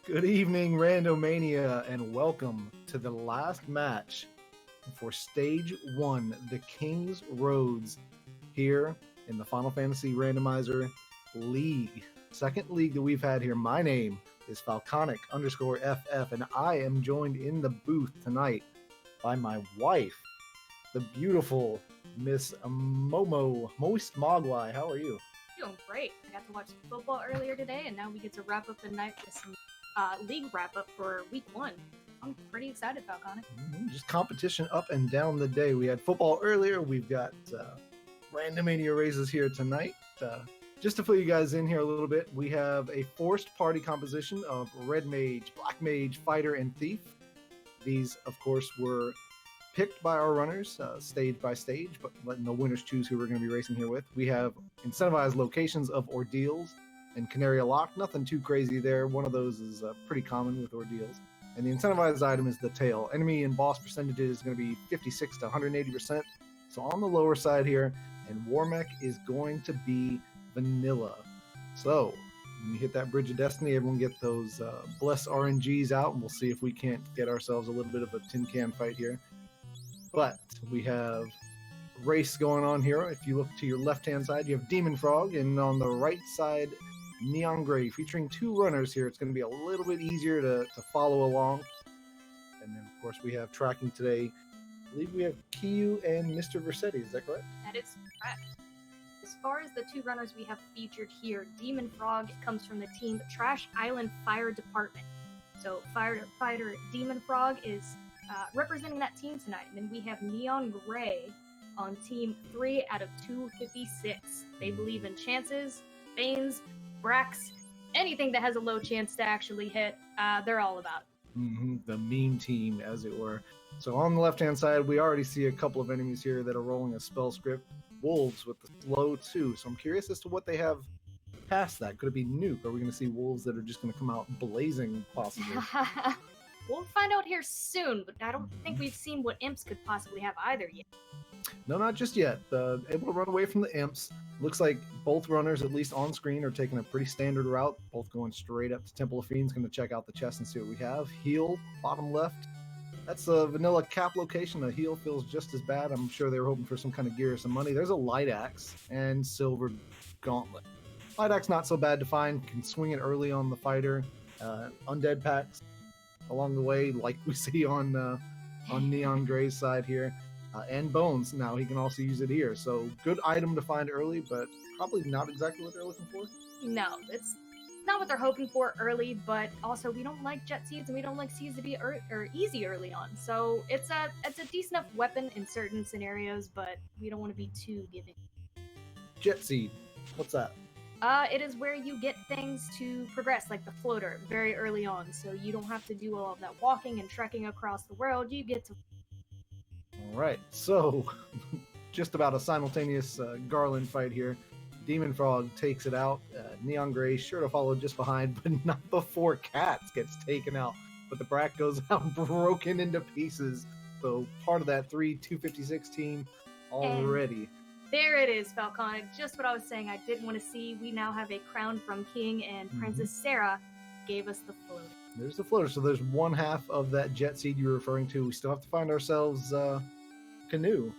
Good evening, Randomania, and welcome to the last match for Stage 1, the King's Roads, here in the Final Fantasy Randomizer League. Second league that we've had here. My name is Falconic_FF, and I am joined in the booth tonight by my wife, the beautiful Miss Momo Moist Mogwai. How are you? Doing great. I got to watch some football earlier today, and now we get to wrap up the night with some league wrap-up for week 1. I'm pretty excited, Falconic. Just competition up and down the day. We had football earlier. We've got Randomania races here tonight. Just to fill you guys in here a little bit, we have a forced party composition of Red Mage, Black Mage, Fighter, and Thief. These, of course, were picked by our runners, stage by stage, but letting the winners choose who we're going to be racing here with. We have incentivized locations of ordeals and Canaria Lock. Nothing too crazy there. One of those is pretty common with ordeals. And the incentivized item is the tail. Enemy and boss percentages is going to be 56 to 180%. So on the lower side here. And Warmech is going to be vanilla. So when you hit that Bridge of Destiny, everyone get those Bless RNGs out, and we'll see if we can't get ourselves a little bit of a tin can fight here. But we have race going on here. If you look to your left-hand side, you have DemOnFrOg, and on the right side, neongrey, featuring 2 runners here. It's going to be a little bit easier to follow along. And then, of course, we have tracking today. I believe we have Kiyu and Mr. Versetti. Is that correct? That is correct. As far as the 2 runners we have featured here, DemOnFrOg comes from the team Trash Island Fire Department. So fighter DemOnFrOg is representing that team tonight. And then we have neongrey on team 3 out of 256. They believe in chances, fiends, bracks, anything that has a low chance to actually hit, they're all about. The meme team, as it were. So on the left-hand side, we already see a couple of enemies here that are rolling a spell script. Wolves with the slow 2. So I'm curious as to what they have past that. Could it be nuke? Are we going to see wolves that are just going to come out blazing, possibly? We'll find out here soon, but I don't think we've seen what imps could possibly have either yet. No, not just yet. Able to run away from the imps. Looks like both runners, at least on screen, are taking a pretty standard route. Both going straight up to Temple of Fiends. Going to check out the chest and see what we have. Heal, bottom left. That's a vanilla cap location. A heal feels just as bad. I'm sure they were hoping for some kind of gear or some money. There's a light axe and silver gauntlet. Light axe not so bad to find. Can swing it early on the fighter. Undead packs along the way, like we see on Neon Gray's side here. And bones. Now he can also use it here. So good item to find early, but probably not exactly what they're looking for. No, it's not what they're hoping for early, but also we don't like jet seeds and we don't like seeds to be easy early on. So it's a decent enough weapon in certain scenarios, but we don't want to be too giving. Jet seed. What's that? It is where you get things to progress, like the floater, very early on. So you don't have to do all of that walking and trekking across the world. You get to... All right, so just about a simultaneous Garland fight here. DemOnFrOg takes it out. neongrey sure to follow just behind, but not before Cats gets taken out. But the Brack goes out broken into pieces. So part of that 256 team already. And there it is, Falconic. Just what I was saying I didn't want to see. We now have a crown from King, and Princess Sarah gave us the floater. There's the floater. So there's one half of that jet seed you're referring to. We still have to find ourselves canoe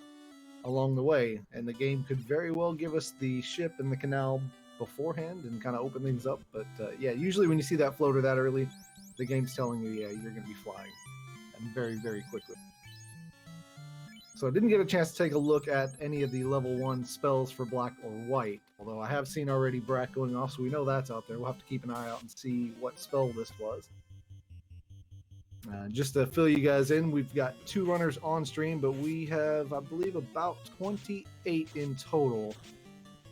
along the way, and the game could very well give us the ship and the canal beforehand and kind of open things up. But yeah, usually when you see that floater that early, the game's telling you, yeah, you're going to be flying, and very, very quickly. So I didn't get a chance to take a look at any of the level 1 spells for black or white, although I have seen already Brack going off, so we know that's out there. We'll have to keep an eye out and see what spell this was. Just to fill you guys in, we've got 2 runners on stream, but we have, I believe, about 28 in total.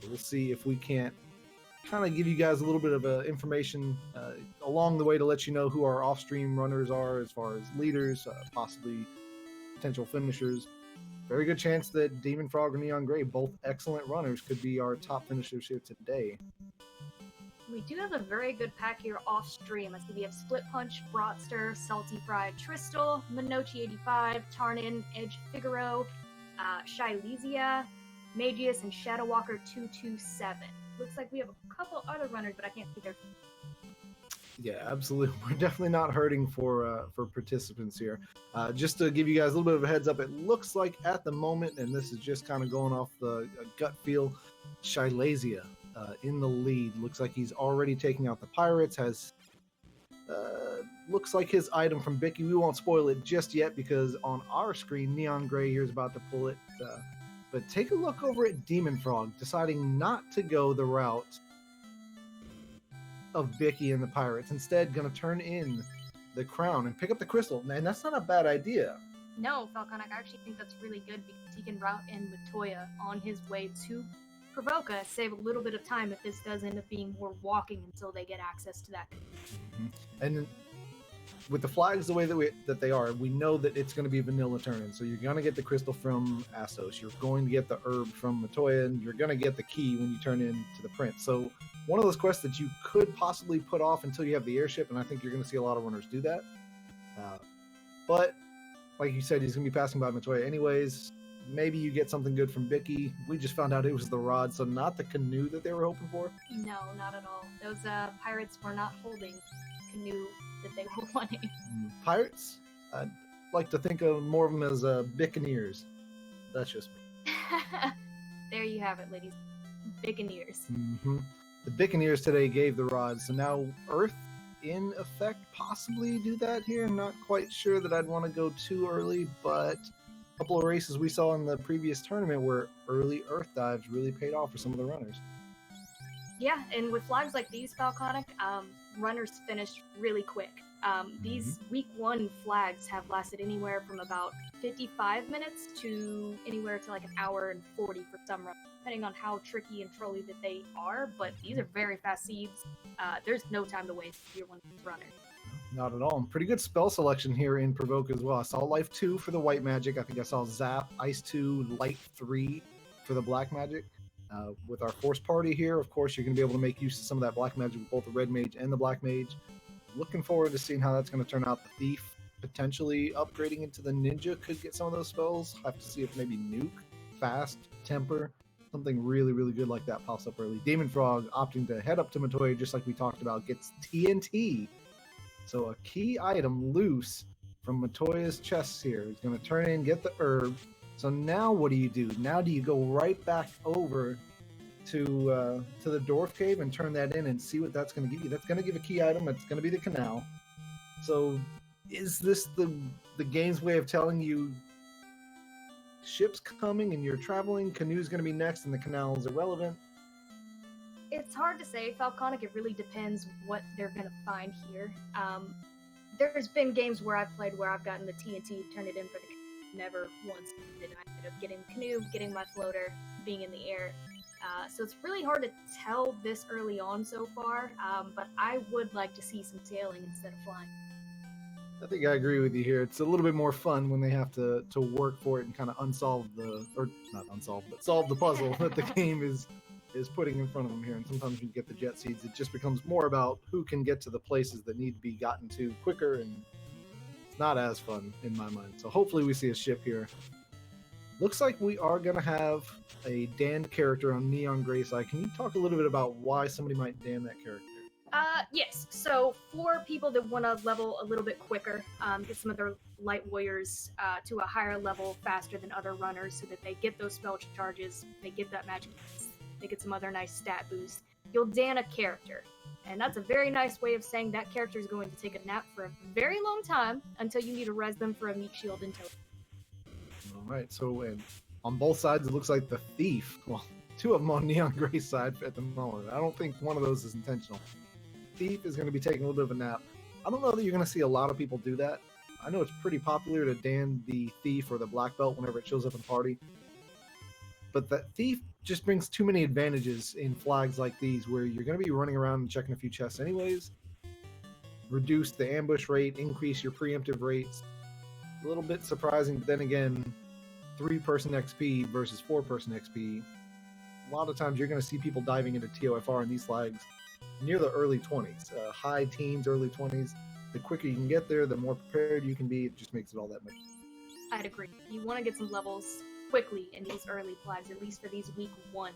We'll see if we can't kind of give you guys a little bit of information along the way to let you know who our off-stream runners are as far as leaders, possibly potential finishers. Very good chance that DemOnFrOg or neongrey, both excellent runners, could be our top finishers here today. We do have a very good pack here off stream. I see we have Split Punch, Broadster, Salty Fried, Tristal, Minochi 85, Tarnin, Edge Figaro, Shylezia, Magius, and Shadowwalker 227. Looks like we have a couple other runners, but I can't see their... Yeah, absolutely. We're definitely not hurting for participants here. Just to give you guys a little bit of a heads up, it looks like at the moment, and this is just kind of going off the gut feel, Shylazia in the lead. Looks like he's already taking out the pirates. Has looks like his item from Bicky. We won't spoil it just yet because on our screen, Neon Gray here is about to pull it. But take a look over at DemOnFrOg, deciding not to go the route of Bicky and the pirates. Instead, going to turn in the crown and pick up the crystal. Man, that's not a bad idea. No, Falconic, I actually think that's really good because he can route in Matoya on his way to Provoca, save a little bit of time if this does end up being more walking until they get access to that. And with the flags the way that they are, we know that it's going to be vanilla turn-in. So you're going to get the crystal from Astos. You're going to get the herb from Matoya, and you're going to get the key when you turn in to the prince. So one of those quests that you could possibly put off until you have the airship, and I think you're going to see a lot of runners do that. But like you said, he's going to be passing by Matoya anyways. Maybe you get something good from Bicky. We just found out it was the rod, so not the canoe that they were hoping for. No, not at all. Those pirates were not holding canoe that they were wanting. Pirates? I'd like to think of more of them as Buccaneers. That's just me. There you have it, ladies. Buccaneers. The Buccaneers today gave the rod, so now Earth, in effect, possibly do that here. I'm not quite sure that I'd want to go too early, but a couple of races we saw in the previous tournament where early Earth dives really paid off for some of the runners. Yeah, and with flags like these, Falconic, runners finished really quick. These week 1 flags have lasted anywhere from about 55 minutes to anywhere to like an hour and 40 for some runners, depending on how tricky and trolly that they are. But these are very fast seeds. There's no time to waste if you're one of these runners. Not at all. Pretty good spell selection here in Provoke as well. I saw Life 2 for the white magic. I think I saw Zap, Ice 2, Light 3 for the black magic. With our force party here, of course, you're going to be able to make use of some of that black magic with both the red mage and the black mage. Looking forward to seeing how that's going to turn out. The thief potentially upgrading into the ninja could get some of those spells. Have to see if maybe nuke, fast, temper, something really, really good like that pops up early. DemOnFrOg opting to head up to Matoya, just like we talked about, gets TNT. So a key item loose from Matoya's chest here. He's going to turn in, get the herb. So now what do? Now do you go right back over to the dwarf cave and turn that in and see what that's going to give you? That's going to give a key item. It's going to be the canal. So is this the game's way of telling you ship's coming and you're traveling, canoe's going to be next, and the canal is irrelevant? It's hard to say, Falconic. It really depends what they're going to find here. There's been games where I've played where I've gotten the TNT, turned it in for the never once did I ended up getting canoe, getting my floater, being in the air. So it's really hard to tell this early on so far, but I would like to see some sailing instead of flying. I think I agree with you here. It's a little bit more fun when they have to work for it and kind of solve the puzzle that the game is putting in front of them here. And sometimes when you get the jet seeds, it just becomes more about who can get to the places that need to be gotten to quicker, and it's not as fun in my mind. So hopefully we see a ship here. Looks like we are going to have a damned character on Neon Gray side. Can you talk a little bit about why somebody might damn that character? Yes. So for people that want to level a little bit quicker, get some of their light warriors to a higher level faster than other runners so that they get those spell charges, they get that magic, they get some other nice stat boosts, you'll dan a character. And that's a very nice way of saying that character is going to take a nap for a very long time until you need to res them for a meat shield until. All right, so on both sides, it looks like the thief. Well, two of them on Neon Gray's side at the moment. I don't think one of those is intentional. Thief is going to be taking a little bit of a nap. I don't know that you're going to see a lot of people do that. I know it's pretty popular to dan the thief or the black belt whenever it shows up in the party. But that thief just brings too many advantages in flags like these where you're going to be running around and checking a few chests anyways. Reduce the ambush rate, increase your preemptive rates. A little bit surprising, but then again, 3-person XP versus 4-person XP. A lot of times you're going to see people diving into TOFR in these flags near the early 20s, high teens, early 20s. The quicker you can get there, the more prepared you can be. It just makes it all that much. I'd agree. You want to get some levels quickly in these early flags, at least for these week 1.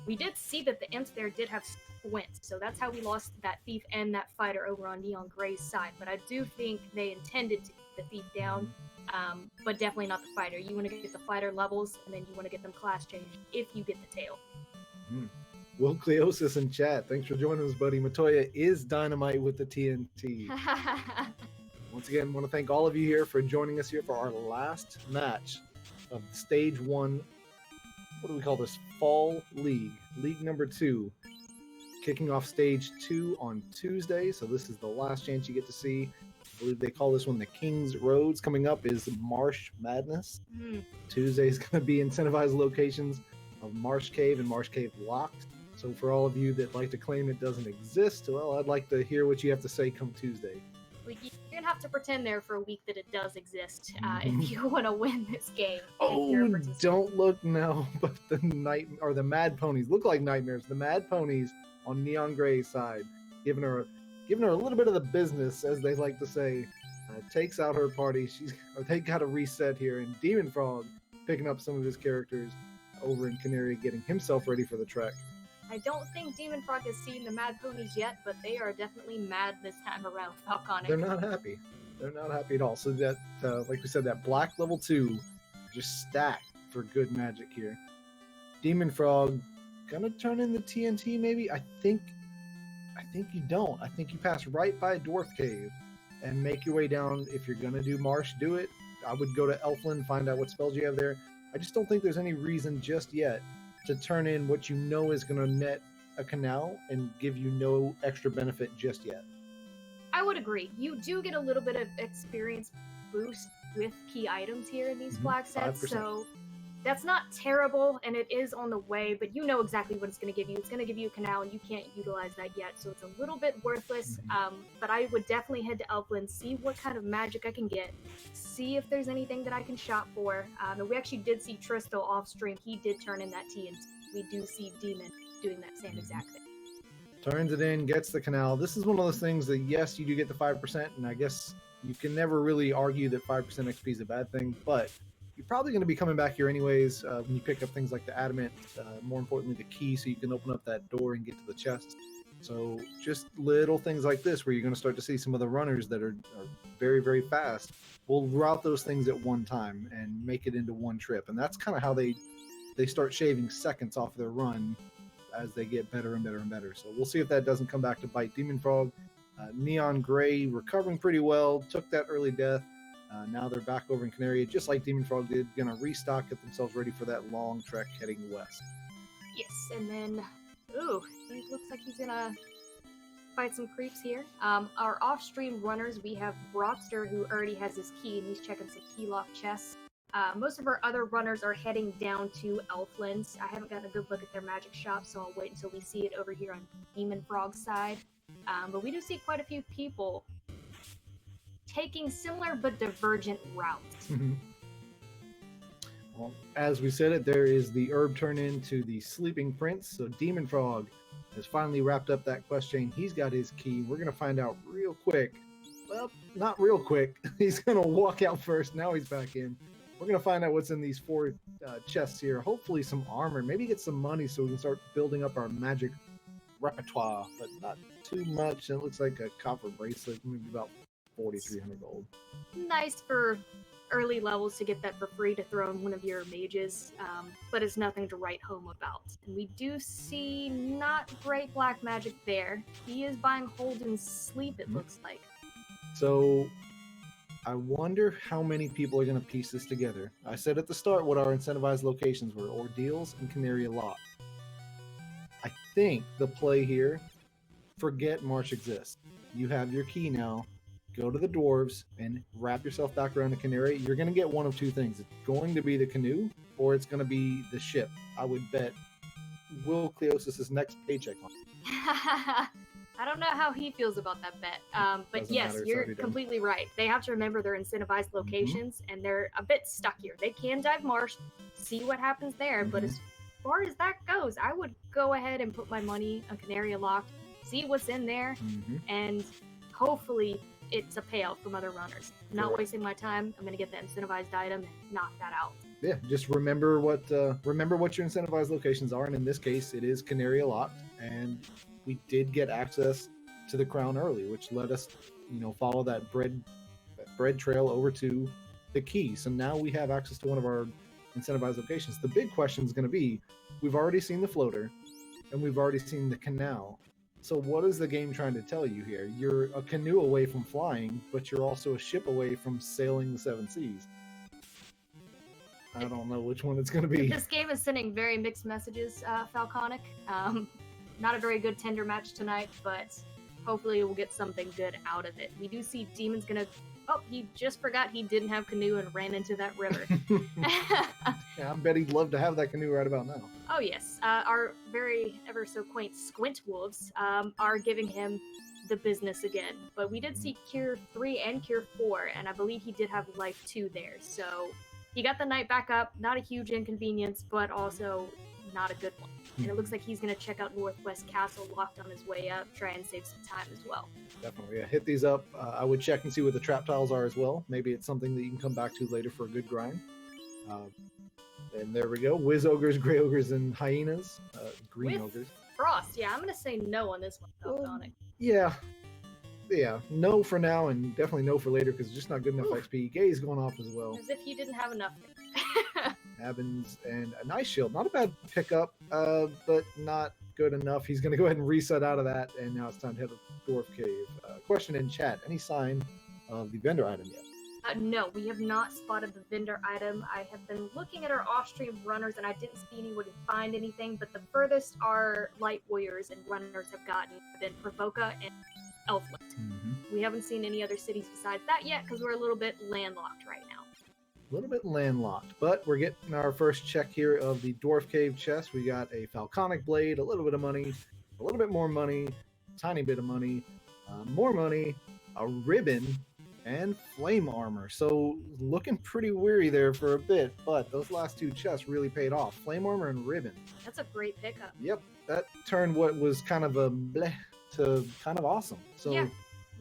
We did see that the imps there did have squints, so that's how we lost that thief and that fighter over on Neon Gray's side. But I do think they intended to keep the thief down, but definitely not the fighter. You want to get the fighter levels, and then you want to get them class changed if you get the tail. Will Cleosis in chat, thanks for joining us, buddy. Matoya is dynamite with the TNT. Once again, I want to thank all of you here for joining us here for our last match of Stage 1. What do we call this? Fall League. League number 2. Kicking off Stage 2 on Tuesday, so this is the last chance you get to see. I believe they call this one the King's Roads. Coming up is Marsh Madness. Tuesday is going to be incentivized locations of Marsh Cave and Marsh Cave Locked. So for all of you that like to claim it doesn't exist, well, I'd like to hear what you have to say come Tuesday. You're going to have to pretend there for a week that it does exist if you want to win this game. Oh, don't look now, but the Mad Ponies look like nightmares. The Mad Ponies on Neon Gray's side, giving her a little bit of the business, as they like to say. Takes out her party. They got a reset here, and DemOnFrOg picking up some of his characters over in Canary, getting himself ready for the trek. I don't think DemOnFrOg has seen the Mad Ponies yet, but they are definitely mad this time around. Falconic. They're not happy. They're not happy at all. So that, like we said, that black level 2 just stacked for good magic here. DemOnFrOg gonna turn in the TNT maybe? I think you don't. I think you pass right by Dwarf Cave and make your way down. If you're gonna do Marsh, do it. I would go to Elfland, find out what spells you have there. I just don't think there's any reason just yet to turn in what you know is going to net a canal and give you no extra benefit just yet. I would agree. You do get a little bit of experience boost with key items here in these flag sets, 5%. So that's not terrible, and it is on the way, but you know exactly what it's going to give you. It's going to give you a canal, and you can't utilize that yet, so it's a little bit worthless, but I would definitely head to Elfland, see what kind of magic I can get, see if there's anything that I can shop for. And we actually did see Tristo off stream. He did turn in that TNT. We do see Demon doing that same exact thing. Turns it in, gets the canal. This is one of those things that, yes, you do get the 5%, and I guess you can never really argue that 5% XP is a bad thing, but you're probably going to be coming back here anyways when you pick up things like the adamant, more importantly the key, so you can open up that door and get to the chest. So just little things like this where you're going to start to see some of the runners that are very, very fast. We'll route those things at one time and make it into one trip. And that's kind of how they start shaving seconds off their run as they get better and better and better. So we'll see if that doesn't come back to bite DemOnFrOg. Neon Gray recovering pretty well, took that early death. Now they're back over in Canary, just like DemOnFrOg did, going to restock, get themselves ready for that long trek heading west. Yes, and then, he looks like he's going to fight some creeps here. Our off-stream runners, we have Brockster, who already has his key, and he's checking some key lock chests. Most of our other runners are heading down to Elfland. I haven't gotten a good look at their magic shop, so I'll wait until we see it over here on DemOnFrOg's side. But we do see quite a few people taking similar but divergent routes. Well, as we said it, there is the herb turn into the Sleeping Prince. So DemOnFrOg has finally wrapped up that quest chain. He's got his key. We're going to find out real quick. Well, not real quick. He's going to walk out first. Now he's back in. We're going to find out what's in these 4 chests here. Hopefully some armor. Maybe get some money so we can start building up our magic repertoire, but not too much. It looks like a copper bracelet, maybe about 4,300 gold. Nice for early levels to get that for free to throw in one of your mages, but it's nothing to write home about. And we do see not great black magic there. He is buying Holden's Sleep, it looks like. So I wonder how many people are going to piece this together. I said at the start what our incentivized locations were, Ordeals and Canary Lock. I think the play here, forget Marsh exists. You have your key now. Go to the dwarves and wrap yourself back around the Canary. You're going to get one of 2 things. It's going to be the canoe or it's going to be the ship. I would bet Will Cleosis' next paycheck on it. I don't know how he feels about that bet. But Doesn't yes, matter, you're completely right. They have to remember their incentivized locations, and they're a bit stuck here. They can dive Marsh, see what happens there, but as far as that goes, I would go ahead and put my money on Canary Locked, see what's in there, and hopefully it's a payout from other runners. I'm not Correct. wasting my time. I'm gonna get the incentivized item and knock that out. Yeah, just remember what your incentivized locations are, and in this case, it is Canaria locked, and we did get access to the crown early, which let us, follow that bread trail over to the key. So now we have access to one of our incentivized locations. The big question is going to be, we've already seen the floater, and we've already seen the canal. So what is the game trying to tell you here? You're a canoe away from flying, but you're also a ship away from sailing the seven seas. I don't know which one it's going to be. This game is sending very mixed messages, Falconic. Not a very good tender match tonight, but hopefully we'll get something good out of it. We do see Demon's gonna... Oh, he just forgot he didn't have canoe and ran into that river. Yeah, I bet he'd love to have that canoe right about now. Oh yes, our very ever so quaint squint wolves are giving him the business again. But we did see Cure 3 and Cure 4, and I believe he did have Life 2 there. So he got the night back up. Not a huge inconvenience, but also not a good one. And it looks like he's going to check out Northwest Castle locked on his way up, try and save some time as well. Definitely, yeah. Hit these up. I would check and see what the trap tiles are as well. Maybe it's something that you can come back to later for a good grind. And there we go. Wiz ogres, gray ogres, and hyenas. Green With ogres. Frost, yeah, I'm going to say no on this one, Falconic. Yeah. No for now, and definitely no for later because it's just not good enough XP. Gay's going off as well. As if he didn't have enough. Evans and an ice shield. Not a bad pickup, but not good enough. He's going to go ahead and reset out of that, and now it's time to head to Dwarf Cave. Question in chat. Any sign of the vendor item yet? No, we have not spotted the vendor item. I have been looking at our off-stream runners, and I didn't see anyone find anything, but the furthest our light warriors and runners have gotten have been Provoca and Elfland. We haven't seen any other cities besides that yet, because we're a little bit landlocked right now. A little bit landlocked, but we're getting our first check here of the Dwarf Cave chest. We got a Falconic blade, a little bit of money, a little bit more money, tiny bit of money, more money, a ribbon, and flame armor. So looking pretty weary there for a bit, but those last two chests really paid off. Flame armor and ribbon. That's a great pickup. Yep, that turned what was kind of a bleh to kind of awesome. So yeah,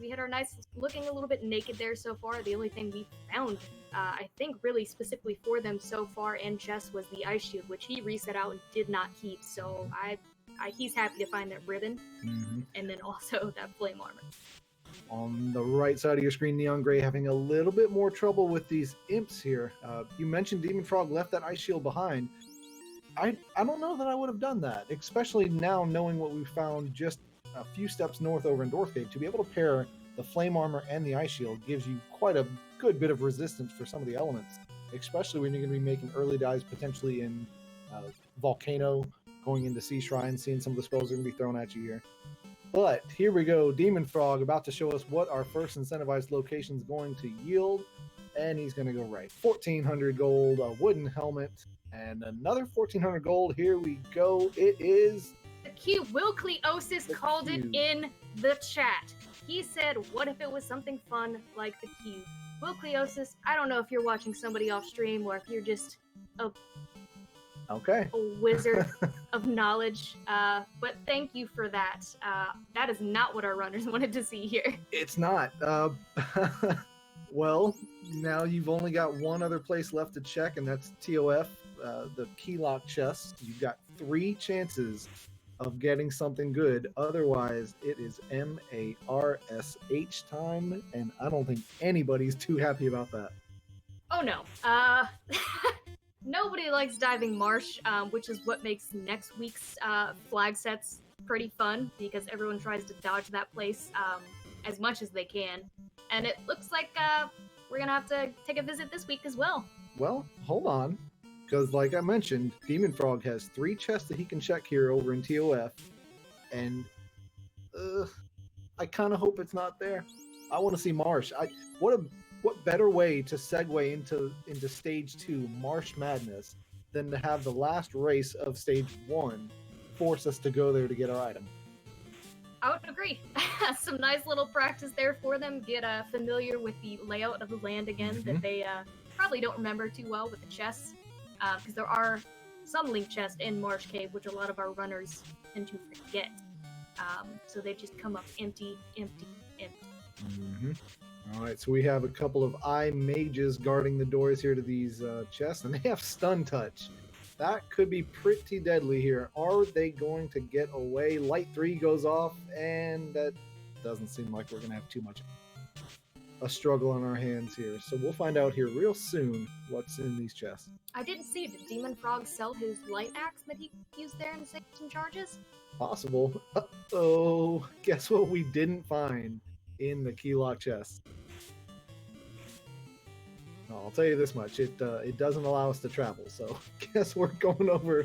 we had our nice, looking a little bit naked there so far. The only thing we found, I think really specifically for them so far in chess was the ice shield, which he reset out and did not keep. So he's happy to find that ribbon and then also that flame armor. On the right side of your screen, Neon Gray having a little bit more trouble with these imps here. You mentioned DemOnFrOg left that ice shield behind. I don't know that I would have done that, especially now knowing what we found just a few steps north over in Dwarf Cave. To be able to pair the flame armor and the ice shield gives you quite a good bit of resistance for some of the elements, especially when you're going to be making early dives potentially in Volcano, going into Sea Shrine, seeing some of the spells that are going to be thrown at you here. But here we go, DemOnFrOg about to show us what our first incentivized location is going to yield, and he's going to go right. 1,400 gold, a wooden helmet, and another 1,400 gold. Here we go. It is the cube. Will Cleosis called it in the chat. He said, what if it was something fun like the cube? Will Cleosis, I don't know if you're watching somebody off stream or if you're just a wizard of knowledge, but thank you for that. That is not what our runners wanted to see here. It's not. Well, now you've only got one other place left to check, and that's TOF, the key lock chest. You've got 3 chances of getting something good. Otherwise, it is MARSH time, and I don't think anybody's too happy about that. Oh no. Nobody likes diving Marsh, which is what makes next week's flag sets pretty fun, because everyone tries to dodge that place as much as they can. And it looks like we're going to have to take a visit this week as well. Well, hold on, because like I mentioned, DemOnFrOg has 3 chests that he can check here over in TOF, and I kind of hope it's not there. I want to see Marsh. What better way to segue into Stage 2, Marsh Madness, than to have the last race of Stage 1 force us to go there to get our item? I would agree. Some nice little practice there for them. Get familiar with the layout of the land again that they probably don't remember too well with the chests. Because there are some link chests in Marsh Cave, which a lot of our runners tend to forget. So they just come up empty, empty, empty. All right, so we have a couple of eye mages guarding the doors here to these chests, and they have stun touch. That could be pretty deadly here. Are they going to get away? Light 3 goes off, and that doesn't seem like we're going to have too much a struggle on our hands here. So we'll find out here real soon what's in these chests. I didn't see, did DemOnFrOg sell his light axe that he used there and save some charges? Possible. Uh-oh. Guess what we didn't find in the key lock chest? I'll tell you this much: it doesn't allow us to travel. So guess we're going over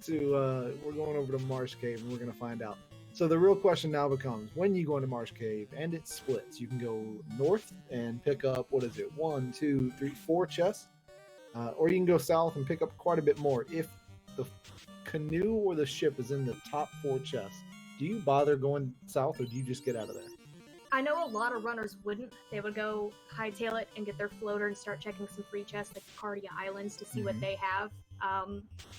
to Marsh Cave, and we're gonna find out. So the real question now becomes: when you go into Marsh Cave, and it splits, you can go north and pick up, what is it, 1, 2, 3, 4 chests, or you can go south and pick up quite a bit more. If the canoe or the ship is in the top 4 chests, do you bother going south, or do you just get out of there? I know a lot of runners wouldn't. They would go hightail it and get their floater and start checking some free chests like Cardia Islands to see what they have.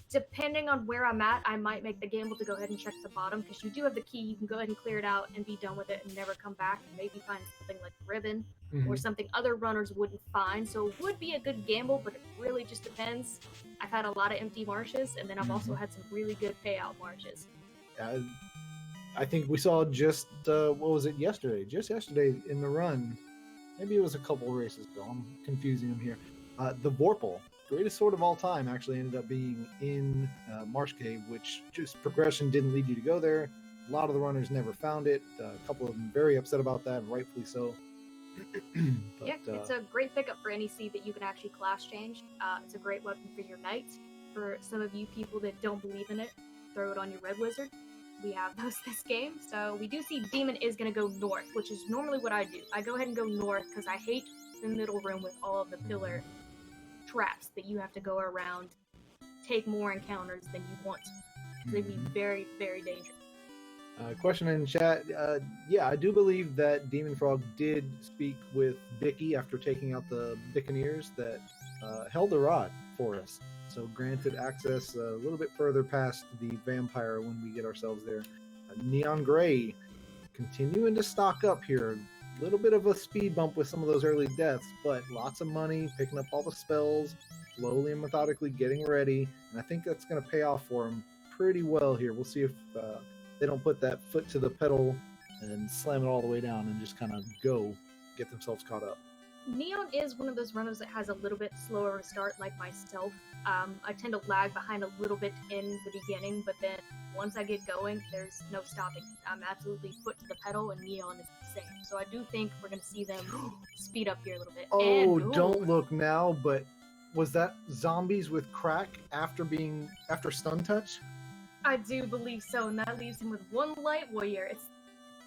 Depending on where I'm at, I might make the gamble to go ahead and check the bottom, because you do have the key. You can go ahead and clear it out and be done with it and never come back, and maybe find something like ribbon or something other runners wouldn't find. So it would be a good gamble, but it really just depends. I've had a lot of empty marshes, and then I've also had some really good payout marshes. I think we saw just, what was it, yesterday? Just yesterday in the run. Maybe it was a couple races ago. I'm confusing them here. The Vorpal, greatest sword of all time, actually ended up being in Marsh Cave, which just progression didn't lead you to go there. A lot of the runners never found it. A couple of them very upset about that, and rightfully so. But, yeah, it's a great pickup for any seed that you can actually class change. It's a great weapon for your knights. For some of you people that don't believe in it, throw it on your red wizard. We have those this game. So we do see Demon is going to go north, which is normally what I do. I go ahead and go north because I hate the middle room with all of the pillar traps that you have to go around, take more encounters than you want. They'd be very, very dangerous. Question in chat. Yeah, I do believe that DemOnFrOg did speak with Vicky after taking out the Buccaneers that held a rod for us. So granted access a little bit further past the vampire when we get ourselves there. Neon Gray continuing to stock up here. A little bit of a speed bump with some of those early deaths, but lots of money, picking up all the spells, slowly and methodically getting ready. And I think that's going to pay off for him pretty well here. We'll see if they don't put that foot to the pedal and slam it all the way down and just kind of get themselves caught up. Neon is one of those runners that has a little bit slower of a start, like myself. I tend to lag behind a little bit in the beginning, but then once I get going, there's no stopping. I'm absolutely foot to the pedal, and Neon is the same. So I do think we're going to see them speed up here a little bit. Oh, don't look now, but was that zombies with crack after stun touch? I do believe so, and that leaves him with 1 light warrior.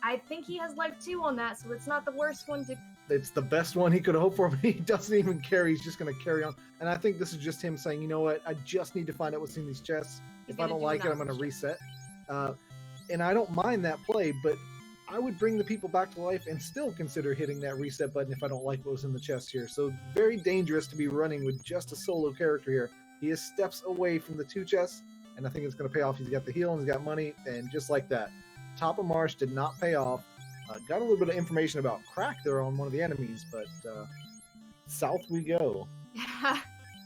I think he has life 2 on that, so it's not the worst one to... It's the best one he could hope for, but he doesn't even care. He's just going to carry on. And I think this is just him saying, you know what, I just need to find out what's in these chests. If I don't like it, I'm going to reset. And I don't mind that play, but I would bring the people back to life and still consider hitting that reset button if I don't like what was in the chest here. So very dangerous to be running with just a solo character here. He is steps away from the 2 chests, and I think it's going to pay off. He's got the heal and he's got money, and just like that. Top of Marsh did not pay off. Got a little bit of information about crack there on one of the enemies, but south we go.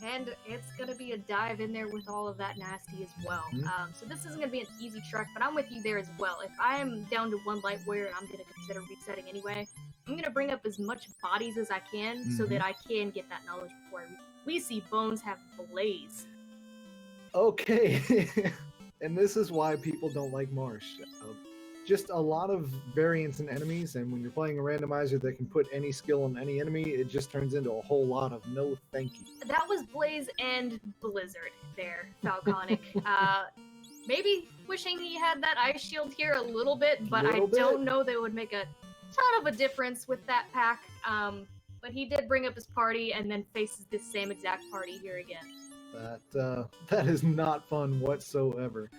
And it's going to be a dive in there with all of that nasty as well. So this isn't going to be an easy trek, but I'm with you there as well. If I am down to 1 light warrior and I'm going to consider resetting anyway, I'm going to bring up as much bodies as I can so that I can get that knowledge before we see Bones have Blaze. Okay. And this is why people don't like Marsh. Just a lot of variance in enemies, and when you're playing a randomizer that can put any skill on any enemy, it just turns into a whole lot of no thank you. That was Blaze and Blizzard there, Falconic. Maybe wishing he had that ice shield here a little bit, but I don't know that it would make a ton of a difference with that pack. But he did bring up his party and then faces this same exact party here again. That is not fun whatsoever.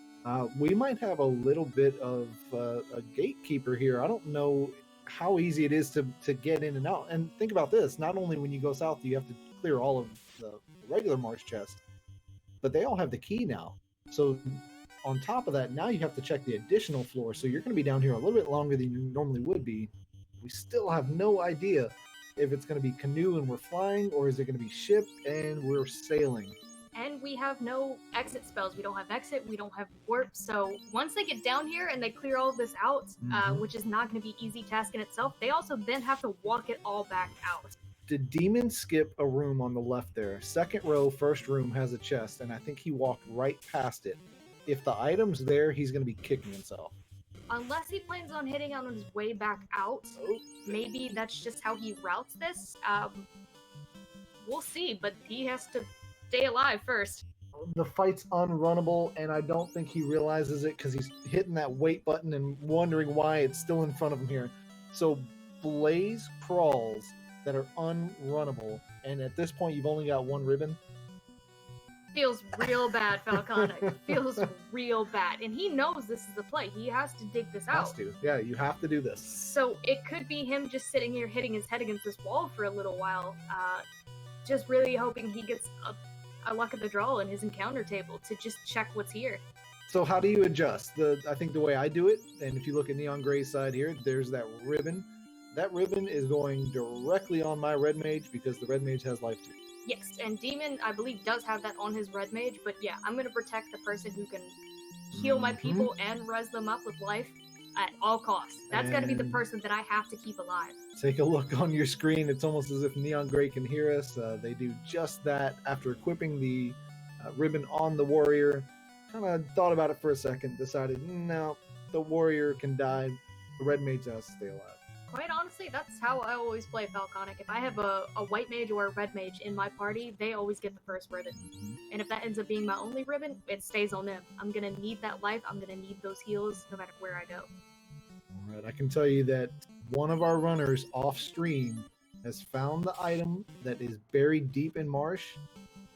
We might have a little bit of a gatekeeper here. I don't know how easy it is to get in and out. And think about this. Not only when you go south, you have to clear all of the regular Marsh chest, but they all have the key now. So on top of that, now you have to check the additional floor. So you're going to be down here a little bit longer than you normally would be. We still have no idea if it's going to be canoe and we're flying, or is it going to be ship and we're sailing. And we have no exit spells. We don't have exit. We don't have warp. So once they get down here and they clear all of this out, which is not going to be easy task in itself, they also then have to walk it all back out. Did Demon skip a room on the left there? Second row, first room has a chest, and I think he walked right past it. If the item's there, he's going to be kicking himself. Unless he plans on hitting on his way back out, maybe that's just how he routes this. We'll see, but he has to stay alive first. The fight's unrunnable, and I don't think he realizes it because he's hitting that wait button and wondering why it's still in front of him here. So Blaze crawls that are unrunnable, and at this point you've only got one ribbon. Feels real bad, Falconic. Feels real bad. And he knows this is the play. He has to dig this out. Has to. Yeah, you have to do this. So it could be him just sitting here hitting his head against this wall for a little while, just really hoping he gets a luck of the draw in his encounter table to just check what's here. So how do you adjust? I think the way I do it, and if you look at Neon Gray's side here, there's that ribbon. That ribbon is going directly on my red mage because the red mage has life too. Yes, and Demon, I believe, does have that on his red mage, but yeah, I'm going to protect the person who can heal my people and res them up with life at all costs. That's got to be the person that I have to keep alive. Take a look on your screen. It's almost as if Neon Gray can hear us. They do just that after equipping the ribbon on the warrior. Kind of thought about it for a second, decided, no, the warrior can die. The red mage has to stay alive. Quite honestly, that's how I always play Falconic. If I have a white mage or a red mage in my party, they always get the first ribbon. And if that ends up being my only ribbon, it stays on them. I'm going to need that life. I'm going to need those heals no matter where I go. All right, I can tell you that one of our runners off stream has found the item that is buried deep in Marsh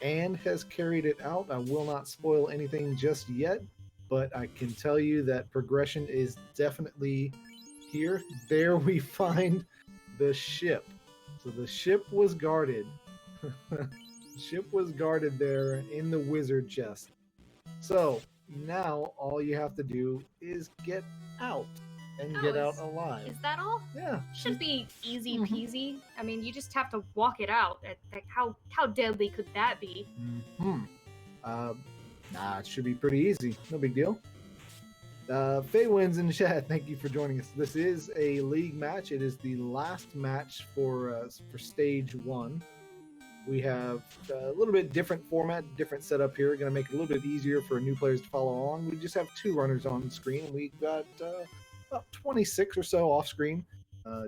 and has carried it out. I will not spoil anything just yet, but I can tell you that progression is definitely here. There we find the ship. So the ship was guarded. The ship was guarded there in the wizard chest. So now all you have to do is get out and get out alive. Is that all? Yeah. Should be easy peasy. I mean, you just have to walk it out. Like, how deadly could that be? It should be pretty easy. No big deal. Faye wins in the chat. Thank you for joining us. This is a league match. It is the last match for stage 1. We have a little bit different format, different setup here. Going to make it a little bit easier for new players to follow along. We just have 2 runners on screen. We've got about 26 or so off screen.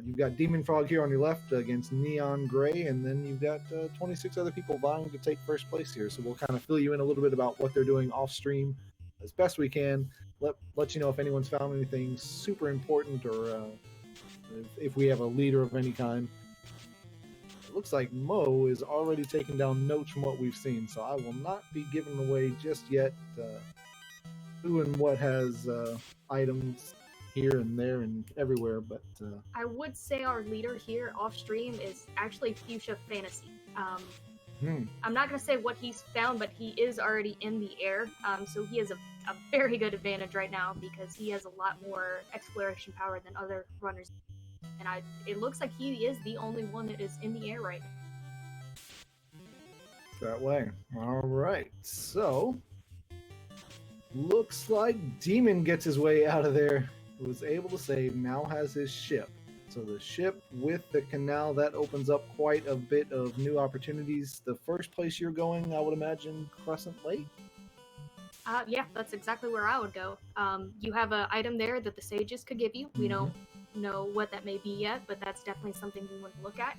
You've got DemOnFrOg here on your left against Neon Gray, and then you've got 26 other people vying to take first place here. So we'll kind of fill you in a little bit about what they're doing off stream as best we can. Let you know if anyone's found anything super important, or if we have a leader of any kind. It looks like Mo is already taking down notes from what we've seen, so I will not be giving away just yet who and what has items here and there and everywhere, but I would say our leader here off stream is actually Fuchsia Fantasy. I'm not going to say what he's found, but he is already in the air, so he has a very good advantage right now because he has a lot more exploration power than other runners. And it looks like he is the only one that is in the air right now. That way. All right. So, looks like Demon gets his way out of there. Was able to save, now has his ship. So the ship with the canal, that opens up quite a bit of new opportunities. The first place you're going, I would imagine, Crescent Lake? Yeah, that's exactly where I would go. You have an item there that the sages could give you. We don't know what that may be yet, but that's definitely something we want to look at.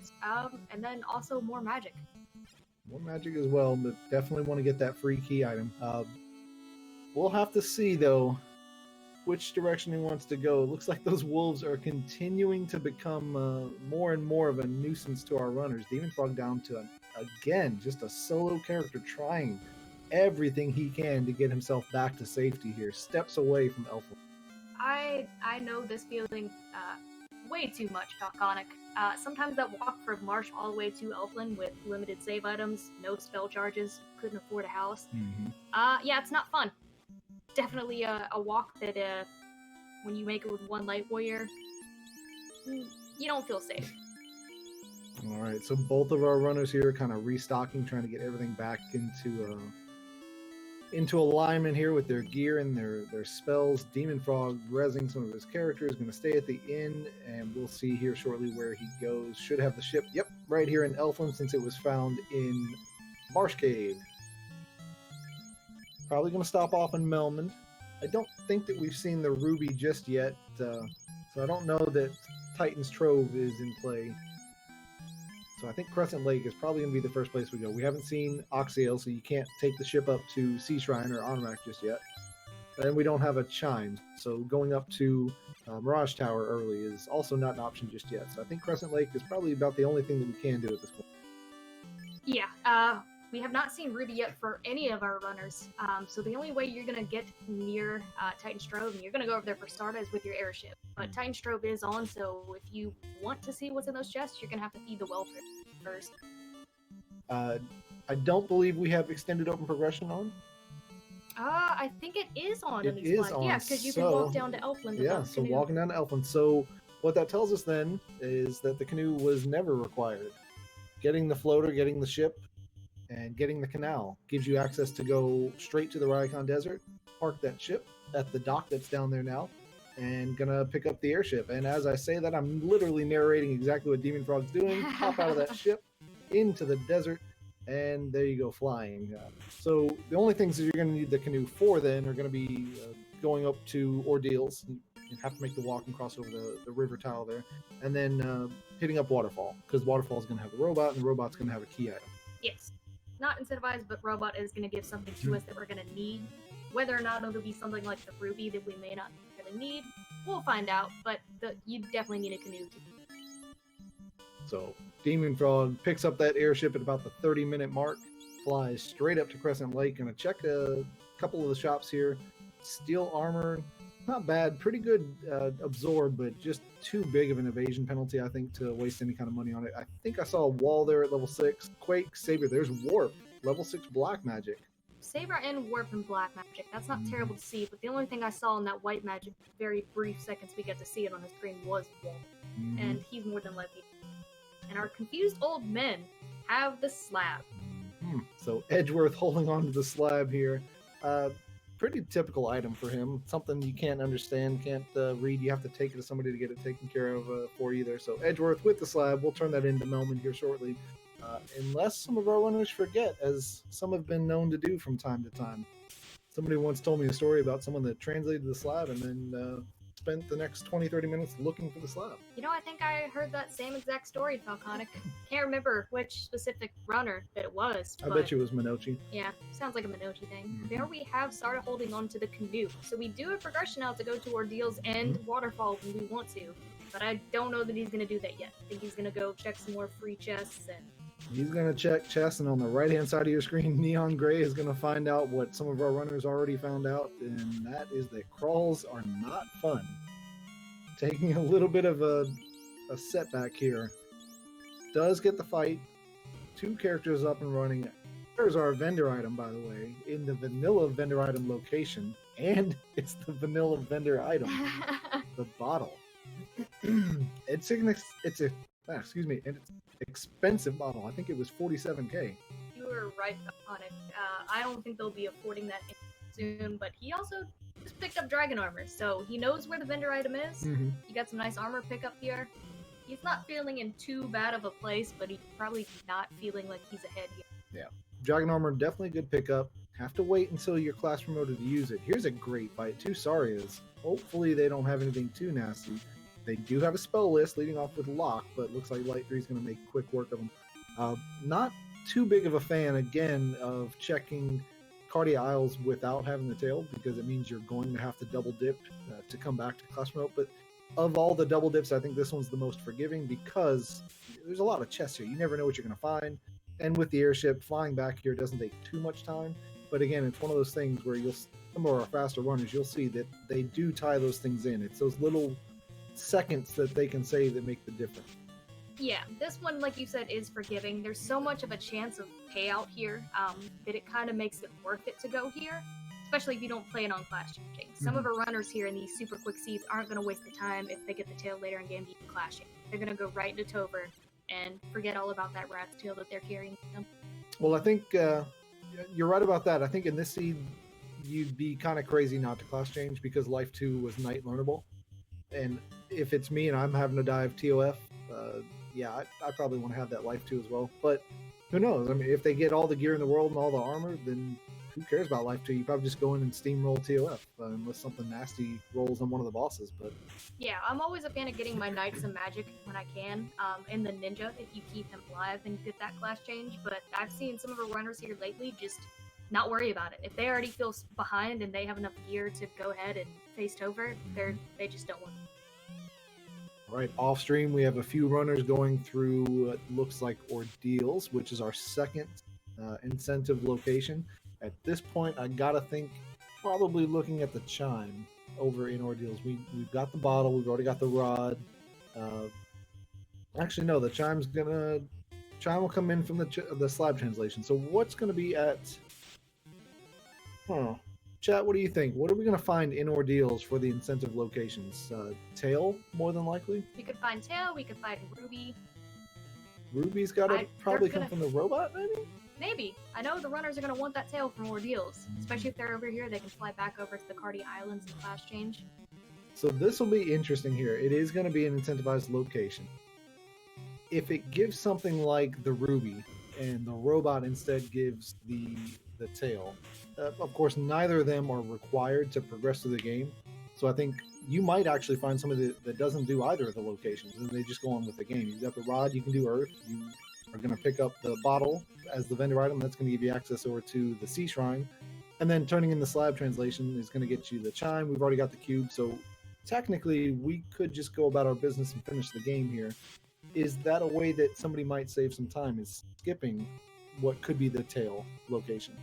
And then also more magic. More magic as well, but definitely want to get that free key item. We'll have to see, though, which direction he wants to go. It looks like those wolves are continuing to become more and more of a nuisance to our runners. DemOnFrOg down to, again, just a solo character trying everything he can to get himself back to safety here. Steps away from Elfland. I know this feeling way too much, Falconic. Sometimes that walk from Marsh all the way to Elfland with limited save items, no spell charges, couldn't afford a house. Yeah, it's not fun. Definitely a walk that when you make it with one light warrior, you don't feel safe. All right, so both of our runners here kind of restocking, trying to get everything back into alignment here with their gear and their spells. DemOnFrOg resing some of his characters, going to stay at the inn, and we'll see here shortly where he goes. Should have the ship, yep, right here in Elfland, since it was found in Marsh Cave. Probably going to stop off in Melmond. I don't think that we've seen the Ruby just yet, so I don't know that Titan's Trove is in play. So I think Crescent Lake is probably going to be the first place we go. We haven't seen Oxyale, so you can't take the ship up to Sea Shrine or Onrak just yet. And we don't have a chime, so going up to Mirage Tower early is also not an option just yet. So I think Crescent Lake is probably about the only thing that we can do at this point. Yeah, we have not seen Ruby yet for any of our runners. So the only way you're going to get near Titan's Trove, and you're going to go over there for starter, is with your airship. But Titan's Trove is on, so if you want to see what's in those chests, you're going to have to feed the welfare first. I don't believe we have extended open progression on. I think it is on in It these is ones. on, Yeah, because you can walk down to Elfland. Yeah, without so canoe. walking down to Elfland. So what that tells us then is that the canoe was never required. Getting the floater, getting the ship, and getting the canal gives you access to go straight to the Raycon Desert, park that ship at the dock that's down there now, and gonna pick up the airship. And as I say that, I'm literally narrating exactly what DemOnFrOg's doing. Hop out of that ship into the desert, and there you go, flying. So the only things that you're going to need the canoe for then are going to be going up to Ordeals. You have to make the walk and cross over the river tile there, and then hitting up Waterfall, because Waterfall is going to have a robot, and the robot's going to have a key item. Yes. Not incentivized, but robot is going to give something to us that we're going to need. Whether or not it'll be something like the Ruby that we may not really need, we'll find out, but you definitely need a canoe to. So DemOnFrOg picks up that airship at about the 30-minute mark, flies straight up to Crescent Lake, and check a couple of the shops here. Steel armor, not bad, pretty good absorb, but just too big of an evasion penalty, I think, to waste any kind of money on it. I think I saw a wall there at level 6. Quake, Saber, there's Warp, level 6 Black Magic. Saber and Warp and Black Magic. That's not terrible to see, but the only thing I saw in that White Magic, very brief seconds we got to see it on the screen, was Warp. And he's more than likely. And our confused old men have the slab. So Edgeworth holding on to the slab here. Pretty typical item for him. Something you can't understand, can't read. You have to take it to somebody to get it taken care of for you there. So Edgeworth with the slab. We'll turn that into Melmond here shortly. Unless some of our runners forget, as some have been known to do from time to time. Somebody once told me a story about someone that translated the slab and then spent the next 20-30 minutes looking for the slab. You know, I think I heard that same exact story, Falconic. Can't remember which specific runner that it was. I bet you it was Minochi. Yeah, sounds like a Minochi thing. There we have started holding on to the canoe. So we do have progression now to go to Ordeals and Waterfall when we want to. But I don't know that he's going to do that yet. I think he's going to go check some more free chests and... He's going to check chests, and on the right-hand side of your screen, Neon Gray is going to find out what some of our runners already found out, and that is that crawls are not fun. Taking a little bit of a setback here. Does get the fight. 2 characters up and running. There's our vendor item, by the way, in the vanilla vendor item location, and it's the vanilla vendor item, the bottle. It's an expensive bottle. I think it was 47K. You were right on it. I don't think they'll be affording that soon, but he also just picked up dragon armor, so he knows where the vendor item is. He got some nice armor pickup here. He's not feeling in too bad of a place, but he's probably not feeling like he's ahead here. Yeah. Dragon armor, definitely a good pickup. Have to wait until you're class promoted to use it. Here's a great fight. 2 Sarias. Hopefully they don't have anything too nasty. They do have a spell list leading off with Lock, but looks like Light 3 is going to make quick work of them. Not too big of a fan, again, of checking Cardia Isles without having the tail, because it means you're going to have to double dip to come back to class promote. But of all the double dips, I think this one's the most forgiving, because there's a lot of chests here. You never know what you're going to find. And with the airship, flying back here doesn't take too much time. But again, it's one of those things where some of our faster runners, you'll see that they do tie those things in. It's those little seconds that they can save that make the difference. Yeah, this one, like you said, is forgiving. There's so much of a chance of payout here that it kind of makes it worth it to go here, especially if you don't plan on clash changing. Some of our runners here in these super quick seeds aren't going to waste the time if they get the tail later in game to clashing. they're gonna go right into Tover and forget all about that rat's tail that they're carrying them. Well, I think you're right about that. I think in this seed, you'd be kind of crazy not to class change because Life 2 was night learnable. And if it's me and I'm having to dive TOF, yeah, I probably want to have that Life 2 as well. But who knows? I mean, if they get all the gear in the world and all the armor, then who cares about Life 2? You probably just go in and steamroll TOF unless something nasty rolls on one of the bosses. But yeah, I'm always a fan of getting my knight some magic when I can. And the ninja, if you keep him alive and get that class change. But I've seen some of our runners here lately just not worry about it. If they already feel behind and they have enough gear to go ahead and face Tover, they just don't want it. Right, off stream, we have a few runners going through what looks like Ordeals, which is our second incentive location. At this point, I gotta think probably looking at the chime over in Ordeals. We've got the bottle, we've already got the rod. Actually, no, the chime will come in from the slab translation. So what's gonna be at? Chat, what do you think? What are we going to find in Ordeals for the incentive locations? Tail, more than likely? We could find Tail, we could find Ruby. Ruby's got to probably come from the robot, maybe? Maybe. I know the runners are going to want that tail from Ordeals. Especially if they're over here, they can fly back over to the Cardi Islands and class change. So this will be interesting here. It is going to be an incentivized location. If it gives something like the Ruby, and the robot instead gives the tail, of course, neither of them are required to progress through the game. So I think you might actually find somebody that doesn't do either of the locations, and they just go on with the game. You've got the rod, you can do Earth. You are going to pick up the bottle as the vendor item. That's going to give you access over to the Sea Shrine. And then turning in the slab translation is going to get you the chime. We've already got the cube. So technically, we could just go about our business and finish the game here. Is that a way that somebody might save some time, is skipping what could be the tail location?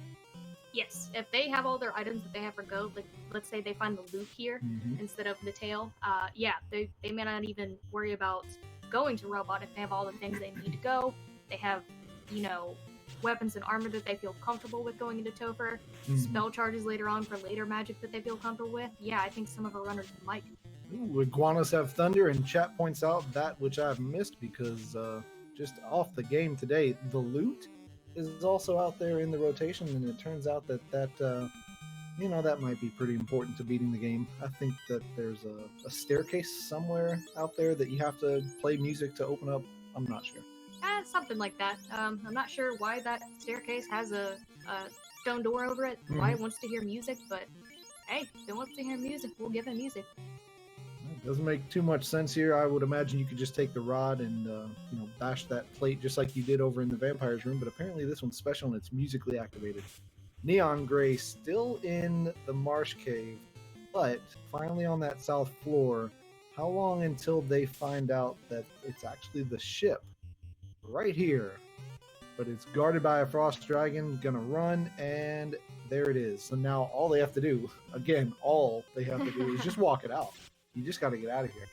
Yes, if they have all their items that they have for go, like let's say they find the loot here instead of the tail, yeah, they may not even worry about going to robot if they have all the things they need to go. They have, weapons and armor that they feel comfortable with going into Topher, spell charges later on for later magic that they feel comfortable with. Yeah, I think some of our runners might. Ooh, iguanas have thunder, and chat points out that which I've missed because just off the game today, the loot is also out there in the rotation, and it turns out that that might be pretty important to beating the game. I think that there's a staircase somewhere out there that you have to play music to open up. I'm not sure. Something like that. I'm not sure why that staircase has a stone door over it, why it wants to hear music, but hey, if it wants to hear music, we'll give it music. It doesn't make too much sense here. I would imagine you could just take the rod and bash that plate just like you did over in the vampire's room, but apparently this one's special and it's musically activated. Neon Gray still in the Marsh cave, but finally on that south floor. How long until they find out that it's actually the ship right here, but it's guarded by a frost dragon? Gonna run, and there it is. So now all they have to do, again, is just walk it out. You just got to get out of here.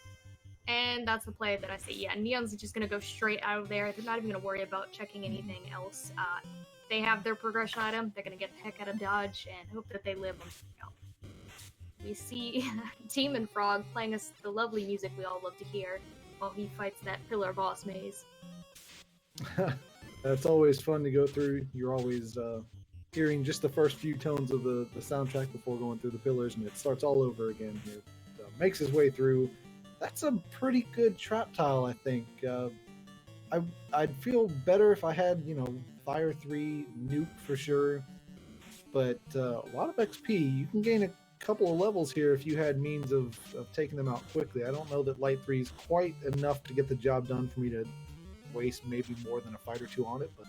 And that's the play that I see. Yeah, Neon's just going to go straight out of there. They're not even going to worry about checking anything else. They have their progression item. They're going to get the heck out of dodge and hope that they live on something else. We see DemOnFrOg playing us the lovely music we all love to hear while he fights that pillar boss maze. That's always fun to go through. You're always hearing just the first few tones of the soundtrack before going through the pillars, and it starts all over again here. Makes his way through. That's a pretty good trap tile, I think. I'd feel better if I had, Fire 3 nuke for sure, but a lot of XP. You can gain a couple of levels here if you had means of taking them out quickly. I don't know that Light 3 is quite enough to get the job done for me to waste maybe more than a fight or two on it, but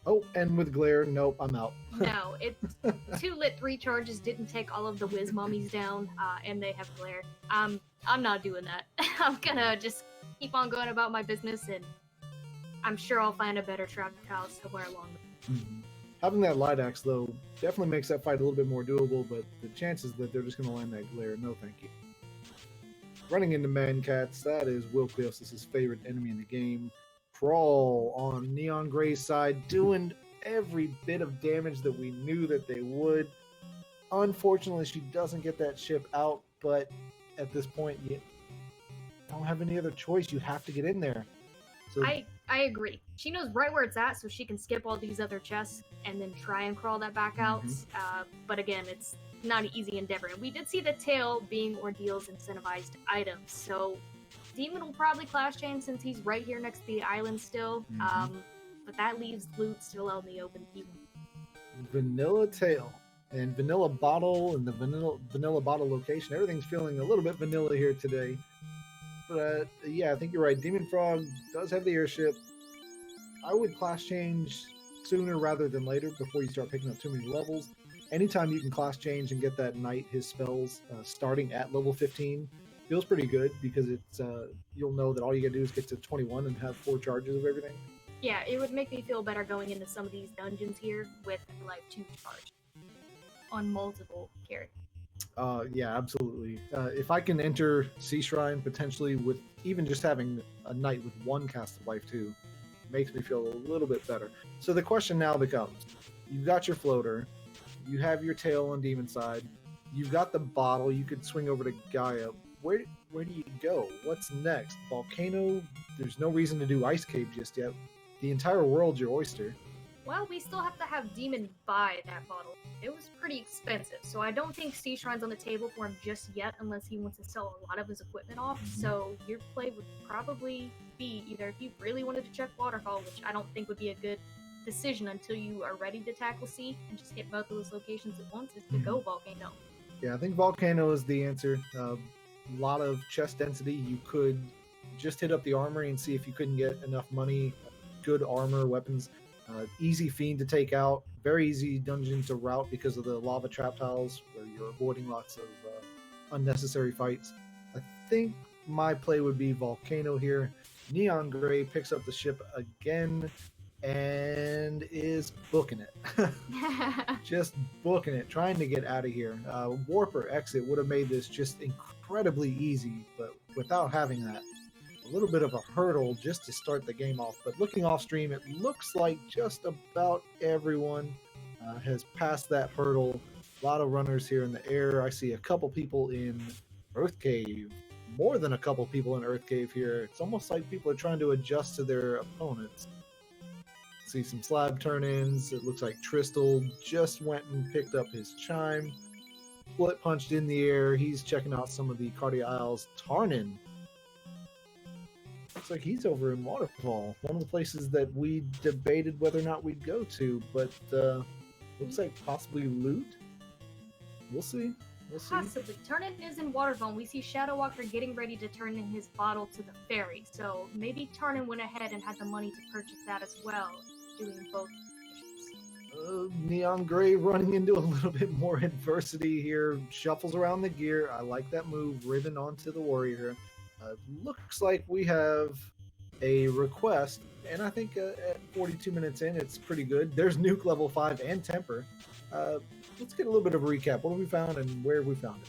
oh, and with glare, nope, I'm out. No, it's 2 lit 3 charges didn't take all of the whiz mummies down, and they have glare. I'm not doing that. I'm gonna just keep on going about my business, and I'm sure I'll find a better trap tile somewhere along the way. Having that light axe, though, definitely makes that fight a little bit more doable, but the chances that they're just gonna land that glare, no thank you. Running into Mancats, that is Will Cleosis' favorite enemy in the game. Crawl on Neon Gray's side, doing every bit of damage that we knew that they would. Unfortunately, she doesn't get that ship out, but at this point, don't have any other choice. You have to get in there. So I agree. She knows right where it's at, so she can skip all these other chests and then try and crawl that back out. But again, it's not an easy endeavor. And we did see the tail being Ordeal's incentivized items, so Demon will probably clash chain since he's right here next to the island still. But that leaves loot still out in the open. vanilla tail and vanilla bottle and the vanilla bottle location. Everything's feeling a little bit vanilla here today. But yeah, I think you're right. DemOnFrOg does have the airship. I would class change sooner rather than later before you start picking up too many levels. Anytime you can class change and get that knight his spells starting at level 15 feels pretty good because it's you'll know that all you gotta do is get to 21 and have 4 charges of everything. Yeah, it would make me feel better going into some of these dungeons here with like 2 charge on multiple characters. Yeah, absolutely. If I can enter Sea Shrine potentially with even just having a knight with 1 cast of life too, makes me feel a little bit better. So the question now becomes, you've got your floater, you have your tail on demon side, you've got the bottle, you could swing over to Gaia. Where do you go? What's next? Volcano? There's no reason to do ice cave just yet. The entire world's your oyster. Well, we still have to have Demon buy that bottle. It was pretty expensive, so I don't think Sea Shrine's on the table for him just yet unless he wants to sell a lot of his equipment off. So your play would probably be either if you really wanted to check Waterfall, which I don't think would be a good decision until you are ready to tackle Sea and just hit both of those locations at once, is to go Volcano. Yeah, I think Volcano is the answer. A lot of chest density. You could just hit up the armory and see if you couldn't get enough money, good armor, weapons. Easy fiend to take out, very easy dungeon to route because of the lava trap tiles where you're avoiding lots of unnecessary fights. I think my play would be Volcano here. Neon Gray picks up the ship again and is booking it. Just booking it, trying to get out of here. Warp or exit would have made this just incredibly easy, but without having that, a little bit of a hurdle just to start the game off. But looking off stream, it looks like just about everyone has passed that hurdle. A lot of runners here in the air. I see a couple people in Earth Cave, more than a couple people in Earth Cave here. It's almost like people are trying to adjust to their opponents. See some slab turn-ins. It looks like Tristal just went and picked up his chime. Split punched in the air. He's checking out some of the Cardia Isles. Tarnin, looks like he's over in Waterfall, one of the places that we debated whether or not we'd go to, but looks like possibly loot. We'll see. Possibly. Turnin is in Waterfall. We see Shadow Walker getting ready to turn in his bottle to the ferry, so maybe Turnin went ahead and had the money to purchase that as well, doing both. Neon Gray running into a little bit more adversity here, shuffles around the gear. I like that move, Riven onto the warrior. Looks like we have a request, and I think at 42 minutes in, it's pretty good. There's Nuke level 5 and Temper. Let's get a little bit of a recap. What have we found and where have we found it?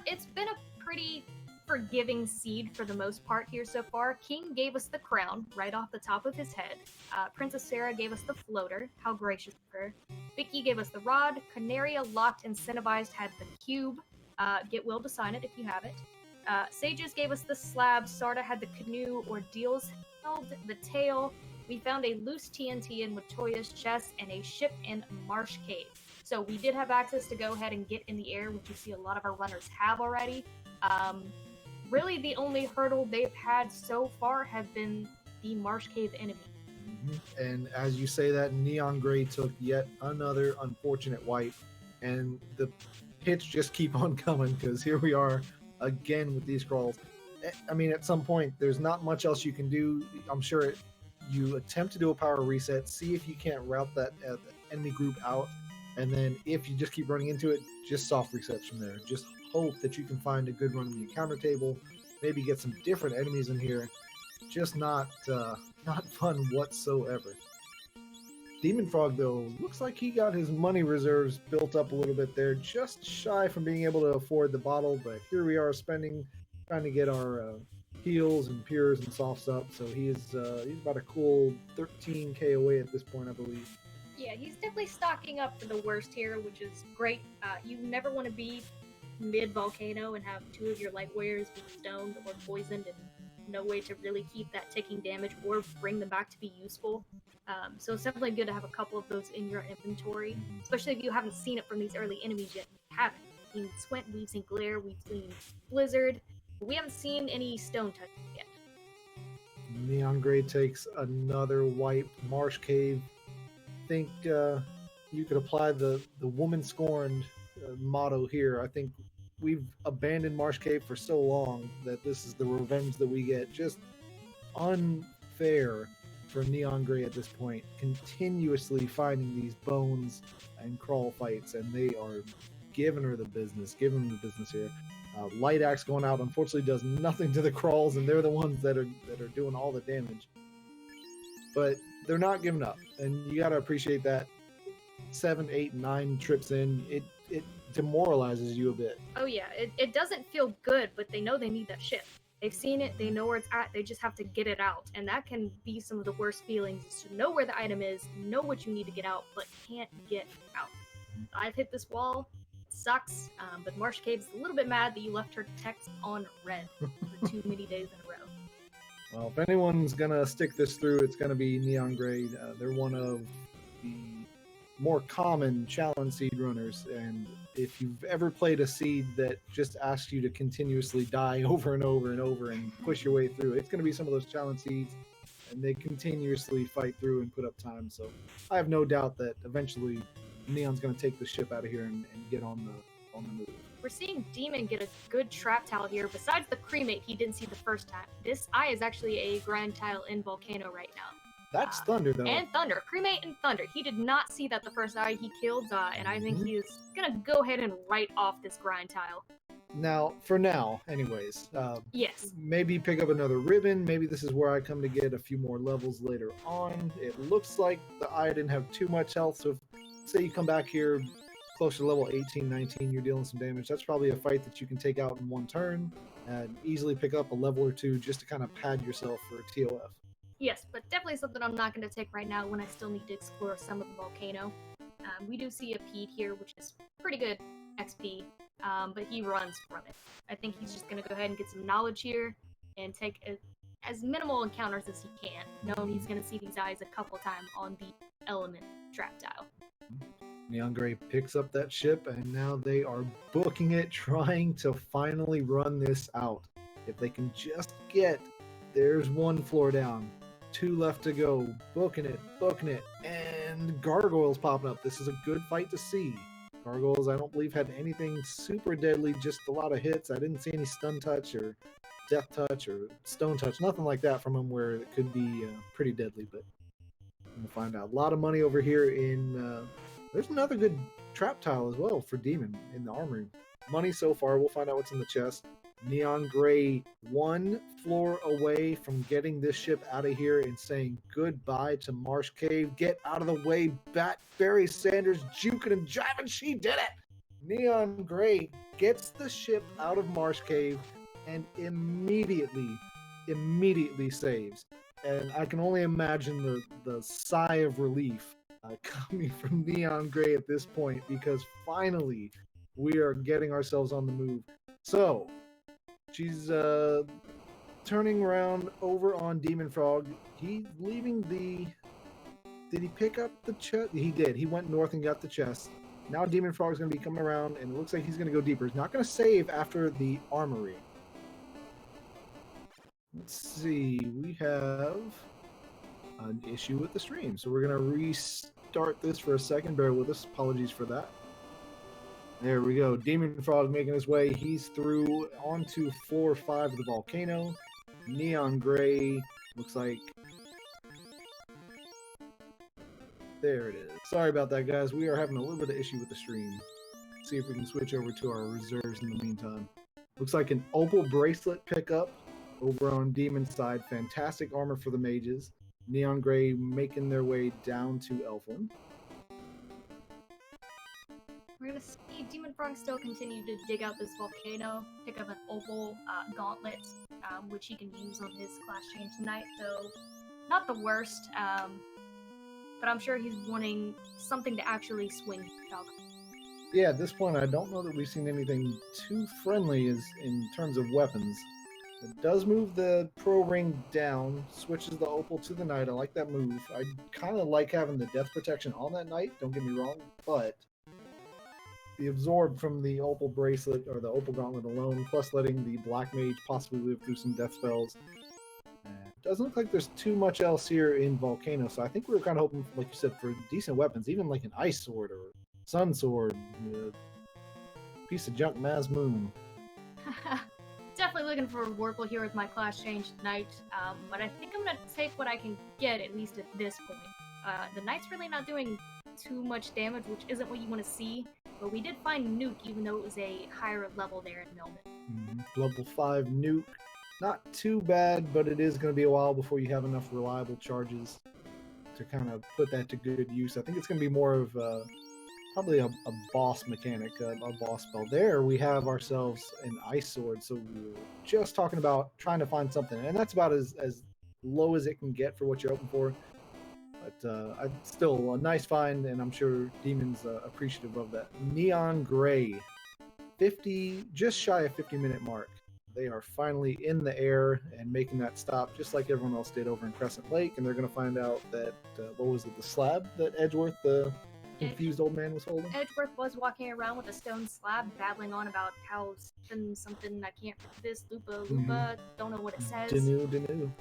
It's been a pretty forgiving seed for the most part here so far. King gave us the crown right off the top of his head. Princess Sarah gave us the floater. How gracious of her. Vicky gave us the rod. Canaria, locked, incentivized, had the cube. Get Will to sign it if you have it. Sages gave us the slab. Sarda had the canoe. Ordeals held the tail. We found a loose TNT in Latoya's chest and a ship in Marsh Cave. So we did have access to go ahead and get in the air, which you see a lot of our runners have already. Really, the only hurdle they've had so far have been the Marsh Cave enemy. And as you say that, Neon Gray took yet another unfortunate wipe, and the hits just keep on coming because here we are again with these crawls. I mean, at some point, there's not much else you can do. I'm sure you attempt to do a power reset, see if you can't route that enemy group out, and then if you just keep running into it, just soft resets from there. Just hope that you can find a good run in the encounter table, maybe get some different enemies in here. Just not fun whatsoever. DemOnFrOg, though, looks like he got his money reserves built up a little bit there, just shy from being able to afford the bottle, but here we are spending, trying to get our heals and pures and softs up, so he's about a cool 13k away at this point, I believe. Yeah, he's definitely stocking up for the worst here, which is great. You never want to be mid-volcano and have 2 of your light warriors be stoned or poisoned and no way to really keep that ticking damage or bring them back to be useful. So it's definitely good to have a couple of those in your inventory, especially if you haven't seen it from these early enemies yet. We haven't. We've seen Squint, we've seen Glare, we've seen Blizzard, but we haven't seen any Stone Touch yet. Neon Gray takes another wipe. Marsh Cave. Think you could apply the woman scorned motto here. I think we've abandoned Marsh Cave for so long that this is the revenge that we get. Just unfair for Neon Gray at this point, continuously finding these bones and crawl fights, and they are giving her the business, here. Light Axe going out unfortunately does nothing to the crawls, and they're the ones that are doing all the damage. But they're not giving up, and you got to appreciate that. 7, 8, 9 trips in, it demoralizes you a bit. Oh yeah, it doesn't feel good, but they know they need that ship. They've seen it, they know where it's at, they just have to get it out. And that can be some of the worst feelings, is to know where the item is, know what you need to get out, but can't get out. I've hit this wall, it sucks, but Marsh Cave's a little bit mad that you left her text on red for too many days in a row. Well, if anyone's going to stick this through, it's going to be Neon Gray. They're one of the more common challenge seed runners, and if you've ever played a seed that just asks you to continuously die over and over and over and push your way through, it's going to be some of those challenge seeds, and they continuously fight through and put up time. So I have no doubt that eventually Neon's going to take the ship out of here and get on the move. We're seeing Demon get a good trap tile here. Besides the cremate he didn't see the first time, this eye is actually a grind tile in Volcano right now. That's Thunder, though. And Thunder. Cremate and Thunder. He did not see that the first eye he killed, and I think he is going to go ahead and write off this grind tile. Now, for now, anyways. Yes. Maybe pick up another ribbon. Maybe this is where I come to get a few more levels later on. It looks like the eye didn't have too much health, so if, say you come back here closer to level 18, 19, you're dealing some damage. That's probably a fight that you can take out in one turn and easily pick up a level or two just to kind of pad yourself for TOF. Yes, but definitely something I'm not going to take right now when I still need to explore some of the volcano. We do see a Pete here, which is pretty good XP, but he runs from it. I think he's just going to go ahead and get some knowledge here and take as minimal encounters as he can, knowing he's going to see these eyes a couple times on the element trap tile. Neon Gray picks up that ship, and now they are booking it, trying to finally run this out. If they can just get, there's one floor down, 2 left to go, booking it, and gargoyles popping up. This is a good fight to see. Gargoyles, I don't believe, had anything super deadly, just a lot of hits. I didn't see any stun touch or death touch or stone touch, nothing like that from them where it could be pretty deadly, but we'll find out. A lot of money over here in... there's another good trap tile as well for Demon in the armory. Money so far. We'll find out what's in the chest. Neon Gray 1 floor away from getting this ship out of here and saying goodbye to Marsh Cave. Get out of the way, Barry Sanders juking and jiving. She did it! Neon Gray gets the ship out of Marsh Cave and immediately saves. And I can only imagine the sigh of relief coming from Neon Gray at this point, because finally we are getting ourselves on the move. So she's turning around over on DemOnFrOg. He's leaving the... Did he pick up the chest? He did. He went north and got the chest. Now DemOnFrOg is going to be coming around, and it looks like he's going to go deeper. He's not going to save after the armory. Let's see. We have an issue with the stream, so we're going to restart this for a second. Bear with us. Apologies for that. There we go. DemOnFrOg making his way. He's through onto floor 5 of the volcano. Neon Gray looks like... There it is. Sorry about that, guys. We are having a little bit of issue with the stream. Let's see if we can switch over to our reserves in the meantime. Looks like an opal bracelet pickup over on Demon's side. Fantastic armor for the mages. Neon Gray making their way down to Elfland. We're going to see DemOnFrOg still continue to dig out this volcano, pick up an opal gauntlet, which he can use on his class change tonight, so not the worst, but I'm sure he's wanting something to actually swing dog. Yeah, at this point, I don't know that we've seen anything too friendly as in terms of weapons. It does move the pro ring down, switches the opal to the knight. I like that move. I kind of like having the death protection on that knight, don't get me wrong, but the absorb from the opal bracelet or the opal gauntlet alone, plus letting the black mage possibly live through some death spells. Doesn't look like there's too much else here in Volcano, so I think we were kind of hoping, like you said, for decent weapons, even like an ice sword or sun sword, piece of junk Maz Moon. Definitely looking for a Warple here with my class change Knight, but I think I'm going to take what I can get, at least at this point. The Knight's really not doing too much damage, which isn't what you want to see, but we did find Nuke, even though it was a higher level there in Millman. Level 5 Nuke. Not too bad, but it is going to be a while before you have enough reliable charges to kind of put that to good use. I think it's going to be more of probably a boss mechanic, a boss spell. There we have ourselves an ice sword, so we were just talking about trying to find something, and that's about as low as it can get for what you're hoping for. But still a nice find, and I'm sure Demon's appreciative of that. Neon Gray, 50, just shy of 50-minute mark. They are finally in the air and making that stop, just like everyone else did over in Crescent Lake. And they're going to find out that, what was it, the slab that Edgeworth, the confused old man, was holding? Edgeworth was walking around with a stone slab, babbling on about how something, I can't read this, Lupa, don't know what it says. Danu.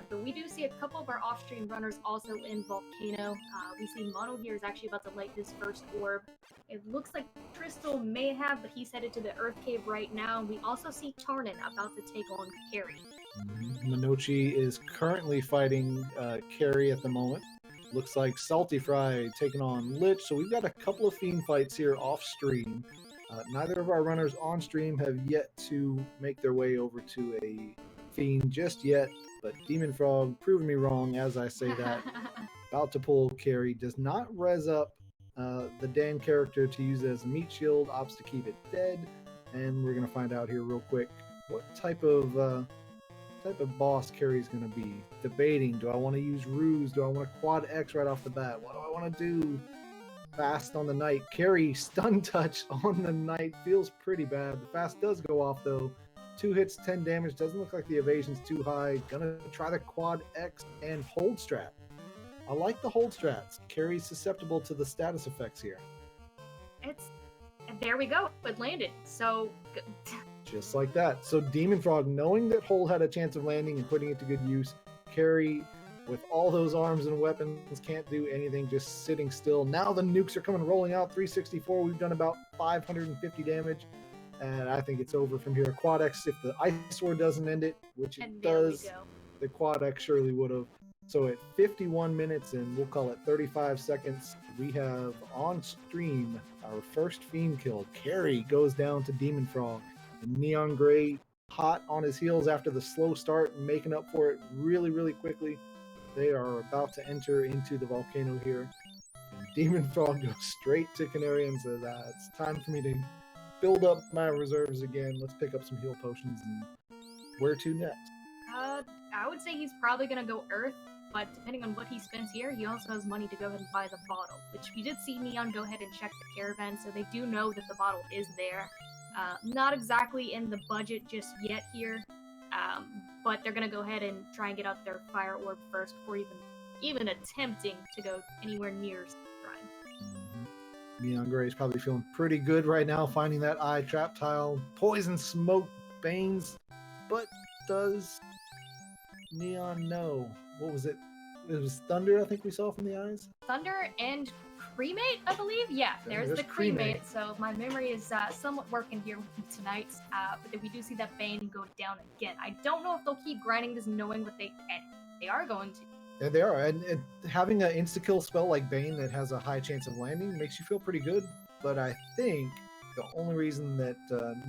But we do see a couple of our off-stream runners also in Volcano. We see Mono here is actually about to light this first orb. It looks like Crystal may have, but he's headed to the Earth Cave right now. We also see Tarnan about to take on Carrie. Minochi is currently fighting Carrie at the moment. Looks like Salty Fry taking on Lich. So we've got a couple of Fiend fights here off-stream. Neither of our runners on-stream have yet to make their way over to a Fiend just yet. But DemOnFrOg proving me wrong as I say that. About to pull Carrie. Does not res up the Dan character to use it as a meat shield. Opts to keep it dead. And we're going to find out here real quick what type of boss Carrie's going to be. Debating. Do I want to use Ruse? Do I want to quad X right off the bat? What do I want to do? Fast on the Knight. Carrie stun touch on the Knight. Feels pretty bad. The fast does go off though. 2 hits, 10 damage. Doesn't look like the evasion's too high. Gonna try the quad X and hold strat. I like the hold strats. Carrie's susceptible to the status effects here. There we go. It landed. So just like that. So DemOnFrOg, knowing that hold had a chance of landing and putting it to good use, Carrie, with all those arms and weapons, can't do anything, just sitting still. Now the nukes are coming rolling out. 364. We've done about 550 damage. And I think it's over from here. Quad X, if the Ice Sword doesn't end it, which it does, the Quad X surely would have. So at 51 minutes and we'll call it 35 seconds, we have on stream our first Fiend kill. Carrie goes down to DemOnFrOg. And Neon Gray, hot on his heels after the slow start, making up for it really, really quickly. They are about to enter into the volcano here. And DemOnFrOg goes straight to Canary and says, it's time for me to build up my reserves again. Let's pick up some heal potions and where to next? I would say he's probably going to go Earth, but depending on what he spends here, he also has money to go ahead and buy the bottle, which we did see Neon go ahead and check the caravan, so they do know that the bottle is there. Not exactly in the budget just yet here, but they're going to go ahead and try and get out their fire orb first before even attempting to go anywhere near Shrine. Neon Gray is probably feeling pretty good right now, finding that eye trap tile. Poison smoke banes, but does Neon know? What was it? It was Thunder, I think we saw from the eyes? Thunder and Cremate, I believe? Yeah, there's the Cremate, so my memory is somewhat working here with me tonight, but then we do see that Bane go down again. I don't know if they'll keep grinding this knowing what they are going to. Yeah, they are, and having an insta-kill spell like Bane that has a high chance of landing makes you feel pretty good, but I think the only reason that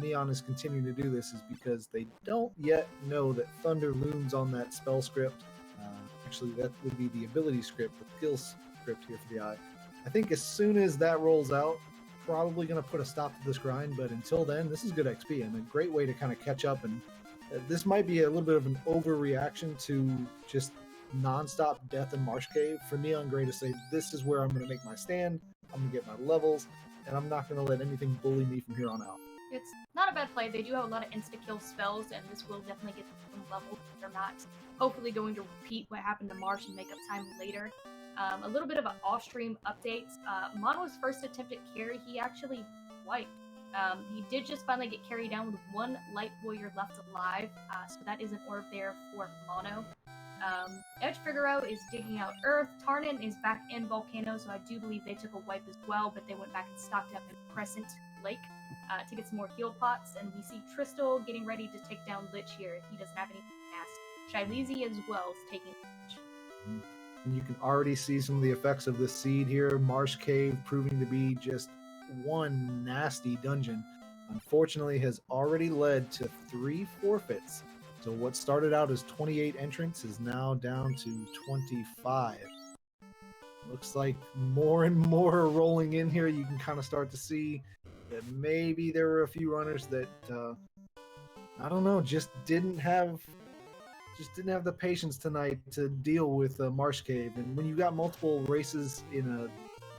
Neon is continuing to do this is because they don't yet know that Thunder looms on that spell script. Actually, that would be the ability script, the skill script here for the eye. I think as soon as that rolls out, probably going to put a stop to this grind, but until then, this is good XP and a great way to kind of catch up, and this might be a little bit of an overreaction to just non-stop death in Marsh Cave for Neon Gray to say, this is where I'm going to make my stand, I'm going to get my levels, and I'm not going to let anything bully me from here on out. It's not a bad play. They do have a lot of insta-kill spells, and this will definitely get them leveled. They're not hopefully going to repeat what happened to Marsh and make up time later. A little bit of an off-stream update. Mono's first attempt at carry, he actually wiped. He did just finally get carried down with one light warrior left alive, so that is an orb there for Mono. Edge Figaro is digging out Earth. Tarnin is back in Volcano, so I do believe they took a wipe as well, but they went back and stocked up in Crescent Lake to get some more heal pots. And we see Tristal getting ready to take down Lich here. He doesn't have anything to ask. Shylezi as well is taking Lich. And you can already see some of the effects of this seed here. Marsh Cave proving to be just one nasty dungeon. Unfortunately, has already led to 3 forfeits. So what started out as 28 entrants is now down to 25. Looks like more and more are rolling in here. You can kind of start to see that maybe there were a few runners that I don't know, just didn't have the patience tonight to deal with Marsh Cave. And when you got multiple races in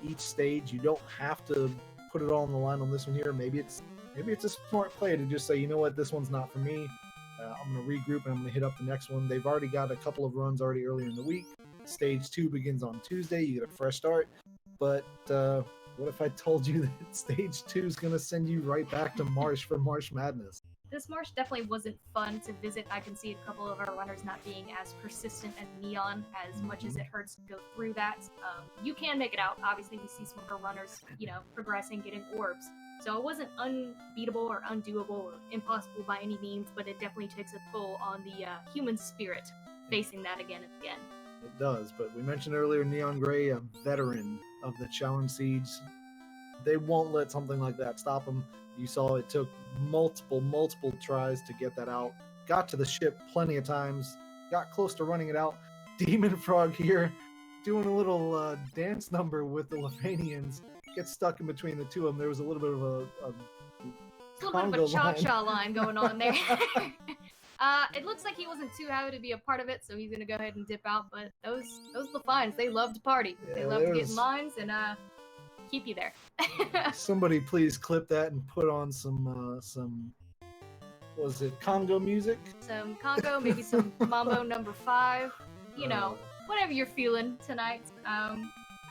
each stage, you don't have to put it all on the line on this one here. Maybe it's a smart play to just say, you know what, this one's not for me. I'm going to regroup and I'm going to hit up the next one. They've already got a couple of runs already earlier in the week. Stage 2 begins on Tuesday. You get a fresh start. But what if I told you that stage 2 is going to send you right back to Marsh for Marsh Madness? This marsh definitely wasn't fun to visit. I can see a couple of our runners not being as persistent as Neon, as much as it hurts to go through that. You can make it out. Obviously, we see some of our runners, progressing, getting orbs. So it wasn't unbeatable or undoable or impossible by any means, but it definitely takes a toll on the human spirit facing that again and again. It does, but we mentioned earlier Neon Grey, a veteran of the Challenge Siege. They won't let something like that stop them. You saw it took multiple tries to get that out. Got to the ship plenty of times. Got close to running it out. DemOnFrOg here doing a little dance number with the Lefanians. Gets stuck in between the two of them. There was a little bit of a cha-cha line going on there. It looks like he wasn't too happy to be a part of it, so he's gonna go ahead and dip out. But those Lefines, they love to party. Yeah, they love to get in lines and keep you there. Somebody please clip that and put on some was it Congo music? Some Congo, maybe some Mambo number 5. Whatever you're feeling tonight.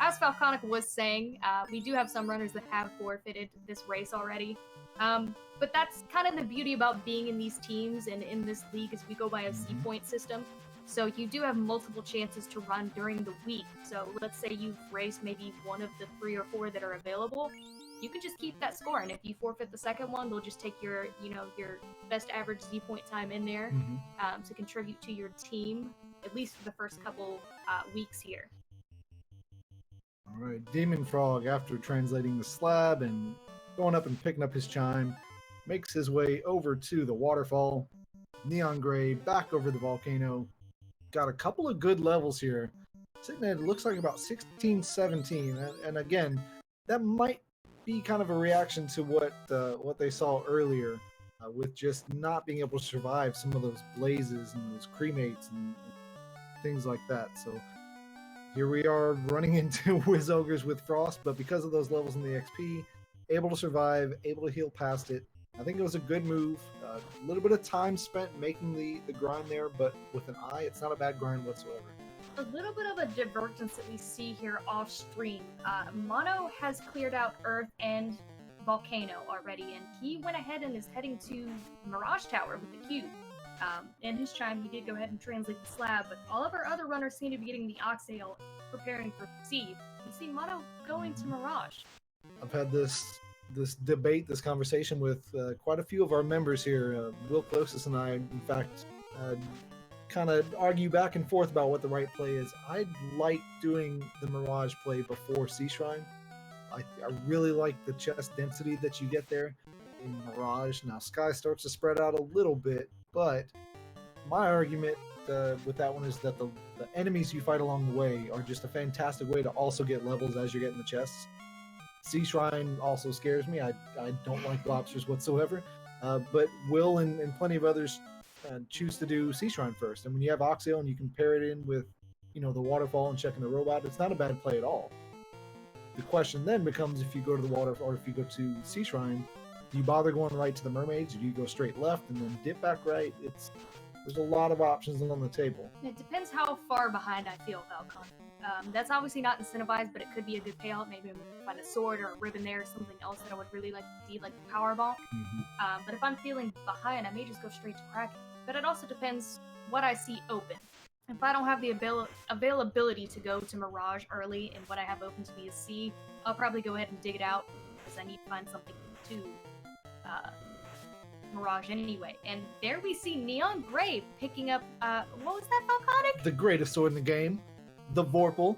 As Falconica was saying, we do have some runners that have forfeited this race already. But that's kind of the beauty about being in these teams and in this league, is we go by a C-point system. So you do have multiple chances to run during the week. So let's say you've raced maybe one of the 3 or 4 that are available. You can just keep that score, and if you forfeit the second one, they'll just take your best average Z-point time in there to contribute to your team, at least for the first couple weeks here. All right, DemOnFrOg, after translating the slab and going up and picking up his chime, makes his way over to the waterfall. Neon Grey back over the volcano. Got a couple of good levels here. Sitting at, it looks like about 16, 17. And again, that might be kind of a reaction to what they saw earlier with just not being able to survive some of those blazes and those cremates and things like that. So here we are running into Wiz Ogres with Frost, but because of those levels in the XP, able to survive, able to heal past it. I think it was a good move. A little bit of time spent making the grind there, but with an eye, it's not a bad grind whatsoever. A little bit of a divergence that we see here off stream. Mono has cleared out Earth and Volcano already, and he went ahead and is heading to Mirage Tower with the cube. In his chime, he did go ahead and translate the slab, but all of our other runners seem to be getting the Oxale, preparing for Seed. We see Mono going to Mirage. I've had this debate, this conversation with quite a few of our members here. Will Closis and I, in fact, kind of argue back and forth about what the right play is. I like doing the Mirage play before Sea Shrine. I really like the chest density that you get there in Mirage. Now, Sky starts to spread out a little bit, but my argument with that one is that the enemies you fight along the way are just a fantastic way to also get levels as you're getting the chests. Sea Shrine also scares me. I don't like lobsters whatsoever. But Will and plenty of others choose to do Sea Shrine first. And when you have Oxale and you can pair it in with, the waterfall and checking the robot, it's not a bad play at all. The question then becomes, if you go to the water or if you go to Sea Shrine, Do you bother going right to the mermaids? Or do you go straight left and then dip back right? There's a lot of options on the table. It depends how far behind I feel, Falcon. That's obviously not incentivized, but it could be a good payout. Maybe I'm gonna find a sword or a ribbon there, or something else that I would really like to see, like power bonk. But if I'm feeling behind, I may just go straight to Kraken. But it also depends what I see open. If I don't have the availability to go to Mirage early, and what I have open to me is C, I'll probably go ahead and dig it out because I need to find something to Mirage anyway. And there we see Neon Gray picking up, what was that, Falconic? The greatest sword in the game, the Vorpal.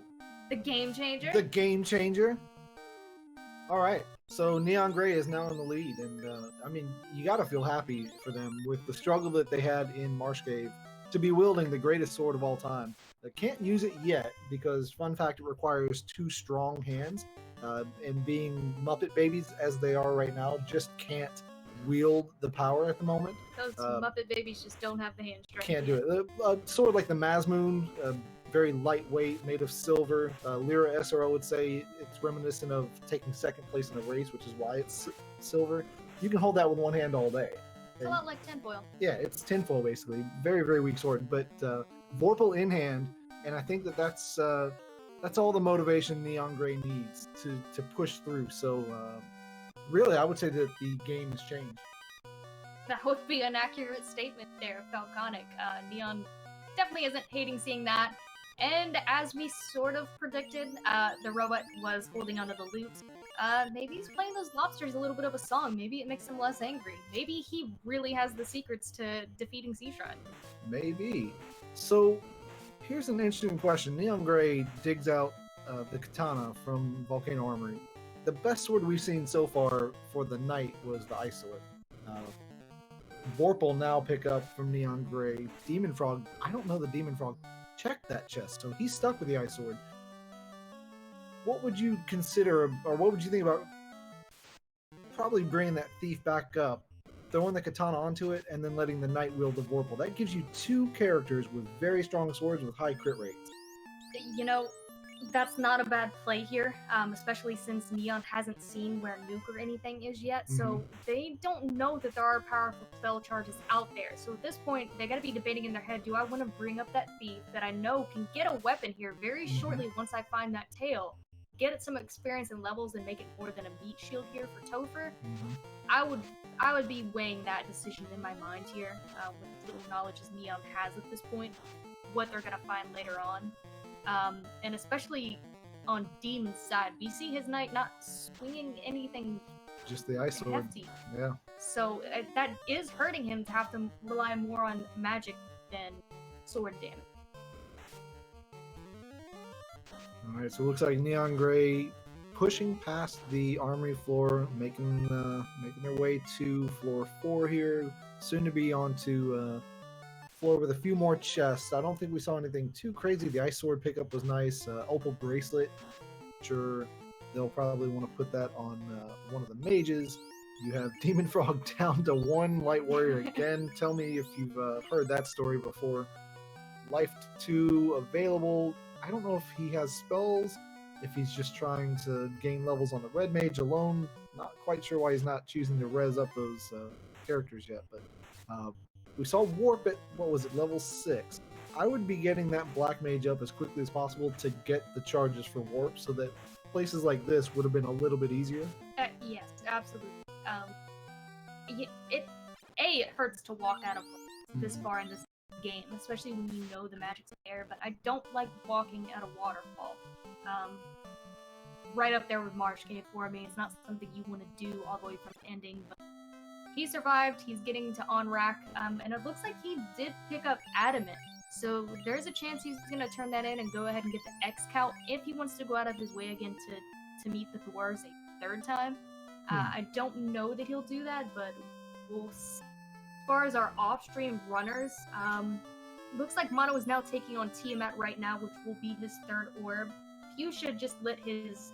The Game Changer? The Game Changer. All right, so Neon Gray is now in the lead, and I mean, you got to feel happy for them with the struggle that they had in Marsh Cave to be wielding the greatest sword of all time. They can't use it yet because, fun fact, it requires 2 strong hands, and being Muppet babies as they are right now, just can't wield the power at the moment. Those Muppet babies just don't have the hand strength. Can't do it. A sword like the Mazmoon, very lightweight, made of silver. Lyra SRO would say it's reminiscent of taking second place in a race, which is why it's silver. You can hold that with one hand all day. It's a lot like tinfoil. Yeah, it's tinfoil basically. Very, very weak sword, but Vorpal in hand, and I think that's all the motivation Neon Gray needs to push through. So really, I would say that the game has changed. That would be an accurate statement there, Falconic. Neon definitely isn't hating seeing that. And as we sort of predicted, the robot was holding onto the loot. Maybe he's playing those lobsters a little bit of a song. Maybe it makes him less angry. Maybe he really has the secrets to defeating Sea Shrine. Maybe. So here's an interesting question. Neon Gray digs out the katana from Volcano Armory. The best sword we've seen so far for the night was the Ice Sword. Vorpal now pick up from Neon Gray. DemOnFrOg, I don't know the DemOnFrOg checked that chest, so he's stuck with the Ice Sword. What would you consider, or what would you think about probably bringing that thief back up, throwing the katana onto it, and then letting the knight wield the Vorpal? That gives you 2 characters with very strong swords with high crit rates. You know, that's not a bad play here, especially since Neon hasn't seen where Nuke or anything is yet, so they don't know that there are powerful spell charges out there. So at this point, they gotta be debating in their head, do I want to bring up that thief that I know can get a weapon here very shortly once I find that tail, get it some experience and levels and make it more than a meat shield here for Topher? I would be weighing that decision in my mind here, with as little knowledge as Neon has at this point, what they're gonna find later on. And especially on Demon's side, we see his knight not swinging anything just the Ice Sword. hefty. Yeah. So that is hurting him to have to rely more on magic than sword damage. All right, so it looks like Neon Gray pushing past the armory floor, making their way to floor 4 here, soon to be onto floor with a few more chests. I don't think we saw anything too crazy. The Ice Sword pickup was nice. Opal Bracelet, sure, they'll probably want to put that on one of the mages. You have DemOnFrOg down to 1 Light Warrior again. Tell me if you've heard that story before. Life 2 available. I don't know if he has spells, if he's just trying to gain levels on the Red Mage alone. Not quite sure why he's not choosing to res up those characters yet, but we saw Warp at, what was it, level 6. I would be getting that Black Mage up as quickly as possible to get the charges for Warp, so that places like this would have been a little bit easier. Yes, absolutely. It hurts to walk out of this far in this game, especially when you know the magic's there, but I don't like walking at a waterfall. Right up there with Marsh Cave for me. It's not something you want to do all the way from ending, but he survived. He's getting to on-rack, and it looks like he did pick up Adamant. So there's a chance he's going to turn that in and go ahead and get the X count if he wants to go out of his way again to meet the dwarves a 3rd time. I don't know that he'll do that, but we'll see. As far as our off-stream runners, looks like Mono is now taking on Tiamat right now, which will be his 3rd orb. Fuchsia just lit his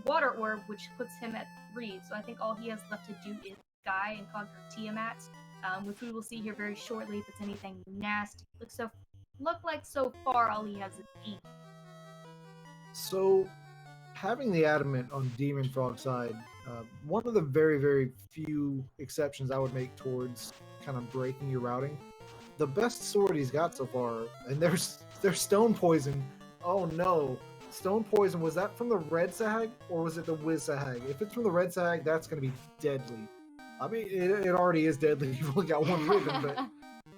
water orb, which puts him at 3, so I think all he has left to do is Sky and conquer Tiamat, which we will see here very shortly if it's anything nasty. Look like so far all he has is E. So having the Adamant on DemOnFrOg's side One of the very, very few exceptions I would make towards kind of breaking your routing. The best sword he's got so far, and there's stone poison. Oh no, stone poison. Was that from the red sag or was it the whiz sag? If it's from the red sag, that's going to be deadly. I mean, it already is deadly. You've only got one ribbon, but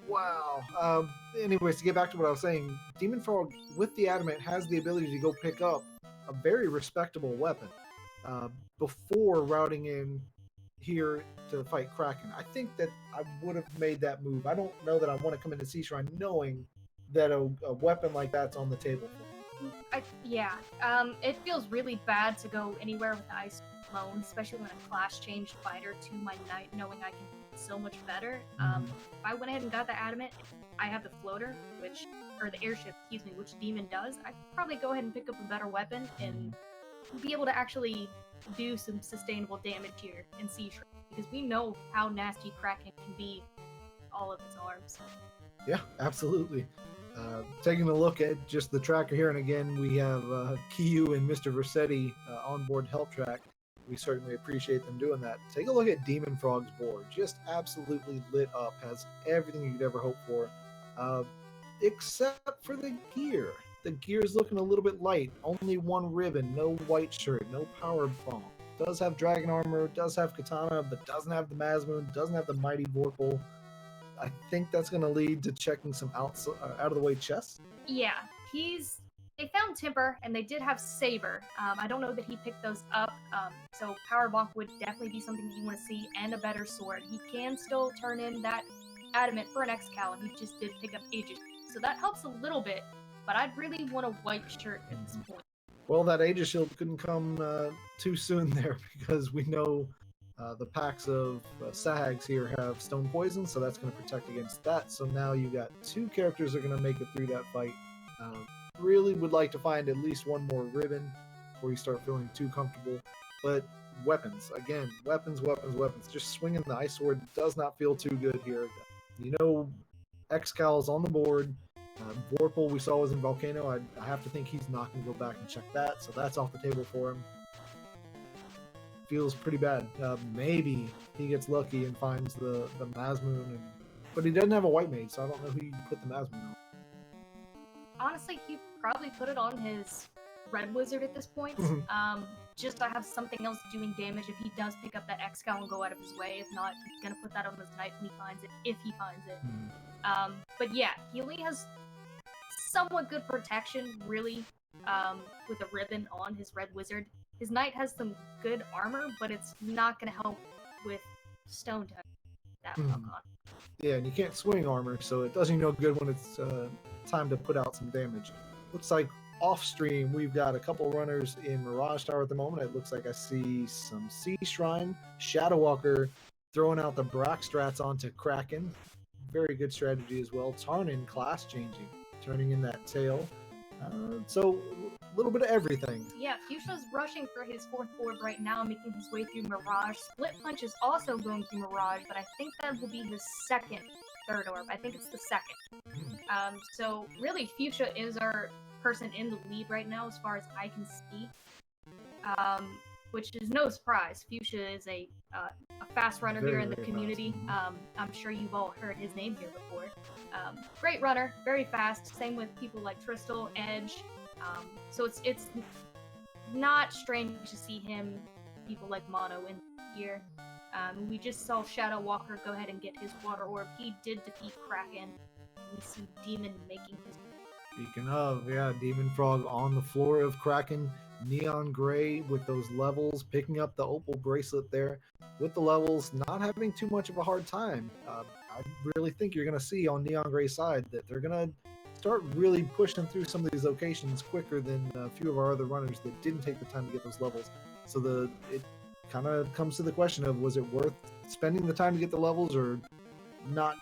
wow. Anyways, to get back to what I was saying, DemOnFrOg with the adamant has the ability to go pick up a very respectable weapon before routing in here to fight Kraken. I think that I would have made that move. I don't know that I want to come into Sea Shrine knowing that a weapon like that's on the table. Yeah, it feels really bad to go anywhere with ice alone, especially when a class changed fighter to my knight, knowing I can so much better. If I went ahead and got the adamant, I have the floater, or the airship, excuse me, which demon does. I'd probably go ahead and pick up a better weapon and be able to actually do some sustainable damage here in Sea Shrine, because we know how nasty Kraken can be with all of his arms. Yeah, absolutely. Taking a look at just the tracker here, and again, we have Kiyu and Mr. Versetti onboard help track. We certainly appreciate them doing that. Take a look at DemOnFrOg's board. Just absolutely lit up. Has everything you could ever hope for, except for the gear. The gear is looking a little bit light. Only one ribbon, no white shirt, no power bomb. Does have dragon armor, does have katana, but doesn't have the Mazmoon, doesn't have the mighty Vorpal. I think that's going to lead to checking some out of the way chests. Yeah, they found Timber, and they did have Saber. I don't know that he picked those up, so Power Bonk would definitely be something that you want to see, and a better sword. He can still turn in that adamant for an X-Cal, and he just did pick up Aegis, so that helps a little bit, but I'd really want a white shirt at this point. Well, that Aegis shield couldn't come too soon there, because we know the packs of sags here have stone poison, so that's going to protect against that. So now you got two characters that are going to make it through that fight. Really would like to find at least one more ribbon before you start feeling too comfortable. But weapons, again, weapons. Just swinging the ice sword does not feel too good here. You know, X-Cal is on the board. Vorpal we saw was in Volcano. I have to think he's not going to go back and check that, so that's off the table for him. Feels pretty bad. Maybe he gets lucky and finds the Mazmoon, but he doesn't have a white mage, so I don't know who you put the Mazmoon on. Honestly, he probably put it on his red wizard at this point. Just to have something else doing damage if he does pick up that X-Cal and go out of his way. If not, he's gonna put that on his knight when he finds it, if he finds it. But yeah, he only has somewhat good protection, really, with a ribbon on his red wizard. His knight has some good armor, but it's not going to help with stone type that on. Yeah, and you can't swing armor, so it does you no good when it's time to put out some damage. Looks like off stream we've got a couple runners in Mirage Tower at the moment. It looks like I see some Sea Shrine, Shadow Walker throwing out the Brack strats onto Kraken. Very good strategy as well. Tarnin class changing, turning in that tail. So a little bit of everything. Yeah, Fuchsia's rushing for his fourth orb right now, making his way through Mirage. Split Punch is also going through Mirage, but I think that will be his third orb. I think it's the second. So really, Fuchsia is our person in the lead right now, as far as I can see. Which is no surprise. Fuchsia is a fast runner here in the community. I'm sure you've all heard his name here before. Great runner, very fast. Same with people like Tristal, Edge. So it's not strange to see him, people like Mono in here. We just saw Shadow Walker go ahead and get his water orb. He did defeat Kraken. We see Demon making his... Speaking of, yeah, DemOnFrOg on the floor of Kraken. Neon Gray with those levels, picking up the opal bracelet there with the levels, not having too much of a hard time. I really think you're going to see on Neon Gray's side that they're going to start really pushing through some of these locations quicker than a few of our other runners that didn't take the time to get those levels. So it kind of comes to the question of, was it worth spending the time to get the levels or not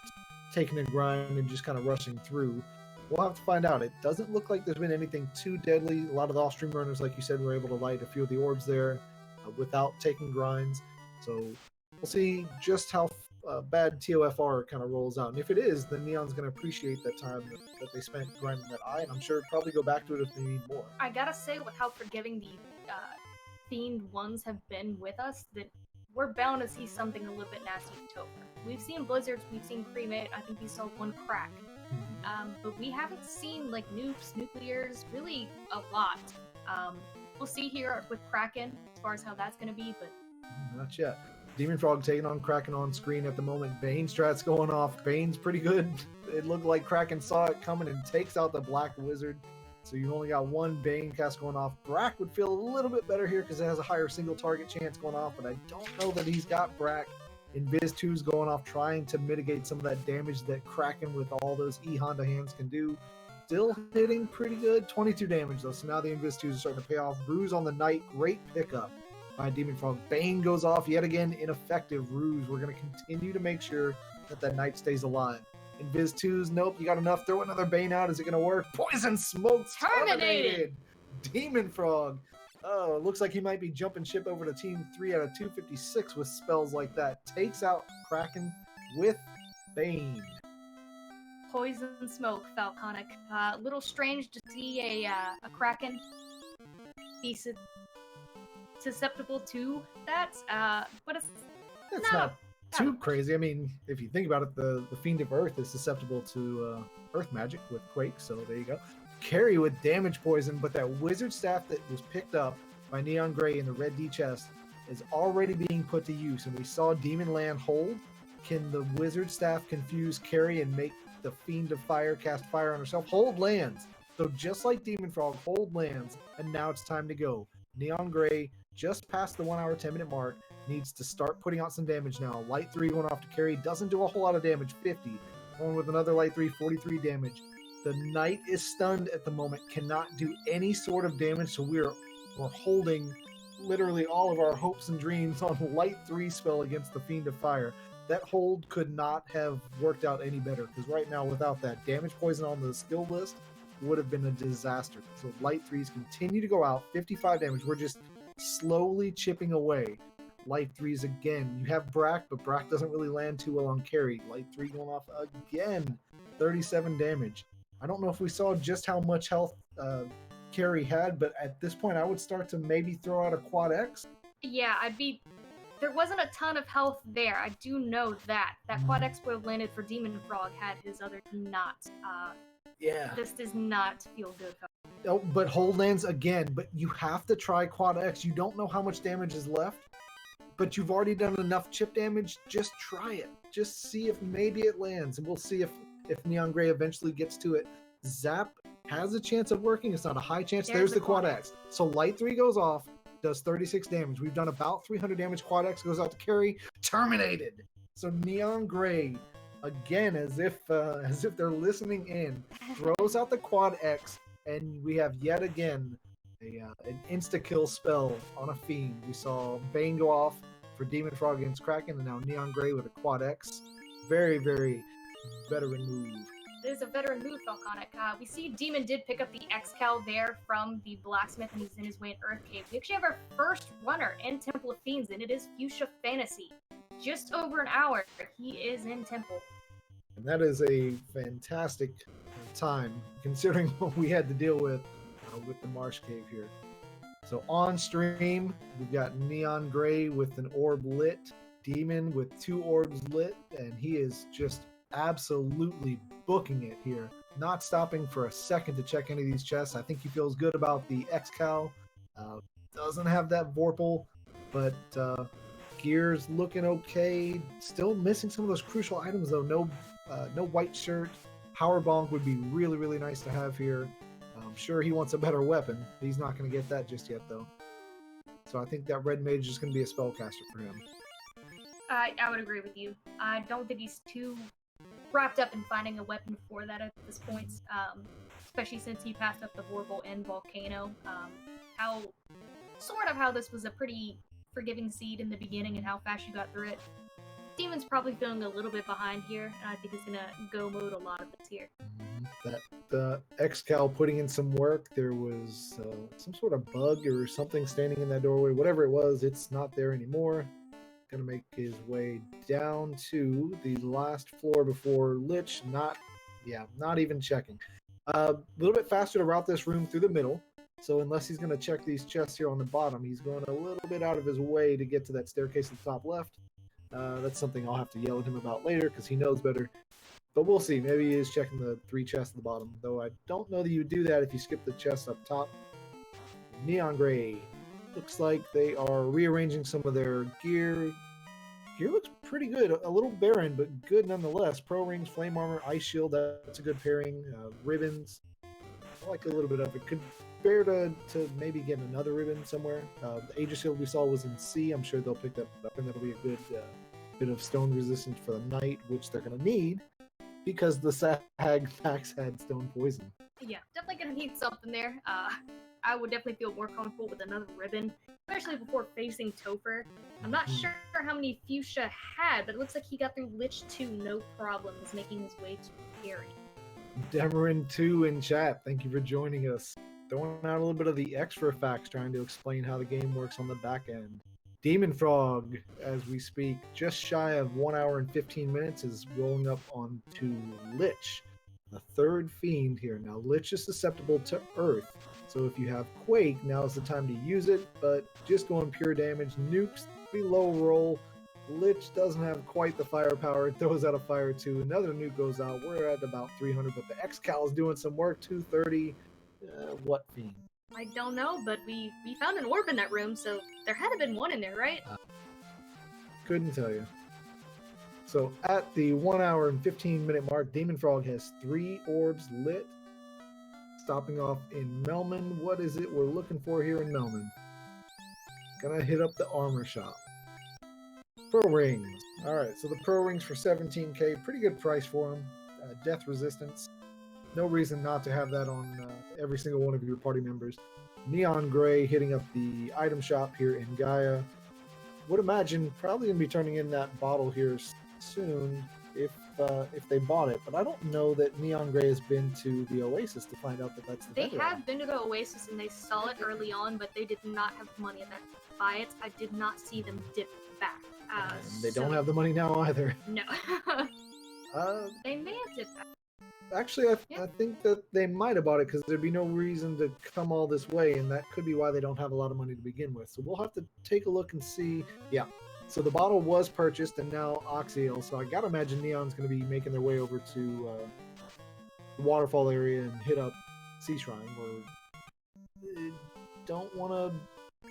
taking a grind and just kind of rushing through? We'll have to find out. It doesn't look like there's been anything too deadly. A lot of the off-stream runners, like you said, were able to light a few of the orbs there without taking grinds. So we'll see just how bad TOFR kind of rolls out. And if it is, then Neon's going to appreciate that time that they spent grinding that eye, and I'm sure probably go back to it if they need more. I gotta say, with how forgiving the fiend ones have been with us, then we're bound to see something a little bit nasty in October. We've seen blizzards, we've seen cremate, I think we saw one crack. But we haven't seen like nukes, nuclears, really a lot. We'll see here with Kraken as far as how that's going to be, but Not yet. DemOnFrOg taking on Kraken on screen at the moment. Bane strat's going off. Bane's pretty good. It looked like Kraken saw it coming and takes out the Black Wizard. So you've only got one Bane cast going off. Brack would feel a little bit better here because it has a higher single target chance going off, but I don't know that he's got Brack. Invis 2's going off, trying to mitigate some of that damage that Kraken with all those E-Honda hands can do. Still hitting pretty good. 22 damage though, so now the Invis 2s are starting to pay off. Bruise on the Knight, great pickup by DemOnFrOg. Bane goes off yet again, ineffective ruse. We're going to continue to make sure that Knight stays alive. Invis 2s, nope, you got enough. Throw another Bane out. Is it going to work? Poison Smoke Terminated! DemOnFrOg. Oh, it looks like he might be jumping ship over to Team 3 out of 256 with spells like that. Takes out Kraken with Bane. Poison Smoke, Falconic. A little strange to see a Kraken be susceptible to that, but it's not too crazy. I mean, if you think about it, the Fiend of Earth is susceptible to Earth magic with Quake, so there you go. Carry with damage poison, but that wizard staff that was picked up by Neon Gray in the red D chest is already being put to use, and we saw Demon Land hold. Can the wizard staff confuse Carry and make the Fiend of Fire cast fire on herself? Hold lands. So just like DemOnFrOg, hold lands, and now it's time to go. Neon Gray, just past the 1 hour 10-minute mark, needs to start putting out some damage now. Light 3 going off to Carry, doesn't do a whole lot of damage, 50. Going with another Light 3, 43 damage. The Knight is stunned at the moment, cannot do any sort of damage, so we're holding literally all of our hopes and dreams on Light 3 spell against the Fiend of Fire. That hold could not have worked out any better, because right now, without that, damage poison on the skill list would have been a disaster. So Light 3s continue to go out, 55 damage. We're just slowly chipping away. Light 3s again. You have Brack, but Brack doesn't really land too well on Carry. Light 3 going off again, 37 damage. I don't know if we saw just how much health Carry had, but at this point, I would start to maybe throw out a Quad X. Yeah, there wasn't a ton of health there. I do know that. That Quad X would have landed for DemOnFrOg had his other not. Yeah. This does not feel good. Oh, but hold lands again, but you have to try Quad X. You don't know how much damage is left, but you've already done enough chip damage. Just try it. Just see if maybe it lands, and we'll see if Neon Gray eventually gets to it. Zap has a chance of working. It's not a high chance. There's the Quad X. So Light 3 goes off, does 36 damage. We've done about 300 damage. Quad X goes out to Carry. Terminated. So Neon Gray, again, as if they're listening in, throws out the Quad X, and we have yet again an insta-kill spell on a Fiend. We saw Bane go off for DemOnFrOg against Kraken, and now Neon Gray with a Quad X. Very, very veteran move. It is a veteran move, Falconic. We see Demon did pick up the X-Cal there from the blacksmith, and he's in his way in Earth Cave. We actually have our first runner in Temple of Fiends, and it is Fuchsia Fantasy. Just over an hour, he is in Temple. And that is a fantastic time, considering what we had to deal with the Marsh Cave here. So on stream, we've got Neon Gray with an orb lit, Demon with 2 orbs lit, and he is just absolutely booking it here. Not stopping for a second to check any of these chests. I think he feels good about the X-Cal. Doesn't have that Vorpal, but gear's looking okay. Still missing some of those crucial items though. No white shirt. Power Bonk would be really, really nice to have here. I'm sure he wants a better weapon. He's not going to get that just yet though. So I think that Red Mage is going to be a spellcaster for him. I would agree with you. I don't think he's too wrapped up in finding a weapon for that at this point, especially since he passed up the Vorpal and Volcano. How this was a pretty forgiving seed in the beginning and how fast you got through it. Demon's probably feeling a little bit behind here, and I think he's gonna go mode a lot of this here. That X-Cal putting in some work. There was some sort of bug or something standing in that doorway. Whatever it was, it's not there anymore. Gonna make his way down to the last floor before Lich. Not even checking. A little bit faster to route this room through the middle. So unless he's going to check these chests here on the bottom, he's going a little bit out of his way to get to that staircase at the top left. That's something I'll have to yell at him about later because he knows better. But we'll see. Maybe he is checking the 3 chests at the bottom, though I don't know that you would do that if you skip the chests up top. Neon Gray. Looks like they are rearranging some of their gear. Gear looks pretty good. A little barren, but good nonetheless. Pro Rings, Flame Armor, Ice Shield, that's a good pairing. Ribbons. I like a little bit of it. Could bear to maybe get another ribbon somewhere. The Aegis Shield we saw was in C. I'm sure they'll pick that up, and that'll be a good bit of stone resistance for the night, which they're going to need because the Sag packs had stone poison. Yeah, definitely gonna need something there. I would definitely feel more comfortable with another ribbon, especially before facing Topher. I'm not sure how many Fuchsia had, but it looks like he got through Lich 2 no problems, making his way to Gary. Demerin 2 in chat, thank you for joining us. Throwing out a little bit of the extra facts, trying to explain how the game works on the back end. DemOnFrOg, as we speak, just shy of 1 hour and 15 minutes, is rolling up onto Lich, the 3rd fiend here. Now, Lich is susceptible to Earth, so if you have Quake, now's the time to use it, but just going pure damage. Nukes, below roll. Lich doesn't have quite the firepower. It throws out a fire too. Another nuke goes out. We're at about 300, but the X-Cal is doing some work. 230. What fiend? I don't know, but we found an orb in that room, so there had to been one in there, right? Couldn't tell you. So at the 1 hour and 15 minute mark, DemOnFrOg has 3 orbs lit. Stopping off in Melman. What is it we're looking for here in Melman? Gonna hit up the armor shop. Pro Rings. Alright, so the Pro Rings for 17k. Pretty good price for them. Death resistance. No reason not to have that on every single one of your party members. Neon Gray hitting up the item shop here in Gaia. Would imagine probably going to be turning in that bottle here soon if they bought it. But I don't know that Neon Gray has been to the Oasis to find out that that's the They vendor have item. been to the Oasis and they saw it early on, but they did not have money enough to buy it. I did not see them dip back. And they don't have the money now either. No. They may have dipped back. Actually, I think that they might have bought it because there'd be no reason to come all this way, and that could be why they don't have a lot of money to begin with. So we'll have to take a look and see. Yeah, so the bottle was purchased, and now Oxyale. So I gotta imagine Neon's going to be making their way over to the waterfall area and hit up Sea Shrine. Or don't want to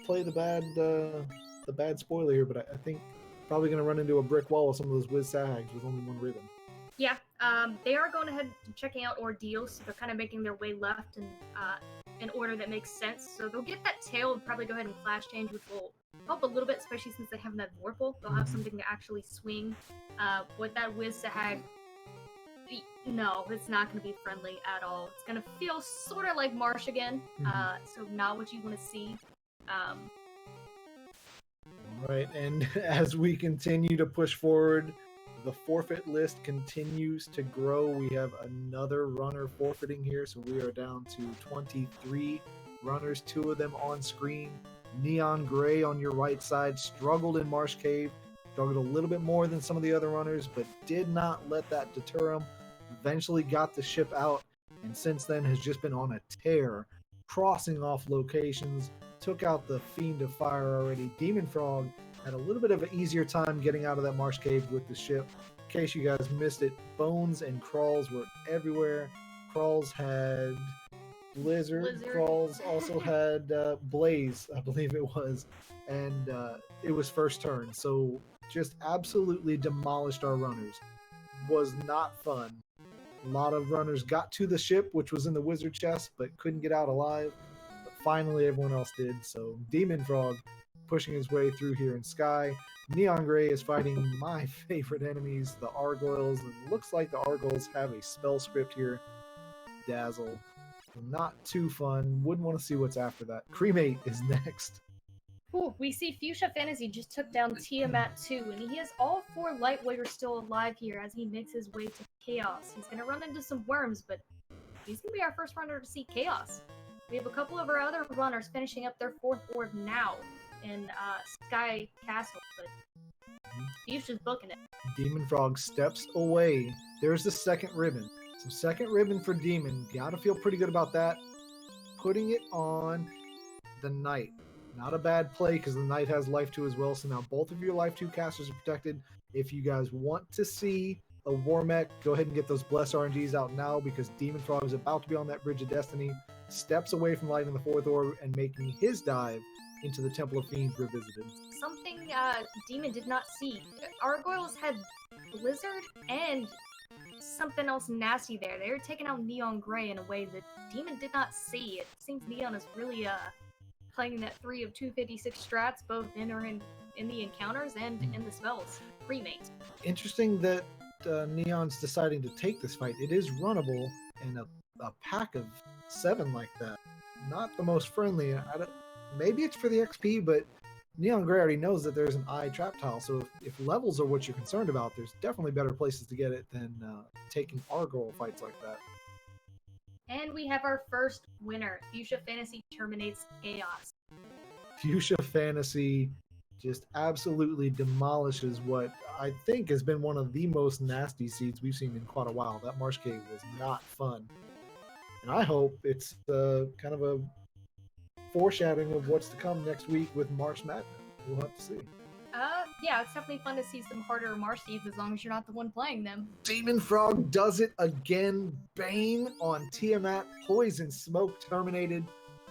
play the bad spoiler here, but I think probably going to run into a brick wall with some of those Wiz Sahags with only 1 ribbon. Yeah, they are going ahead and checking out ordeals, so they're kind of making their way left in order that makes sense. So they'll get that tail and probably go ahead and clash change, which will help a little bit, especially since they have that Vorpal. They'll have something to actually swing. With that Wiz Sahag, no, it's not going to be friendly at all. It's going to feel sort of like Marsh again, so not what you want to see. Right, and as we continue to push forward, the forfeit list continues to grow. We have another runner forfeiting here, so we are down to 23 runners, 2 of them on screen. Neon Gray on your right side struggled in Marsh Cave, struggled a little bit more than some of the other runners, but did not let that deter him. Eventually got the ship out, and since then has just been on a tear, crossing off locations, took out the Fiend of Fire already. DemOnFrOg had a little bit of an easier time getting out of that Marsh Cave with the ship. In case you guys missed it, Bones and Crawls were everywhere. Crawls had Blizzard. Crawls also had Blaze, I believe it was. And it was first turn. So just absolutely demolished our runners. Was not fun. A lot of runners got to the ship, which was in the wizard chest, but couldn't get out alive. But finally everyone else did. So DemOnFrOg pushing his way through here in Sky. Neon Gray is fighting my favorite enemies, the Argoyles, and looks like the Argoyles have a spell script here. Dazzle. Not too fun. Wouldn't want to see what's after that. Cremate is next. Ooh, we see Fuchsia Fantasy just took down Tiamat 2, and he has all 4 Lightweighters still alive here as he makes his way to Chaos. He's going to run into some worms, but he's going to be our first runner to see Chaos. We have a couple of our other runners finishing up their 4th orb now in Sky Castle, but Fuchsia's booking it. DemOnFrOg steps away. There's the second ribbon. So second ribbon for Demon. Gotta feel pretty good about that. putting it on the Knight. Not a bad play because the Knight has life 2 as well. So now both of your life 2 casters are protected. If you guys want to see a War Mech, go ahead and get those Bless RNGs out now because DemOnFrOg is about to be on that Bridge of Destiny, steps away from lighting the 4th orb and making his dive into the Temple of Fiends Revisited. Something Demon did not see. Gargoyles had Blizzard and something else nasty there. They were taking out Neon Gray in a way that Demon did not see. It seems Neon is really playing that 3 of 256 strats, both in the encounters and in the spells, pre-mates. Interesting that Neon's deciding to take this fight. It is runnable, and a pack of 7 like that, not the most friendly. Maybe it's for the XP, but Neon Gray already knows that there's an eye trap tile, so if levels are what you're concerned about, there's definitely better places to get it than taking Gargoyle fights like that. And we have our first winner. Fuchsia Fantasy terminates Chaos. Fuchsia Fantasy just absolutely demolishes what I think has been one of the most nasty seeds we've seen in quite a while. That Marsh Cave was not fun. And I hope it's kind of a foreshadowing of what's to come next week with Marsh Madness. We'll have to see. Yeah, it's definitely fun to see some harder Marsh seeds as long as you're not the one playing them. DemOnFrOg does it again. Bane on Tiamat. Poison Smoke terminated.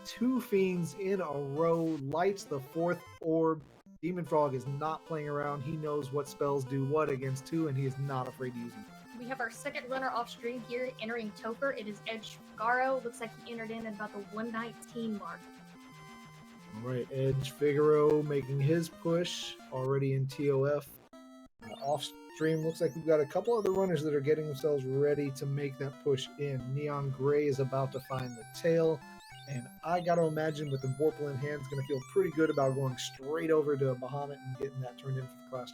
2 fiends in a row. Lights the 4th orb. DemOnFrOg is not playing around. He knows what spells do what against 2, and he is not afraid to use them. We have our second runner off stream here entering Topher. It is Edge Figaro. Looks like he entered in at about the 119 mark. All right, Edge Figaro making his push already in TOF. Off stream, looks like we've got a couple other runners that are getting themselves ready to make that push in. Neon Gray is about to find the tail, and I got to imagine with the Vorpal in hand, going to feel pretty good about going straight over to Bahamut and getting that turned in for the class.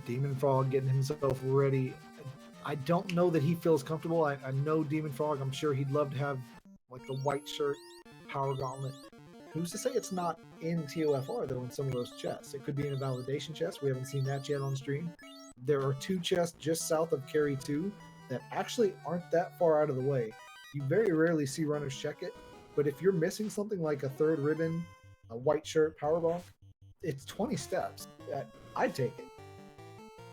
DemOnFrOg getting himself ready. I don't know that he feels comfortable. I know DemOnFrOg. I'm sure he'd love to have like the white shirt, power gauntlet. Who's to say it's not in TOFR though in some of those chests? It could be in a validation chest. We haven't seen that yet on stream. There are 2 chests just south of Carry 2 that actually aren't that far out of the way. You very rarely see runners check it, but if you're missing something like a 3rd ribbon, a white shirt, power bonk, it's 20 steps. I'd take it.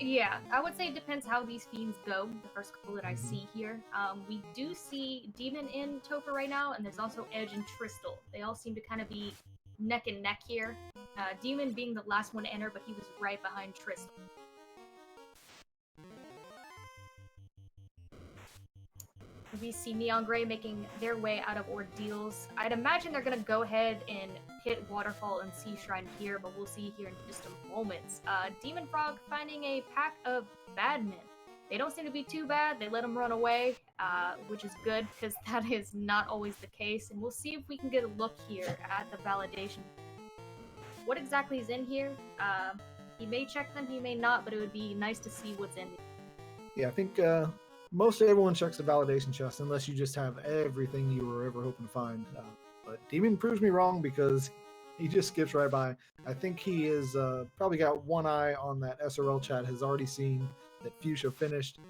Yeah, I would say it depends how these fiends go, the first couple that I see here. We do see Demon in Topher right now, and there's also Edge and Tristal. They all seem to kind of be neck and neck here. Demon being the last one to enter, but he was right behind Tristal. We see Neon Gray making their way out of ordeals. I'd imagine they're going to go ahead and hit Waterfall and Sea Shrine here, but we'll see here in just a moment. DemOnFrOg finding a pack of Badmen. They don't seem to be too bad. They let them run away, which is good because that is not always the case. And we'll see if we can get a look here at the validation. What exactly is in here? He may check them, he may not, but it would be nice to see what's in there. Yeah, I think most everyone checks the validation chest unless you just have everything you were ever hoping to find. But Demon proves me wrong because he just skips right by. I think he is probably got one eye on that SRL chat, has already seen that Fuchsia finished.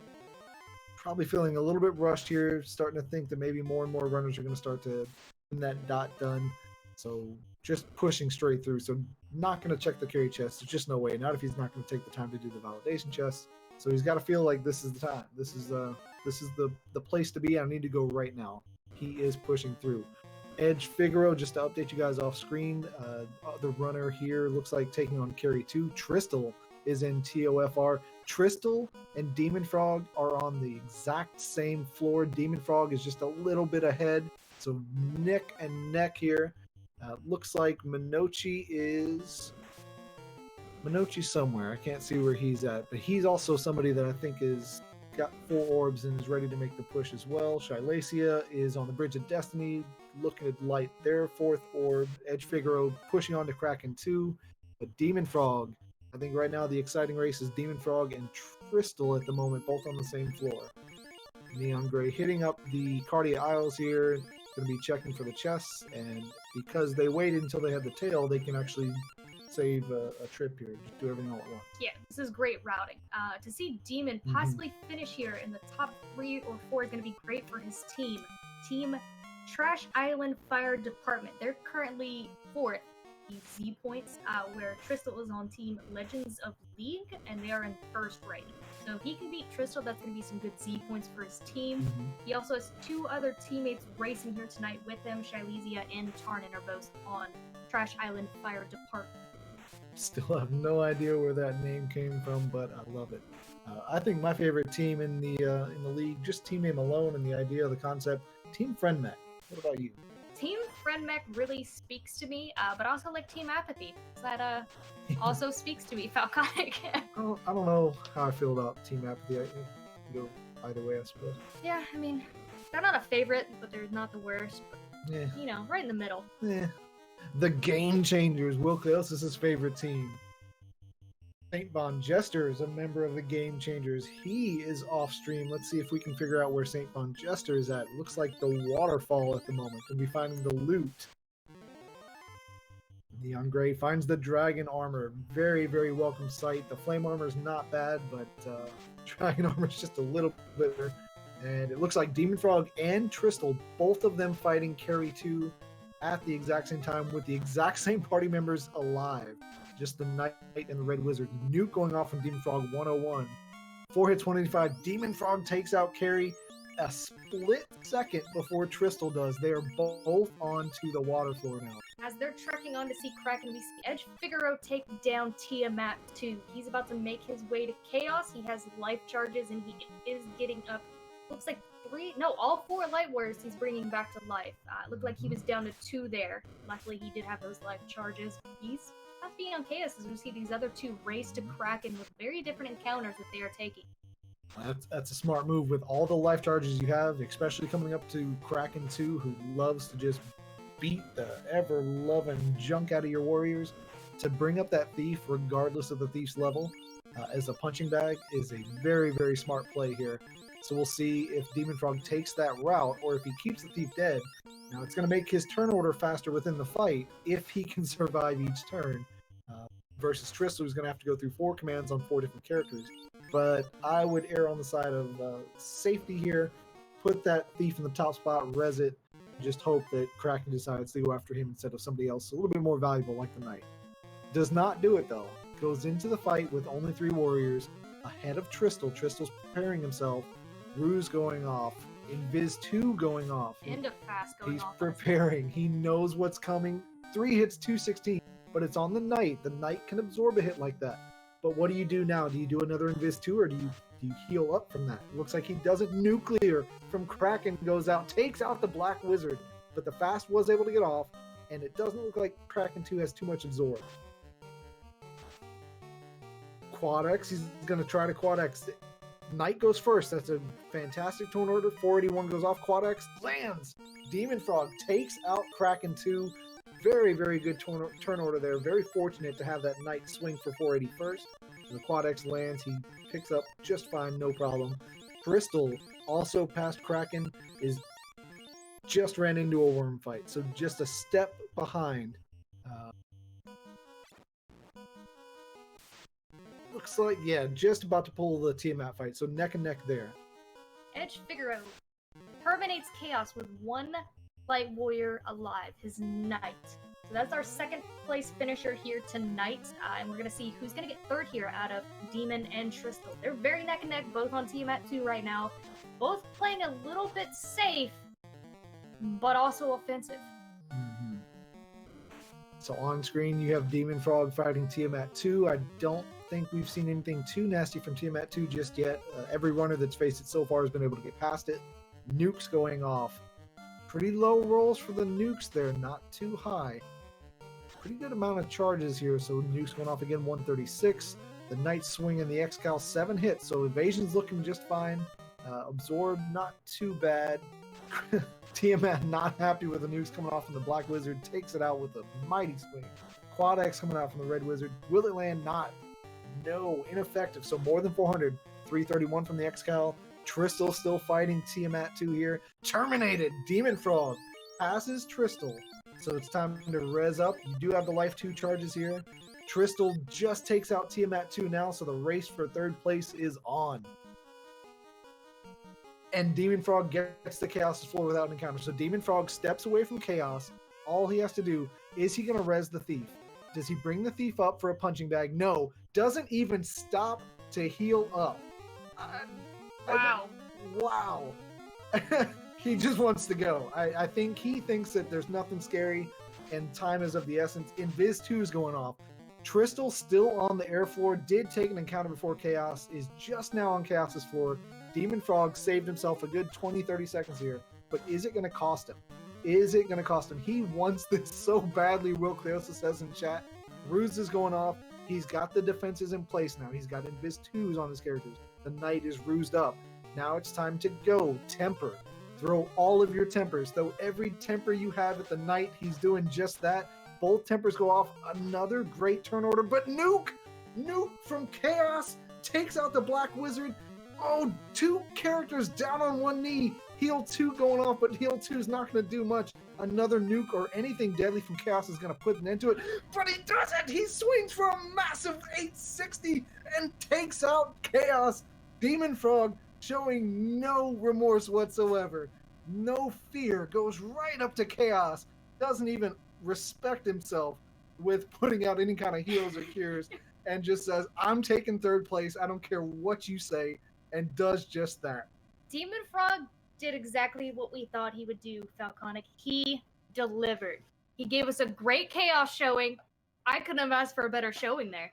Probably feeling a little bit rushed here, starting to think that maybe more and more runners are going to start to get that dot done. So just pushing straight through. So not going to check the carry chest. There's just no way. Not if he's not going to take the time to do the validation chest. So he's got to feel like this is the time. This is the place to be. I need to go right now. He is pushing through. Edge Figaro, just to update you guys off screen, the runner here looks like taking on Carry 2. Tristal is in TOFR. Tristal and DemOnFrOg are on the exact same floor. DemOnFrOg is just a little bit ahead. So neck and neck here. Looks like Minochi's somewhere. I can't see where he's at, but he's also somebody that I think is got 4 orbs and is ready to make the push as well. Shylacia is on the Bridge of Destiny, looking to light their 4th orb. Edge Figaro pushing on to Kraken 2, but DemOnFrOg, I think right now the exciting race is DemOnFrOg and Tristal at the moment, both on the same floor. Neon Gray hitting up the Cardia Isles here, going to be checking for the chests, and because they waited until they had the tail, they can actually save a trip here. Just do everything all at once. Yeah, this is great routing. To see Demon possibly finish here in the top 3 or 4 is going to be great for his team. Team Trash Island Fire Department. They're currently 4th. Z points, where Tristal is on Team Legends of League, and they are in 1st right now. So if he can beat Tristal, that's going to be some good Z points for his team. He also has 2 other teammates racing here tonight with him. Shylezia and Tarnin are both on Trash Island Fire Department. Still have no idea where that name came from, but I love it. I think my favorite team in the league, just team name alone and the idea of the concept, Team FriendMech. What about you? Team FriendMech really speaks to me, but also like Team Apathy. That also speaks to me, Falconic. I don't know how I feel about Team Apathy. I can go either way, I suppose. Yeah, I mean, they're not a favorite, but they're not the worst. But, Yeah. you know, right in the middle. Yeah. The Game Changers. Will Cleos is his favorite team. Saint Von Jester is a member of the Game Changers. He is off stream. Let's see if we can figure out where Saint Von Jester is at. Looks like the waterfall at the moment. Can be finding the loot. neongrey finds the dragon armor. Very, very welcome sight. The flame armor is not bad, but dragon armor is just a little bit better. And it looks like DemOnFrOg and Tristal, both of them fighting Carry 2 at the exact same time with the exact same party members alive. Just the Knight and the Red Wizard. Nuke going off from DemOnFrOg 101. 4 hits, 185. DemOnFrOg takes out Carry a split second before Tristal does. They are both onto the water floor now. As they're trekking on to see Kraken, we see Edge Figaro take down Tiamat 2. He's about to make his way to Chaos. He has life charges and he is getting up. Looks like all 4 light warriors he's bringing back to life. It looked like he was down to 2 there. Luckily, he did have those life charges. He's not being on Chaos as we see these other 2 race to Kraken with very different encounters that they are taking. That's a smart move with all the life charges you have, especially coming up to Kraken 2, who loves to just beat the ever-loving junk out of your warriors. To bring up that thief, regardless of the thief's level, as a punching bag is a very, very smart play here. So we'll see if DemOnFrOg takes that route or if he keeps the thief dead. Now it's going to make his turn order faster within the fight if he can survive each turn. Versus Tristal, who's going to have to go through 4 commands on 4 different characters. But I would err on the side of safety here. Put that thief in the top spot, res it. Just hope that Kraken decides to go after him instead of somebody else a little bit more valuable like the Knight. Does not do it though. Goes into the fight with only 3 warriors ahead of Tristal. Tristal's preparing himself. Ruse going off. Invis 2 going off. And a fast going He's off. preparing. He knows what's coming. 3 hits, 216. But it's on the Knight. The Knight can absorb a hit like that. But what do you do now? Do you do another Invis 2 or do you heal up from that? It looks like he doesn't. Nuclear from Kraken goes out, takes out the Black Wizard. But the fast was able to get off. And it doesn't look like Kraken 2 has too much absorb. Quad X, he's going to try to Quad X. Knight goes first. That's a fantastic turn order. 481 goes off. Quad X lands. DemOnFrOg takes out Kraken 2. Very, very good turn order there. Very fortunate to have that Knight swing for 480 first. And the Quad X lands. He picks up just fine, no problem. Crystal, also past Kraken, just ran into a worm fight. So just a step behind. Looks like, yeah, just about to pull the Tiamat fight. So neck and neck there. Edge Figaro terminates Chaos with 1 light warrior alive, his Knight. So that's our 2nd place finisher here tonight. And we're going to see who's going to get 3rd here out of Demon and Tristal. They're very neck and neck, both on Tiamat 2 right now. Both playing a little bit safe, but also offensive. Mm-hmm. So on screen, you have DemOnFrOg fighting Tiamat 2. I don't think we've seen anything too nasty from Tiamat 2 just yet. Every runner that's faced it so far has been able to get past it. Nukes going off. Pretty low rolls for the nukes there, not too high. Pretty good amount of charges here, so nukes going off again, 136. The Knight swing and the Excal 7 hits, so evasion's looking just fine. Absorb, not too bad. Tiamat not happy with the nukes coming off, and the Black Wizard takes it out with a mighty swing. Quad X coming out from the Red Wizard. Will it land? Not. No, ineffective. So more than 400. 331 from the Excal. Tristal still fighting Tiamat 2 here. Terminated. DemOnFrOg passes Tristal. So it's time to res up. You do have the life 2 charges here. Tristal just takes out Tiamat 2 now, so the race for third place is on. And DemOnFrOg gets the Chaos' floor without an encounter. So DemOnFrOg steps away from Chaos. All he has to do, is he going to res the Thief? Does he bring the Thief up for a punching bag? No. Doesn't even stop to heal up. Wow. Wow. He just wants to go. I think he thinks that there's nothing scary and time is of the essence. Invis 2 is going off. Tristal still on the air floor, did take an encounter before Chaos, is just now on Chaos's floor. DemOnFrOg saved himself a good 20-30 seconds here, but is it going to cost him? Is it going to cost him? He wants this so badly, Will Cleosa says in chat. Ruse is going off. He's got the defenses in place now. He's got Invis 2s on his characters. The Knight is rused up. Now it's time to go. Temper. Throw all of your tempers. Throw every temper you have at the Knight. He's doing just that. Both tempers go off. Another great turn order, but Nuke! Nuke from Chaos takes out the Black Wizard. Oh, 2 characters down on one knee. Heal 2 going off, but Heal 2 is not going to do much. Another nuke or anything deadly from Chaos is going to put an end to it. But he doesn't! He swings for a massive 860 and takes out Chaos. DemOnFrOg showing no remorse whatsoever. No fear. Goes right up to Chaos. Doesn't even respect himself with putting out any kind of heals or cures. And just says, I'm taking third place. I don't care what you say. And does just that. DemOnFrOg did exactly what we thought he would do, Falconic. He delivered. He gave us a great Chaos showing. I couldn't have asked for a better showing there.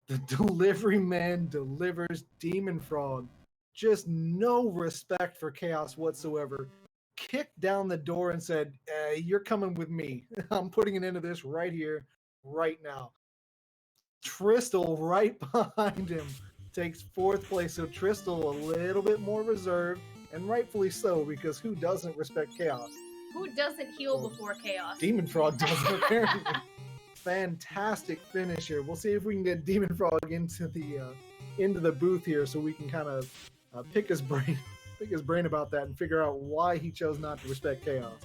The delivery man delivers. DemOnFrOg. Just no respect for Chaos whatsoever. Kicked down the door and said, you're coming with me. I'm putting an end to this right here, right now. Tristal right behind him takes 4th place. So Tristal a little bit more reserved, and rightfully so, because who doesn't respect Chaos? Who doesn't heal before Chaos? DemOnFrOg doesn't apparently. Fantastic finish here. We'll see if we can get DemOnFrOg into the booth here, so we can kind of pick his brain about that and figure out why he chose not to respect Chaos.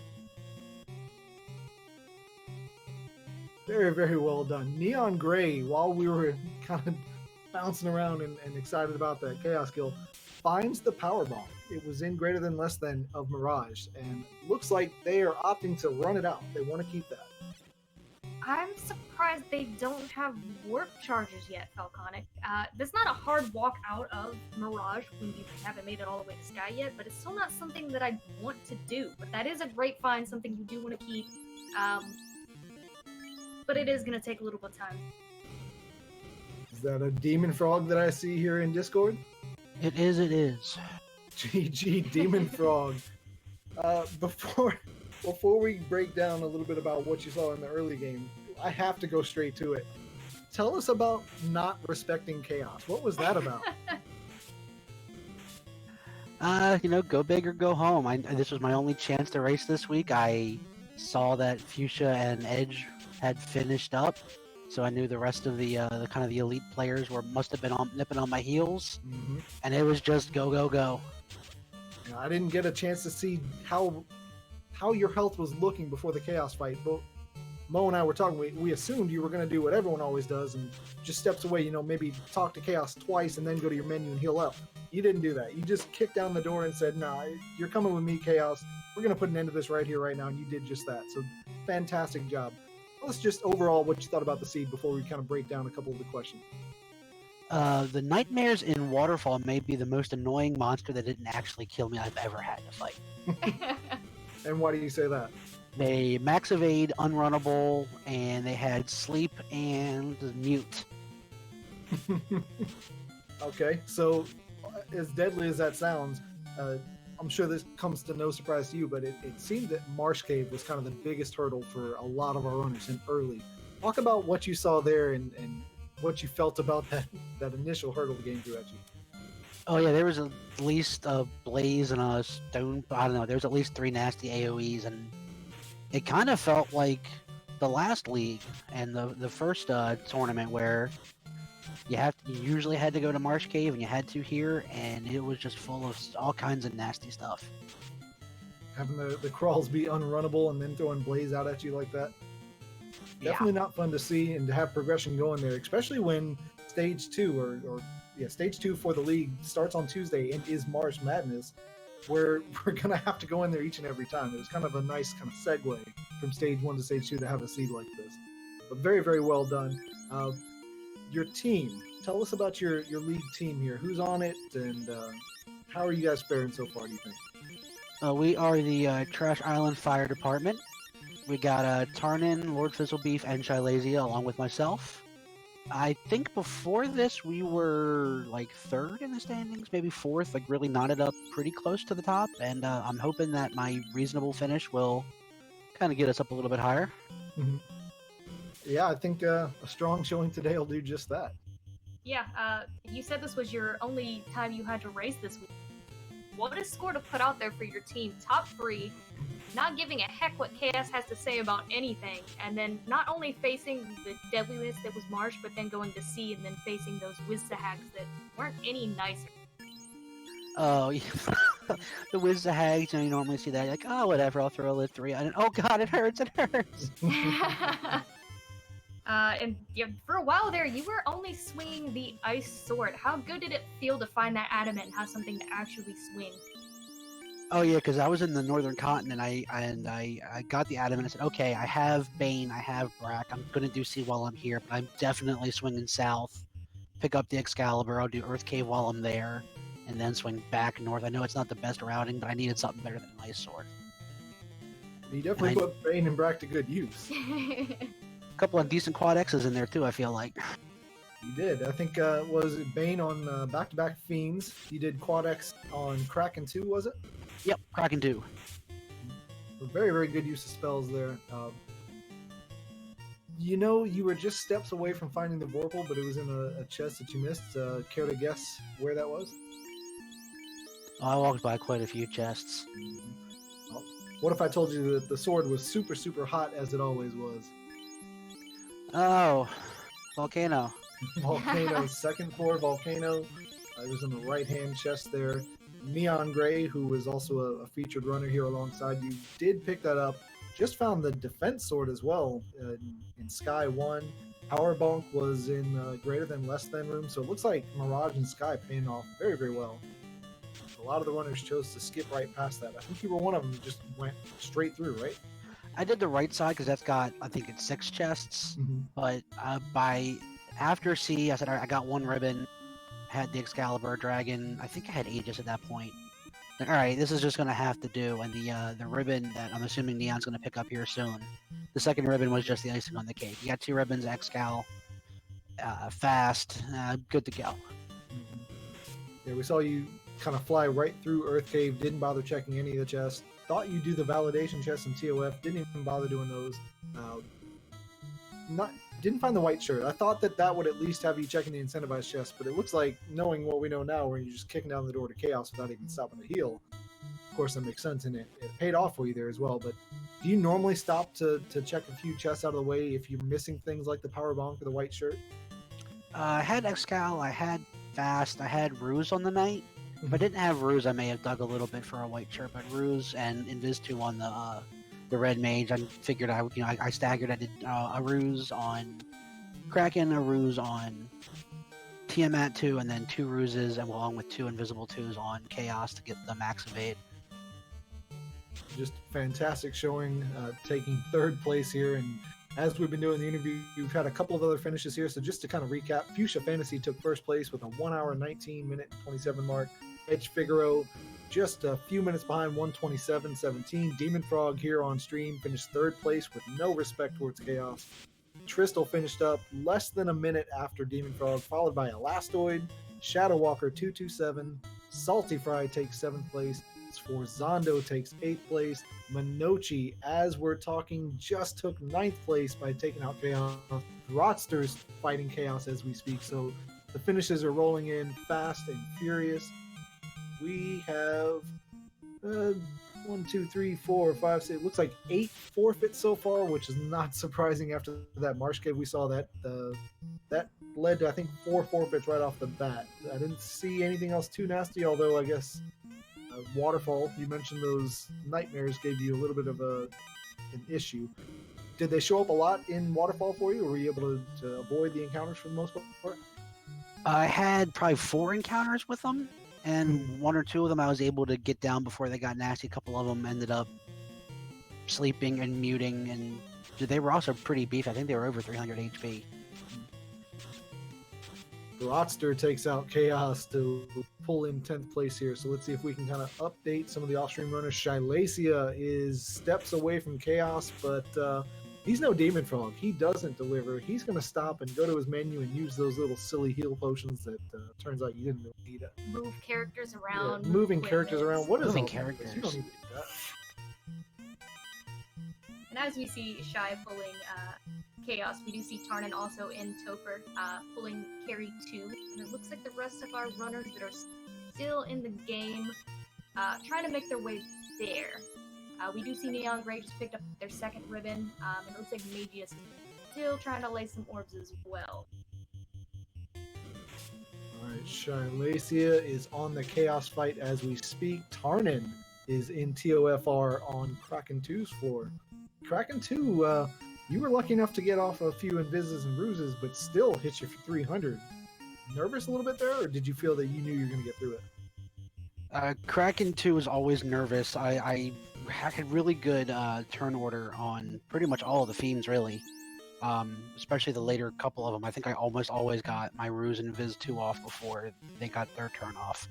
Very, very well done. Neon Gray, while we were kind of bouncing around and excited about that Chaos kill, finds the power bomb. It was in greater than less than of Mirage, and looks like they are opting to run it out. They want to keep that. I'm surprised they don't have warp charges yet, Falconic. That's not a hard walk out of Mirage when you haven't made it all the way to Sky yet, but it's still not something that I want to do. But that is a great find, something you do want to keep. But it is going to take a little bit of time. Is that a DemOnFrOg that I see here in Discord? It is, it is. GG DemOnFrOg. Before we break down a little bit about what you saw in the early game, I have to go straight to it. Tell us about not respecting Chaos. What was that about? Go big or go home. This was my only chance to race this week. I saw that Fuchsia and Edge had finished up, so I knew the rest of the kind of the elite players must have been nipping on my heels, and it was just go, go, go. I didn't get a chance to see how your health was looking before the Chaos fight, but Mo and I were talking. We assumed you were going to do what everyone always does and just steps away. Maybe talk to Chaos twice and then go to your menu and heal up. You didn't do that. You just kicked down the door and said, "Nah, you're coming with me, Chaos. We're going to put an end to this right here, right now." And you did just that. So fantastic job. Let's just overall what you thought about the seed before we kind of break down a couple of the questions. The nightmares in Waterfall may be the most annoying monster that didn't actually kill me I've ever had to fight. And why do you say that? They max evade, unrunnable, and they had sleep and mute. Okay, so as deadly as that sounds, I'm sure this comes to no surprise to you, but it seemed that Marsh Cave was kind of the biggest hurdle for a lot of our runners in early. Talk about what you saw there and what you felt about that initial hurdle the game threw at you. Oh yeah, there was at least a blaze and a stone. I don't know. There was at least 3 nasty AOE's, and it kind of felt like the last league and the first tournament where you usually had to go to Marsh Cave and you had to here, and it was just full of all kinds of nasty stuff. Having the crawls be unrunnable and then throwing blaze out at you like that. Definitely not fun to see and to have progression going there, especially when stage 2 stage 2 for the league starts on Tuesday and is Marsh Madness, where we're gonna have to go in there each and every time. It was kind of a nice kind of segue from stage 1 to stage 2 to have a seed like this. But very, very well done. Your team, tell us about your league team here. Who's on it, and how are you guys faring so far, do you think? We are the Trash Island Fire Department. We got Tarnin, Lord Fizzlebeef, and Shylazia along with myself. I think before this we were like 3rd in the standings, maybe 4th, like really knotted up pretty close to the top, and I'm hoping that my reasonable finish will kind of get us up a little bit higher. Mm-hmm. Yeah, I think a strong showing today will do just that. Yeah, you said this was your only time you had to race this week. What a score to put out there for your team. Top 3, not giving a heck what Chaos has to say about anything, and then not only facing the deadliness that was Marsh, but then going to sea and then facing those Wizzahags that weren't any nicer. Oh, yeah. The Wizzahags, you normally see that, like, oh, whatever, I'll throw a lit 3, and oh god, it hurts. And yeah, for a while there, you were only swinging the ice sword. How good did it feel to find that adamant and have something to actually swing? Oh yeah, because I was in the northern continent, I got the adamant. I said, okay, I have Bane, I have Brack. I'm gonna do sea while I'm here, but I'm definitely swinging south. Pick up the Excalibur. I'll do Earth Cave while I'm there, and then swing back north. I know it's not the best routing, but I needed something better than an ice sword. You definitely put Bane and Brack to good use. A couple of decent quad X's in there too, I feel like. You did. I think was it Bane on back-to-back Fiends. You did quad X on Kraken 2, was it? Yep, Kraken 2. A very, very good use of spells there. You were just steps away from finding the Vorpal, but it was in a chest that you missed. Care to guess where that was? Oh, I walked by quite a few chests. Well, what if I told you that the sword was super, super hot, as it always was? Oh, volcano. Volcano, second floor volcano. It was in the right-hand chest there. Neon Gray, who was also a featured runner here alongside you, did pick that up. Just found the defense sword as well in Sky 1. Power Bonk was in greater than less than room, so it looks like Mirage and Sky paying off very, very well. A lot of the runners chose to skip right past that. I think you were one of them who just went straight through, right? I did the right side because that's got, I think it's 6 chests. But after C, I said, all right, I got 1 ribbon, had the Excalibur, Dragon. I think I had Aegis at that point. Like, all right, this is just going to have to do. And the ribbon that I'm assuming Neon's going to pick up here soon. The second ribbon was just the icing on the cake. You got 2 ribbons, Excal, fast, good to go. Yeah, we saw you kind of fly right through Earth Cave, didn't bother checking any of the chests. Thought you'd do the validation chests in TOF, didn't even bother doing those. Didn't find the white shirt. I thought that would at least have you checking the incentivized chest, but it looks like, knowing what we know now, where you're just kicking down the door to chaos without even stopping to heal. Of course, that makes sense, and it paid off for you there as well. But do you normally stop to check a few chests out of the way if you're missing things like the power bonk or the white shirt? I had Excal, I had fast, I had Ruse on the night. If I didn't have Ruse, I may have dug a little bit for a white shirt, but Ruse and Invis 2 on the red mage, I figured I staggered. I did a Ruse on Kraken, a Ruse on Tiamat 2, and then 2 Ruses, and along with 2 invisible 2s on Chaos to get the max evade. Just fantastic showing, taking 3rd place here. And as we've been doing the interview, you've had a couple of other finishes here. So just to kind of recap, Fuchsia Fantasy took 1st place with a 1 hour, 19 minute, 27 mark. Edge Figaro just a few minutes behind, 127.17. DemOnFrOg here on stream finished 3rd place with no respect towards Chaos. Tristal finished up less than a minute after DemOnFrOg, followed by Elastoid, Shadow Walker 227, Salty Fry takes 7th place, Sforzondo takes 8th place, Minochi, as we're talking, just took 9th place by taking out Chaos. Rotster's fighting Chaos as we speak, so the finishes are rolling in fast and furious. We have 1, 2, 3, 4, 5, 6. It looks like 8 forfeits so far, which is not surprising after that Marsh Cave. We saw that that led to, I think, 4 forfeits right off the bat. I didn't see anything else too nasty, although I guess Waterfall, you mentioned those nightmares gave you a little bit of an issue. Did they show up a lot in Waterfall for you, or were you able to avoid the encounters for the most part? I had probably 4 encounters with them, and 1 or 2 of them I was able to get down before they got nasty. A couple of them ended up sleeping and muting, and they were also pretty beefy. I think they were over 300 HP. Rodster takes out Chaos to pull in 10th place here. So let's see if we can kind of update some of the off-stream runners. Shylacia is steps away from Chaos, but he's no DemOnFrOg. He doesn't deliver. He's going to stop and go to his menu and use those little silly heal potions that turns out you didn't really need it. Move characters around. Yeah, moving characters around. What is Moving all that? characters. You don't need to do that. And as we see Shy pulling Chaos, we do see Tarnan also in Topher pulling Carry 2. And it looks like the rest of our runners that are still in the game trying to make their way there. We do see neongrey just picked up their 2nd ribbon. And it looks like Magius is still trying to lay some orbs as well. Alright, Shylacia is on the Chaos fight as we speak. Tarnan is in TOFR on Kraken 2's floor. Kraken 2, you were lucky enough to get off a few invises and bruises, but still hit you for 300. Nervous a little bit there, or did you feel that you knew you were going to get through it? Kraken 2 is always nervous. I had really good turn order on pretty much all of the fiends, really. Especially the later couple of them. I think I almost always got my Ruse and Viz 2 off before they got their turn off.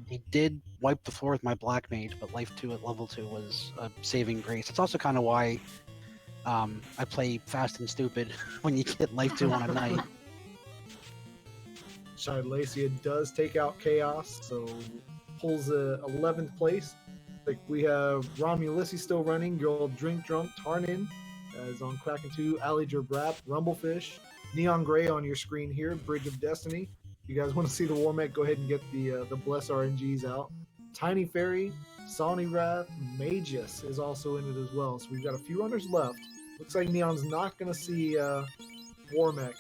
He did wipe the floor with my Black Mage, but Life 2 at level 2 was a saving grace. It's also kind of why I play Fast and Stupid when you get Life 2 on a night. Shylacia does take out Chaos, so pulls a 11th place. Like we have Ulysses still running, Girl Drink Drunk, Tarnan is on Kraken 2, Alliger Brap, Rumblefish, Neongrey on your screen here, Bridge of Destiny. If you guys want to see the War Mech, go ahead and get the Bless RNGs out. Tiny Fairy, Sawny Wrath, Magius is also in it as well. So we've got a few runners left. Looks like Neon's not going to see War Mech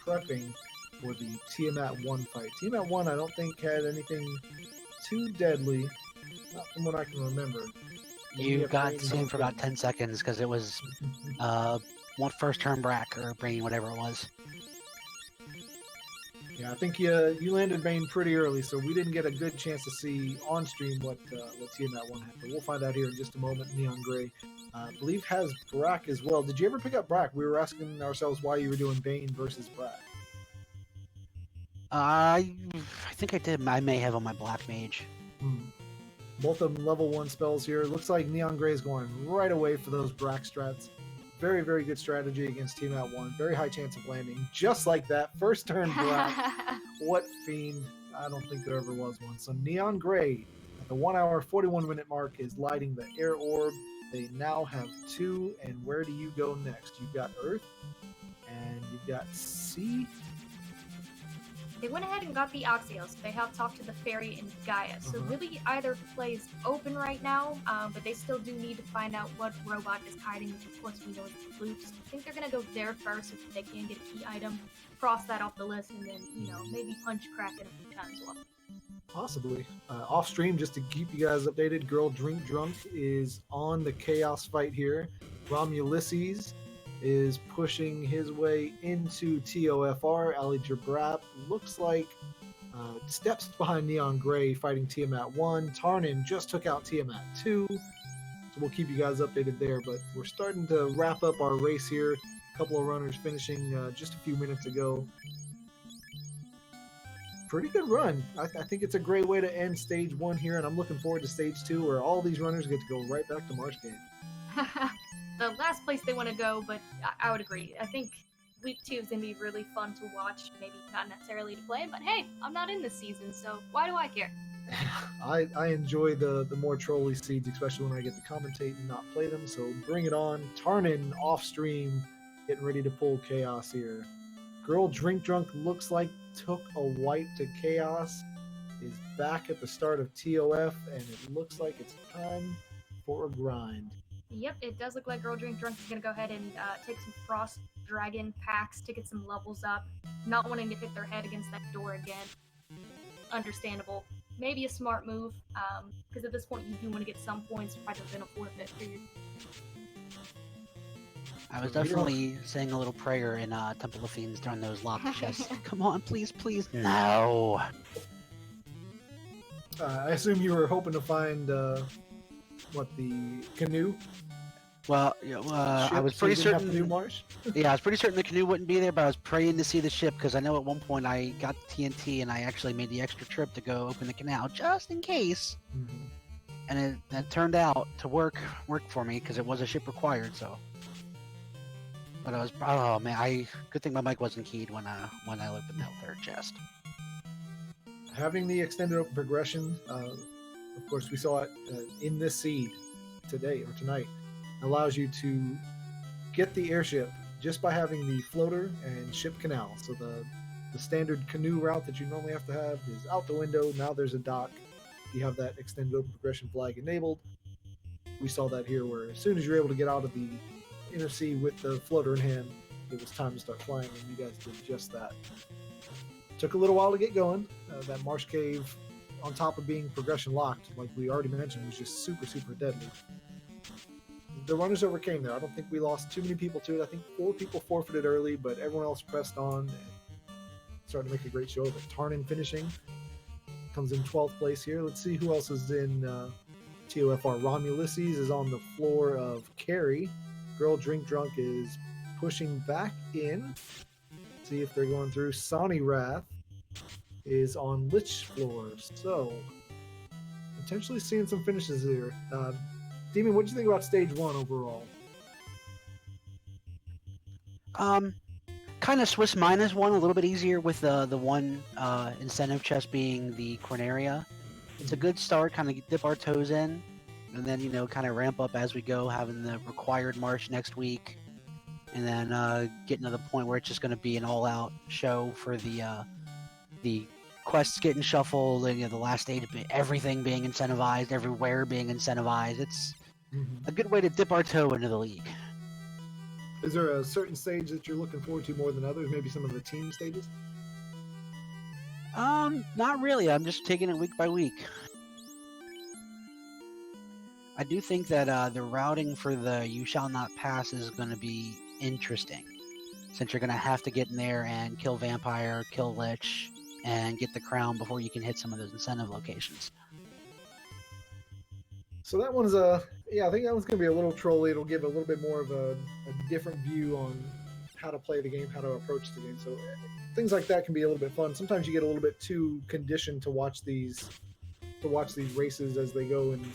prepping for the Tiamat 1 fight. Tiamat 1 I don't think had anything too deadly, not from what I can remember. You got seen for about 10 seconds because it was one first turn Brack or Brain, whatever it was. Yeah, I think you landed Bane pretty early, so we didn't get a good chance to see on stream what Tiamat 1 had. But we'll find out here in just a moment. Neon Grey, I believe, has Brack as well. Did you ever pick up Brack? We were asking ourselves why you were doing Bane versus Brack. I think I did. I may have on my Black Mage. Both of them level 1 spells here. Looks like Neon Grey is going right away for those Brack strats. Very, very good strategy against Tiamat 1. Very high chance of landing. Just like that. First turn Brack. What fiend. I don't think there ever was one. So Neon Grey, at the 1 hour, 41 minute mark, is lighting the air orb. They now have 2, and where do you go next? You've got Earth, and you've got Sea. They went ahead and got the Axios. They have talked to the Fairy and Gaia. So really either plays open right now, but they still do need to find out what robot is hiding, which of course we know is the Floops. I think they're going to go there first if they can get a key item, cross that off the list, and then, maybe punch Kraken a few times off. Possibly. Off stream, just to keep you guys updated, Girl Drink Drunk is on the Chaos fight here. Ulysses is pushing his way into TOFR. Alliger Brap looks like steps behind Neon Grey fighting Tiamat 1. Tarnan just took out Tiamat 2. So we'll keep you guys updated there. But we're starting to wrap up our race here. A couple of runners finishing just a few minutes ago. Pretty good run. I think it's a great way to end stage 1 here, and I'm looking forward to stage 2 where all these runners get to go right back to Marsh game. The last place they want to go, but I would agree. I think week 2 is going to be really fun to watch. Maybe not necessarily to play, but hey, I'm not in this season, so why do I care? I enjoy the more trolly seeds, especially when I get to commentate and not play them, so bring it on. Tarnan off stream, getting ready to pull Chaos here. Girl Drink Drunk looks like took a wipe to Chaos, is back at the start of TOF, and it looks like it's time for a grind. Yep, it does look like Girl Drink Drunk is going to go ahead and take some Frost Dragon packs to get some levels up. Not wanting to hit their head against that door again. Understandable. Maybe a smart move, because at this point you do want to get some points rather than a forfeit for your... I was So you're on- definitely saying a little prayer in Temple of Fiends during those locked chests. Come on, please, please. No. I assume you were hoping to find the canoe Well, ship, I was so you pretty didn't have to do certain. Marsh. Yeah, I was pretty certain the canoe wouldn't be there, but I was praying to see the ship because I know at one point I got the TNT and I actually made the extra trip to go open the canal just in case. Mhm. And it turned out to work for me because it was a ship required. So, but I was good thing my mic wasn't keyed when I opened that third chest. Having the extended open progression, of course, we saw it in this seed today or tonight, allows you to get the airship just by having the floater and ship canal. So the standard canoe route that you normally have to have is out the window. Now there's a dock. You have that extended open progression flag enabled. We saw that here, where as soon as you're able to get out of the inner sea with the floater in hand, it was time to start flying, and you guys did just that. Took a little while to get going. That marsh cave, on top of being progression locked, like we already mentioned, was just super, super deadly. The runners overcame there. I don't think we lost too many people to it. I think 4 people forfeited early, but everyone else pressed on and started to make a great show of it. Tarnin finishing. Comes in 12th place here. Let's see who else is in TOFR. Romulus is on the floor of Carrie. Girl Drink Drunk is pushing back in. See if they're going through. Sonny Wrath is on Lich floors. So, potentially seeing some finishes here. Demon, what do you think about stage 1 overall? Kind of Swiss minus one, a little bit easier with the one incentive chest being the Corneria. It's a good start, kind of dip our toes in, and then kind of ramp up as we go, having the required march next week, and then getting to the point where it's just going to be an all-out show for the quests getting shuffled, and the last stage, everything being incentivized, everywhere being incentivized. It's a good way to dip our toe into the league. Is there a certain stage that you're looking forward to more than others? Maybe some of the team stages? Not really. I'm just taking it week by week. I do think that the routing for the You Shall Not Pass is going to be interesting, since you're going to have to get in there and kill Vampire, kill Lich, and get the crown before you can hit some of those incentive locations. So that one's I think that one's going to be a little trolly. It'll give a little bit more of a different view on how to play the game, how to approach the game. So things like that can be a little bit fun. Sometimes you get a little bit too conditioned to watch these races as they go, and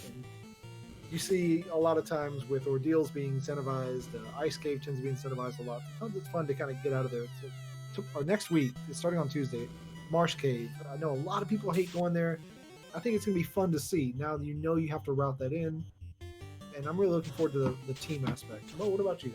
you see a lot of times with ordeals being incentivized, Ice Cave tends to be incentivized a lot. Sometimes it's fun to kind of get out of there. So our next week, starting on Tuesday, Marsh Cave. I know a lot of people hate going there. I think it's going to be fun to see. Now you have to route that in. And I'm really looking forward to the team aspect. Mo, what about you?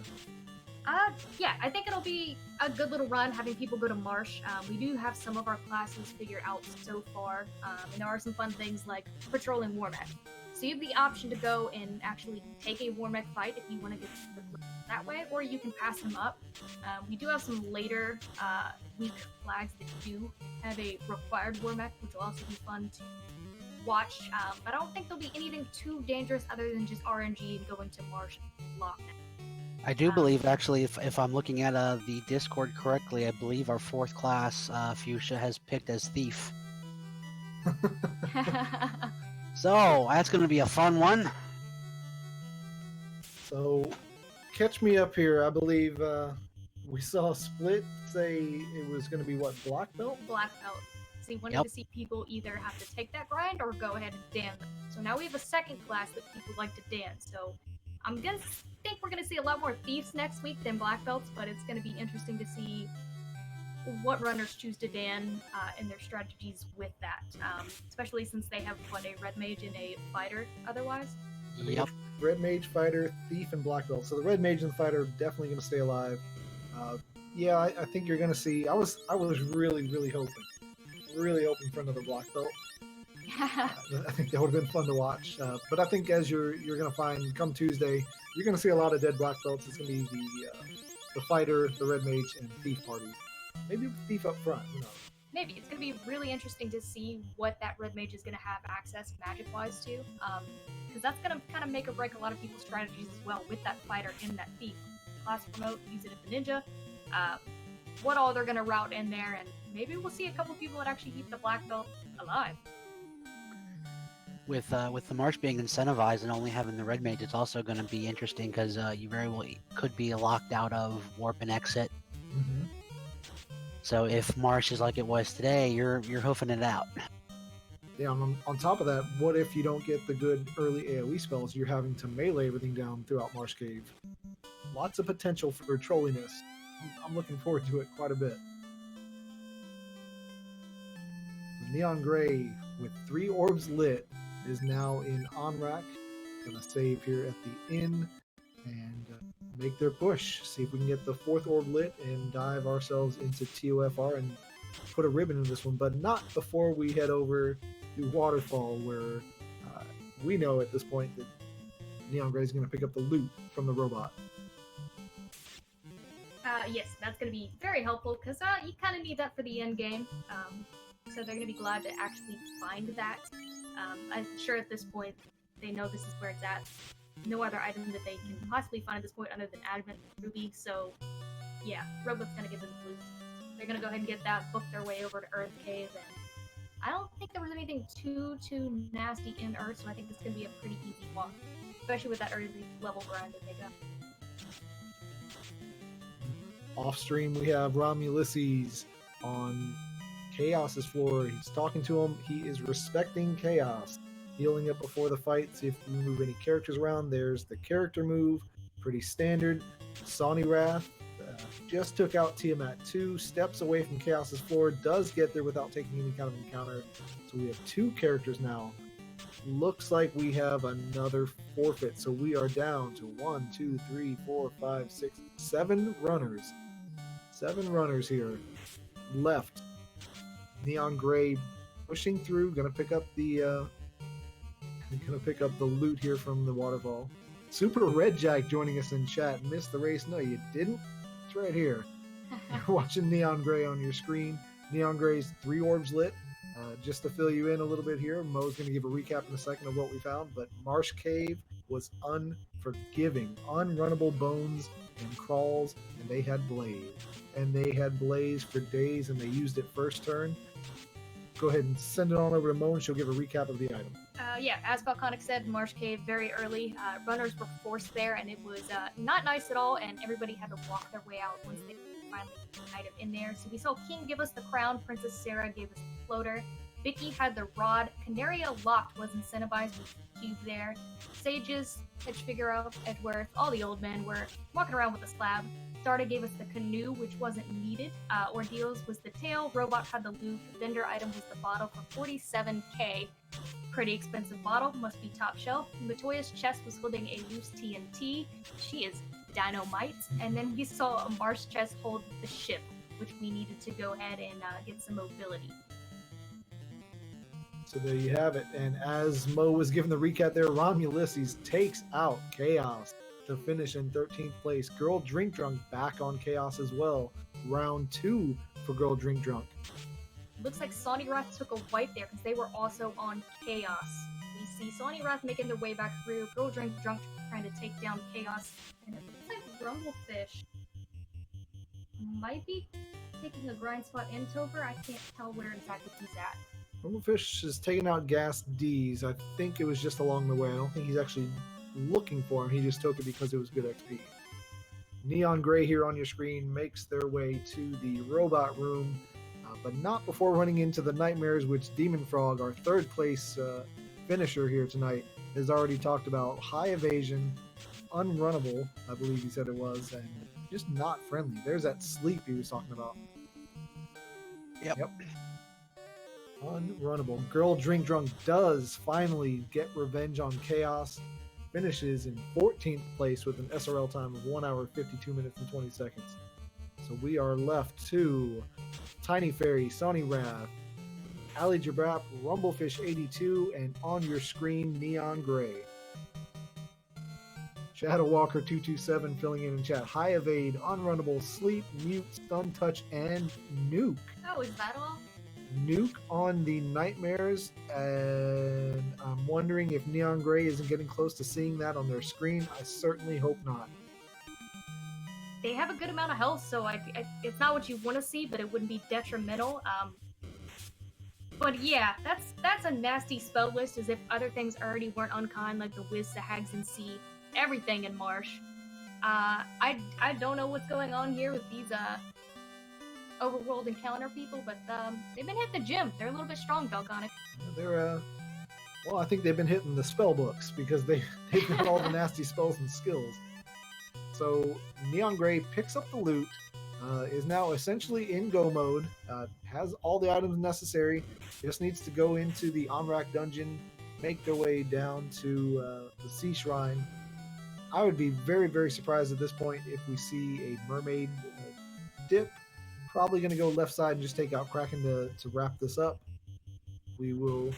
Yeah, I think it'll be a good little run having people go to Marsh. We do have some of our classes figured out so far, and there are some fun things like patrolling Warmech. So you have the option to go and actually take a Warmech fight if you want to get that way, or you can pass them up. We do have some later week flags that do have a required Warmech, which will also be fun to watch, but I don't think there'll be anything too dangerous other than just RNG and going to Marsh and lock them. I do believe, actually, if I'm looking at the Discord correctly, I believe our 4th class, Fuchsia, has picked as Thief. So, that's going to be a fun one. So, catch me up here. I believe we saw Split say it was going to be what, Black Belt? Black Belt. So he wanted to see people either have to take that grind or go ahead and dance. So now we have a second class that people like to dance. So I'm going to think we're going to see a lot more Thieves next week than Black Belts, but it's going to be interesting to see what runners choose to dan and their strategies with that, especially since they have, a Red Mage and a Fighter otherwise. Yep. Red Mage, Fighter, Thief, and Black Belt. So the Red Mage and the Fighter are definitely going to stay alive. I think you're going to see... I was really, really hoping for another Black Belt. I think that would have been fun to watch. But I think as you're going to find come Tuesday, you're going to see a lot of dead Black Belts. It's going to be the Fighter, the Red Mage, and Thief parties. Maybe Thief up front. Who knows? Maybe. It's going to be really interesting to see what that Red Mage is going to have access magic-wise to. Because that's going to kind of make or break a lot of people's strategies as well with that Fighter and that Thief. class promote, use it as a ninja. What all they're gonna route in there, and maybe we'll see a couple people that actually keep the black belt alive. With the Marsh being incentivized and only having the red mage, it's also going to be interesting because you very well could be locked out of warp and exit. Mm-hmm. So if Marsh is like it was today, you're hoofing it out. Yeah, on top of that, what if you don't get the good early AoE spells? You're having to melee everything down throughout Marsh Cave. Lots of potential for trolliness. I'm looking forward to it quite a bit. Neon Gray with 3 orbs lit is now in Onrak. Gonna save here at the inn and make their push. See if we can get the 4th orb lit and dive ourselves into TOFR and put a ribbon in this one, but not before we head over to Waterfall, where we know at this point that Neon Gray is going to pick up the loot from the robot. Yes, that's going to be very helpful because you kind of need that for the end game. So they're going to be glad to actually find that. I'm sure at this point they know this is where it's at. No other item that they can possibly find at this point other than Advent Ruby. So yeah, Robot's going to give them the loot. They're going to go ahead and get that, book their way over to Earth Cave, and I don't think there was anything too nasty in Earth, so I think this is going to be a pretty easy walk, especially with that early level grind that they got. Off stream, we have Romulus on Chaos's floor. He's talking to him. He is respecting Chaos, healing up before the fight. See if we move any characters around. There's the character move, pretty standard. Sony Wrath just took out Tiamat 2, steps away from Chaos's floor, does get there without taking any kind of encounter. So we have 2 characters now. Looks like we have another forfeit. So we are down to 1, 2, 3, 4, 5, 6, 7 runners. 7 runners here left. Neon Gray pushing through, gonna pick up the loot here from the waterfall. Super Red Jack joining us in chat. Missed the race? No, you didn't. It's right here. You're watching Neon Gray on your screen. Neon Gray's 3 orbs lit. Just to fill you in a little bit here, Mo's going to give a recap in a second of what we found, but Marsh Cave was unforgiving. Unrunnable bones and crawls, and they had Blaze. And they had Blaze for days, and they used it first turn. Go ahead and send it on over to Mo, and she'll give a recap of the item. Yeah, as Volcanic said, Marsh Cave very early. Runners were forced there, and it was not nice at all, and everybody had to walk their way out once they finally put the item in there. So we saw King give us the crown, Princess Sarah gave us the floater, Vicky had the rod, Canaria Locked was incentivized with the cube there, Sages, Edge Figaro, Edgeworth, all the old men were walking around with the slab. Starta gave us the canoe, which wasn't needed. Ordeals was the tail, Robot had the loot, vendor item was the bottle for 47k. Pretty expensive bottle, must be top shelf. Latoya's chest was holding a loose TNT. She is dynamite. And then we saw a Marsh chest hold the ship, which we needed to go ahead and get some mobility. So there you have it. And as Mo was giving the recap there, Romulus takes out Chaos to finish in 13th place. Girl Drink Drunk back on Chaos as well. Round 2 for Girl Drink Drunk. Looks like Sony Wrath took a wipe there because they were also on Chaos. We see Sony Wrath making their way back through. Girl Drink Drunk trying to take down Chaos. And it looks like Rumblefish might be taking a grind spot in Tover. I can't tell where exactly he's at. Rumblefish is taking out Gas D's. I think it was just along the way. I don't think he's actually looking for him. He just took it because it was good XP. Neon Gray here on your screen makes their way to the robot room, but not before running into the nightmares, which DemOnFrOg, our 3rd place finisher here tonight, has already talked about. High evasion, unrunnable, I believe he said it was, and just not friendly. There's that sleep he was talking about. Yep. Unrunnable. Girl Drink Drunk does finally get revenge on Chaos. Finishes in 14th place with an SRL time of 1 hour, 52 minutes, and 20 seconds. So we are left to Tiny Fairy, Sony Wrath, Ali Jabrap, Rumblefish 82, and on your screen, Neon Gray. Shadow Walker 227 filling in chat. High Evade, Unrunnable, Sleep, Mute, Stun Touch, and Nuke. Oh, is that all? Nuke on the nightmares, and I'm wondering if Neon Gray isn't getting close to seeing that on their screen. I certainly hope not. they have a good amount of health, so it's not what you want to see, but it wouldn't be detrimental. But yeah, that's a nasty spell list, as if other things already weren't unkind, like the Wiz, the Hags, and Sea, everything in Marsh. I don't know what's going on here with these overworld encounter people, but they've been hitting the gym. They're a little bit strong, doggone it. They're well, I think they've been hitting the spell books because they've got all the nasty spells and skills. So Neon Gray picks up the loot, is now essentially in go mode, has all the items necessary, just needs to go into the Onrak dungeon, make their way down to the Sea Shrine. I would be very, very surprised at this point if we see a mermaid dip. Probably going to go left side and just take out Kraken to wrap this up. We will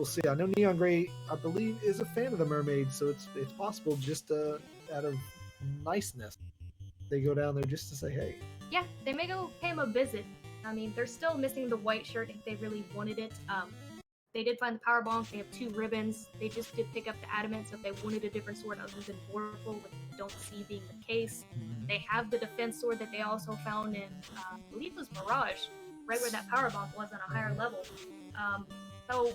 see. I know Neon Gray, I believe, is a fan of the mermaid, so it's possible just out of niceness they go down there just to say hey. Yeah, they may go pay him a visit. I mean, they're still missing the white shirt if they really wanted it. They did find the power bombs. They have 2 ribbons. They just did pick up the adamant, so if they wanted a different sword other than Vorpal, which I don't see being the case. They have the defense sword that they also found in, I believe it was Mirage, right where that power bomb was on a higher level. So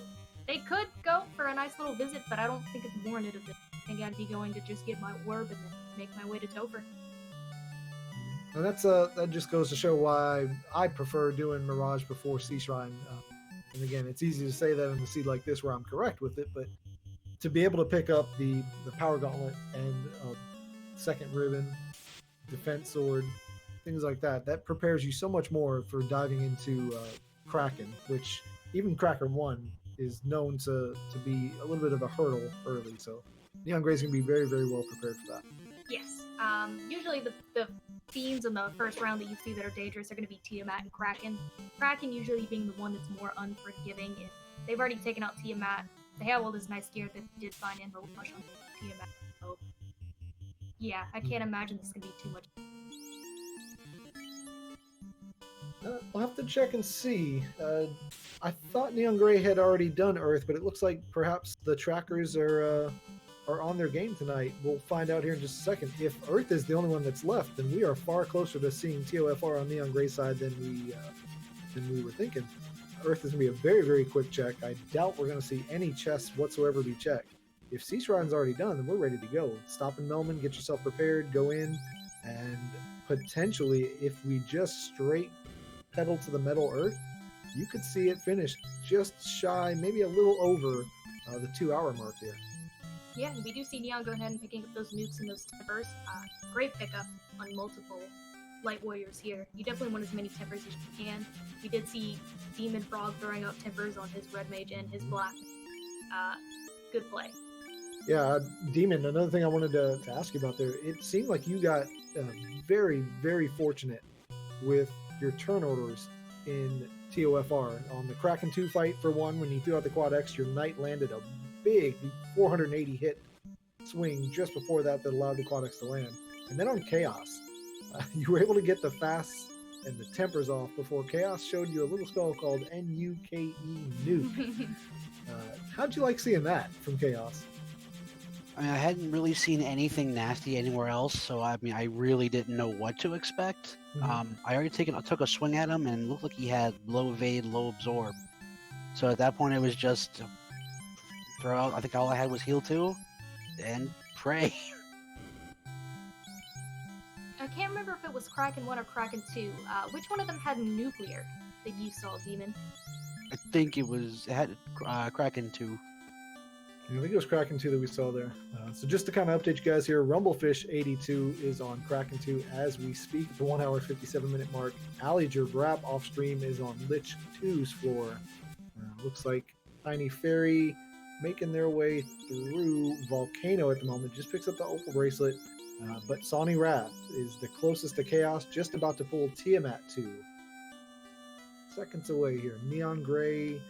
they could go for a nice little visit, but I don't think it's warranted of it. I think I'd be going to just get my orb and then make my way to Topher. And that just goes to show why I prefer doing Mirage before Sea Shrine. And again, it's easy to say that in a seed like this where I'm correct with it, but to be able to pick up the power gauntlet and second ribbon, defense sword, things like that prepares you so much more for diving into Kraken, which even Kraken 1 is known to be a little bit of a hurdle early. So Neon Gray's going to be very, very well prepared for that. Yes. Usually the fiends in the first round that you see that are dangerous are going to be Tiamat and Kraken. Kraken usually being the one that's more unforgiving. If they've already taken out Tiamat, they have all this nice gear that they did find in Mirage on Tiamat. So yeah, I can't imagine this is going to be too much. We'll have to check and see. I thought Neon Gray had already done Earth, but it looks like perhaps the trackers are on their game tonight. We'll find out here in just a second. If Earth is the only one that's left, then we are far closer to seeing TOFR on Neon Gray's side than we were thinking. Earth is going to be a very, very quick check. I doubt we're going to see any chests whatsoever be checked. If Sea Shrine's already done, then we're ready to go. Stop in Melman, get yourself prepared, go in, and potentially, if we just straight pedal to the metal Earth, you could see it finished just shy, maybe a little over the 2-hour mark here. Yeah, we do see Neon go ahead and picking up those nukes and those timbers. Great pickup on multiple light warriors here. You definitely want as many timbers as you can. We did see DemOnFrOg throwing out timbers on his red mage and his black. Good play. Yeah, Demon, another thing I wanted to ask you about there, it seemed like you got very, very fortunate with your turn orders in TOFR. On the Kraken 2 fight, for one, when you threw out the Quad X, your Knight landed a big 480 hit swing just before that allowed the Quad X to land. And then on Chaos, you were able to get the fast and the tempers off before Chaos showed you a little spell called NUKE Nuke. How'd you like seeing that from Chaos? I mean, I hadn't really seen anything nasty anywhere else, so I mean, I really didn't know what to expect. I already took a swing at him, and it looked like he had low evade, low absorb. So at that point, it was just throw out. I think all I had was heal 2 and pray. I can't remember if it was Kraken 1 or Kraken 2. Which one of them had nuclear that you saw, Demon? I think it had Kraken 2. I think it was Kraken 2 that we saw there. So just to kind of update you guys here, Rumblefish82 is on Kraken 2 as we speak, the 1 hour 57-minute mark. Alliger Brap off stream is on Lich 2's floor. Looks like Tiny Fairy making their way through Volcano at the moment. Just picks up the Opal Bracelet. But Sani Wrath is the closest to Chaos, just about to pull Tiamat 2. Seconds away here. Neon Gray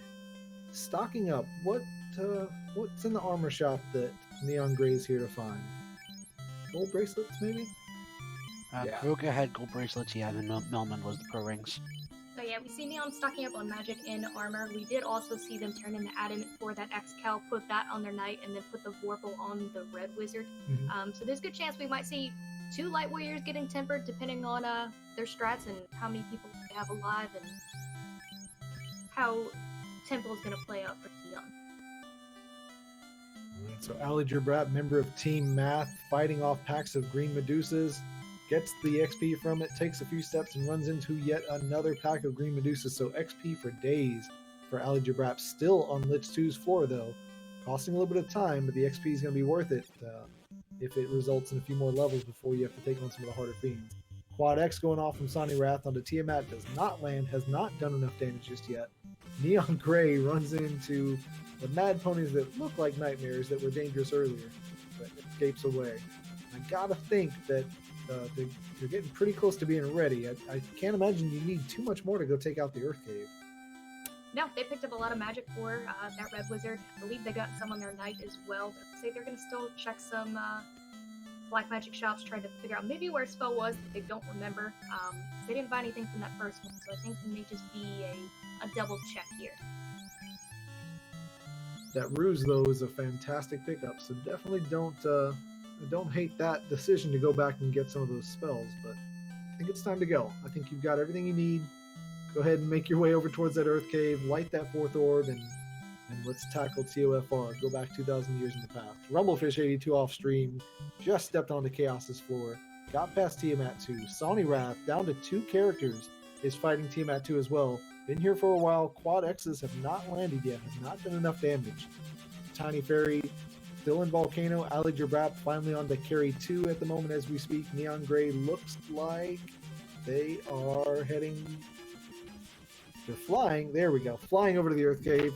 stocking up. What's in the armor shop that Neon Gray is here to find? Gold bracelets, maybe? Kuroka had gold bracelets, yeah, and then Melman was the pro rings. So yeah, we see Neon stocking up on magic and armor. We did also see them turn in the adamant for that X-Cal, put that on their knight, and then put the Vorpal on the red wizard. So there's a good chance we might see 2 light warriors getting tempered depending on their strats and how many people they have alive and how Temple is going to play out for Neon. Alright, so Ali Jabrat, member of Team Math, fighting off packs of green Medusas, gets the XP from it, takes a few steps, and runs into yet another pack of green Medusas. So XP for days for Ali Jabrat. Still on Lich 2's floor, though. Costing a little bit of time, but the XP is going to be worth it if it results in a few more levels before you have to take on some of the harder fiends. Quad X going off from Sani Wrath onto Tiamat does not land, has not done enough damage just yet. Neon Grey runs into the mad ponies that look like nightmares that were dangerous earlier, but escapes away. I gotta think that they're getting pretty close to being ready. I can't imagine you need too much more to go take out the Earth Cave. No, they picked up a lot of magic for that Red Wizard. I believe they got some on their Knight as well. I'd say they're going to still check some black magic shops, trying to figure out maybe where a spell was that they don't remember. They didn't buy anything from that first one, so I think it may just be a double check here. That Ruse, though, is a fantastic pickup, so definitely don't hate that decision to go back and get some of those spells, but I think it's time to go. I think you've got everything you need. Go ahead and make your way over towards that Earth Cave, light that 4th orb, and let's tackle TOFR. Go back 2,000 years in the past. Rumblefish82 off stream just stepped onto Chaos's floor, got past Tiamat 2. Sani Wrath, down to 2 characters, is fighting Tiamat 2 as well. Been here for a while. Quad X's have not landed yet, have not done enough damage. Tiny Fairy still in Volcano. Ali Jabrat finally on to carry 2 at the moment as we speak. Neon Grey looks like they are heading... They're flying. There we go. Flying over to the Earth Cave.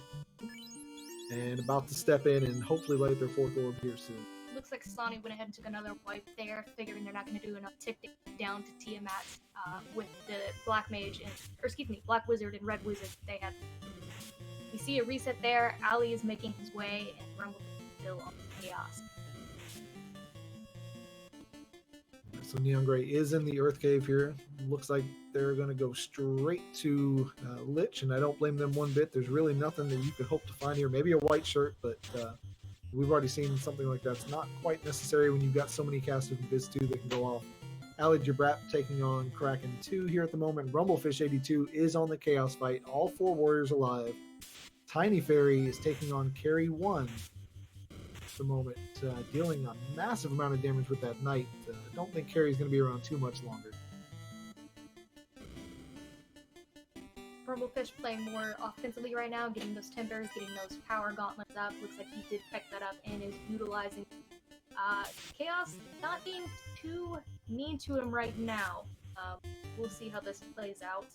And about to step in and hopefully light their 4th orb here soon. Looks like Sani went ahead and took another wipe there, figuring they're not going to do enough tick down to Tiamat with the Black Mage Black Wizard and Red Wizard they have. We see a reset there. Ali is making his way, and Rumble is still on Chaos. So Neon Grey is in the Earth Cave here. Looks like they're going to go straight to Lich, and I don't blame them one bit. There's really nothing that you could hope to find here. Maybe a white shirt, but we've already seen something like that's not quite necessary when you've got so many casters in Biz 2 that can go off. Ali Jabrat taking on Kraken 2 here at the moment. Rumblefish82 is on the Chaos fight. All 4 warriors alive. Tiny Fairy is taking on Carry 1 at the moment, dealing a massive amount of damage with that Knight. I don't think Carry's going to be around too much longer. Rumblefish playing more offensively right now, getting those timbers, getting those power gauntlets up. Looks like he did pick that up and is utilizing Chaos, not being too mean to him right now. We'll see how this plays out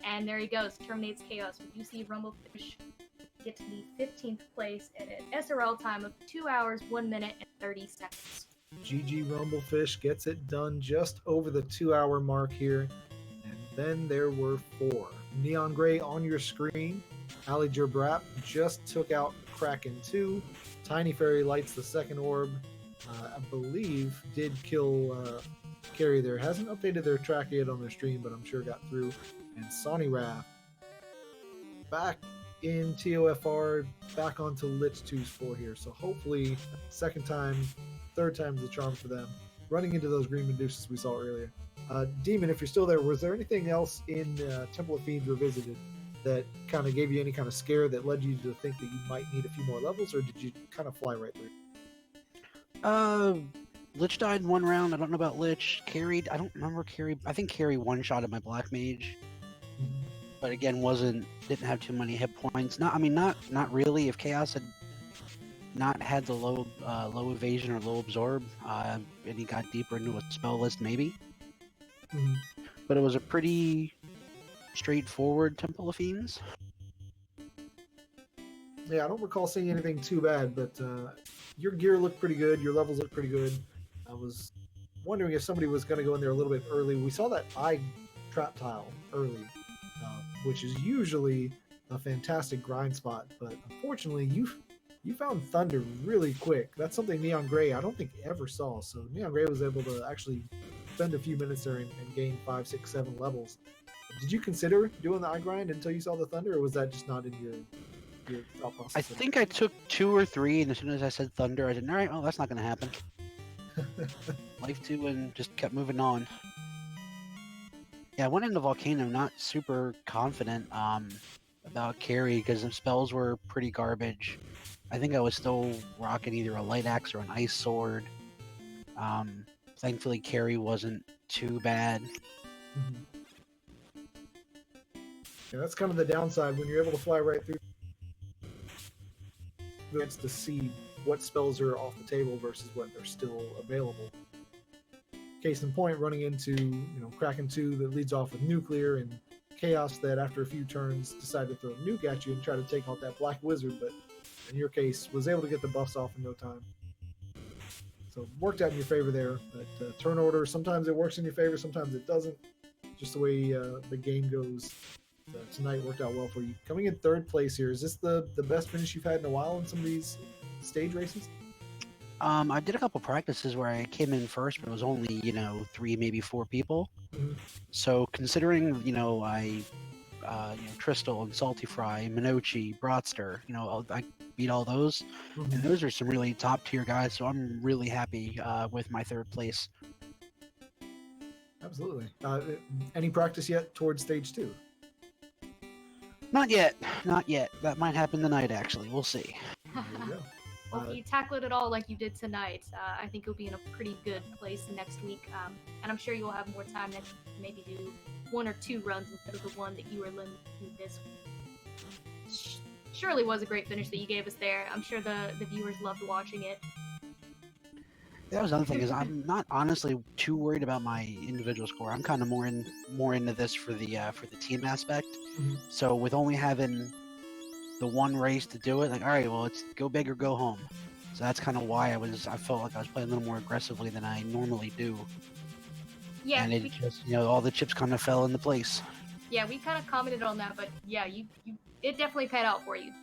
and there he goes, terminates Chaos. We do see Rumblefish get to the 15th place at an SRL time of 2 hours, 1 minute, and 30 seconds. GG Rumblefish gets it done just over the 2-hour mark here. And then there were 4. Neon Grey on your screen. Ali Jabrat just took out Kraken 2. Tiny Fairy lights the 2nd orb. I believe did kill Carry there. Hasn't updated their track yet on their stream, but I'm sure got through. And Sani Wrath back in TOFR, back onto Lich 2's floor here. So hopefully, 2nd time, 3rd time's the charm for them. Running into those green Medusas we saw earlier. Demon, if you're still there, was there anything else in Temple of Fiends Revisited that kind of gave you any kind of scare that led you to think that you might need a few more levels, or did you kind of fly right through? Lich died in 1 round. I don't know about Lich. Carried. I don't remember Carry. I think Carry one-shot at my Black Mage. But again, didn't have too many hit points. Not really. If Chaos had not had the low evasion or low absorb, and he got deeper into a spell list, maybe. But it was a pretty straightforward Temple of Fiends. Yeah, I don't recall seeing anything too bad, but your gear looked pretty good. Your levels looked pretty good. I was wondering if somebody was going to go in there a little bit early. We saw that eye trap tile early, which is usually a fantastic grind spot, but unfortunately you found Thunder really quick. That's something Neon Grey I don't think ever saw. So Neon Grey was able to actually spend a few minutes there and gain 5, 6, 7 levels. Did you consider doing the eye grind until you saw the Thunder, or was that just not in your thought process? I think I took 2 or 3, and as soon as I said Thunder, I said, all right, well, that's not going to happen. Life 2 and just kept moving on. Yeah, I went into Volcano not super confident about carry because the spells were pretty garbage. I think I was still rocking either a light axe or an ice sword. Thankfully, carry wasn't too bad. Mhm. Yeah, that's kind of the downside when you're able to fly right through. It's to see what spells are off the table versus what are still available. Case in point, running into Kraken 2 that leads off with nuclear and Chaos that after a few turns decided to throw a nuke at you and try to take out that black wizard, but in your case was able to get the buffs off in no time. So worked out in your favor there. But turn order, sometimes it works in your favor, sometimes it doesn't. Just the way the game goes. Tonight worked out well for you. Coming in third place here, is this the best finish you've had in a while in some of these stage races? I did a couple practices where I came in first, but it was only 3, maybe 4 people. Mhm. So considering I Tristal and Salty Fry, Minochi, Broadster, I beat all those, and those are some really top tier guys. So I'm really happy with my third place. Absolutely. Any practice yet towards stage 2? Not yet. That might happen tonight, actually. We'll see. There you go. Well, if you tackle it all like you did tonight, I think you'll be in a pretty good place next week. And I'm sure you'll have more time next week to maybe do 1 or 2 runs instead of the one that you were limited to this week. Surely was a great finish that you gave us there. I'm sure the viewers loved watching it. That was another thing is I'm not honestly too worried about my individual score. I'm kind of more into this for the team aspect. Mhm. So with only having the one race to do it, like, all right, well, it's go big or go home. So that's kind of why I felt like I was playing a little more aggressively than I normally do. Yeah, And it just all the chips kind of fell into place. Yeah, we kind of commented on that, but yeah, it definitely paid out for you.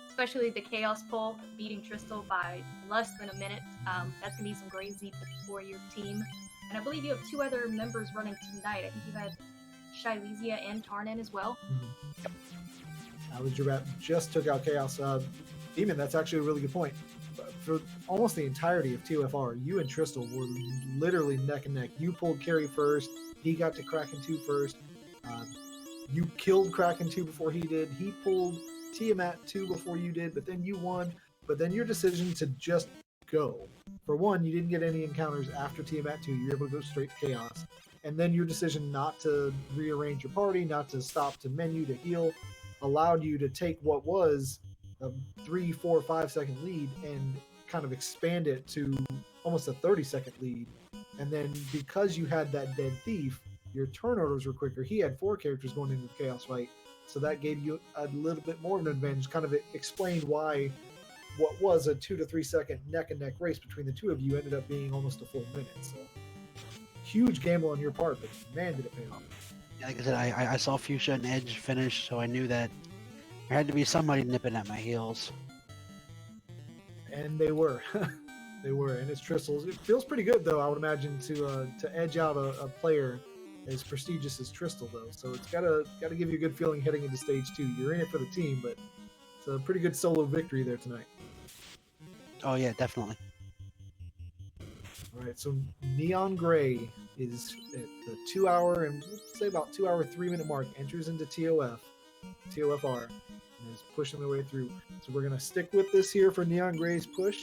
Especially the Chaos pull, beating Tristal by less than a minute. That's gonna be some great Z for your team. And I believe you have 2 other members running tonight. I think you had Shylezia and Tarnan as well. Rat just took out Chaos. Demon, that's actually a really good point. For almost the entirety of TOFR, you and Tristal were literally neck and neck. You pulled carry first. He got to Kraken 2 first. You killed Kraken 2 before he did. He pulled Tiamat 2 before you did, but then you won. But then your decision to just go. For one, you didn't get any encounters after Tiamat 2. You were able to go straight to Chaos. And then your decision not to rearrange your party, not to stop to menu to heal, allowed you to take what was a 3, 4, 5 second lead and kind of expand it to almost a 30-second lead. And then because you had that dead thief, your turn orders were quicker. He had 4 characters going into the Chaos fight, so that gave you a little bit more of an advantage. Kind of explained why what was a 2 to 3 second neck and neck race between the 2 of you ended up being almost a full minute. So huge gamble on your part, but man, did it pay off. Yeah, like I said, I saw Fuchsia and Edge finish, so I knew that there had to be somebody nipping at my heels. And they were. They were, and it's Tristal's. It feels pretty good, though, I would imagine, to edge out a player as prestigious as Tristal, though. So it's gotta give you a good feeling heading into stage 2. You're in it for the team, but it's a pretty good solo victory there tonight. Oh yeah, definitely. All right, so Neon Gray is at the 2 hour and let's say about 2 hour 3 minute mark. Enters into TOFR, and is pushing their way through. So we're gonna stick with this here for Neon Gray's push.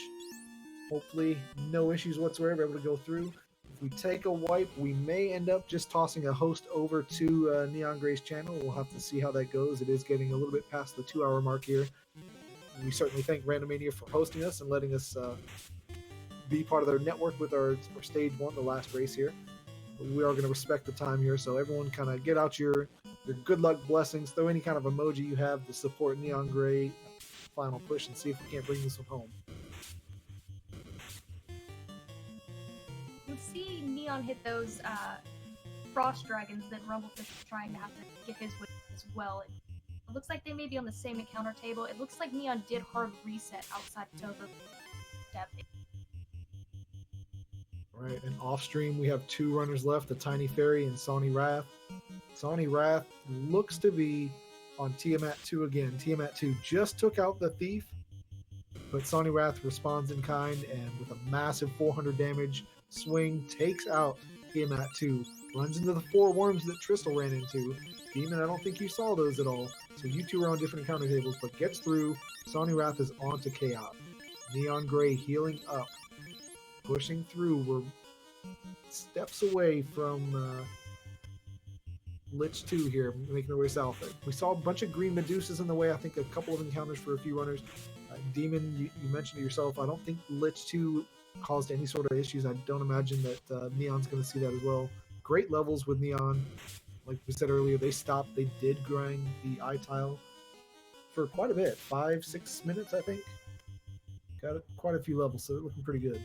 Hopefully no issues whatsoever, able to go through. If we take a wipe, we may end up just tossing a host over to Neon Gray's channel. We'll have to see how that goes. It is getting a little bit past the 2 hour mark here. We certainly thank Randomizer for hosting us and letting us be part of their network with our stage 1, the last race here. But we are going to respect the time here, so everyone kind of get out your good luck blessings, throw any kind of emoji you have to support Neon Gray final push and see if we can't bring this one home. You see Neon hit those frost dragons that Rumblefish is trying to have to get his way as well. It looks like they may be on the same encounter table. It looks like Neon did hard reset outside of Tover. Right, and off stream we have 2 runners left, the Tiny Fairy and Sawny Wrath. Sawny Wrath looks to be on Tiamat 2 again. Tiamat 2 just took out the thief, but Sawny Wrath responds in kind and with a massive 400 damage swing, takes out Tiamat 2, runs into the 4 worms that Tristal ran into. Demon, I don't think you saw those at all. So you two are on different encounter tables, but gets through. Sony Wrath is on to Chaos. Neon Gray healing up. Pushing through. We're steps away from Lich 2 here, making our way south. We saw a bunch of green Medusas in the way. I think a couple of encounters for a few runners. Demon, you mentioned it yourself. I don't think Lich 2 caused any sort of issues. I don't imagine that Neon's going to see that as well. Great levels with Neon. Like we said earlier, they stopped. They did grind the eye tile for quite a bit. 5-6 minutes, I think. Got quite a few levels, so they're looking pretty good.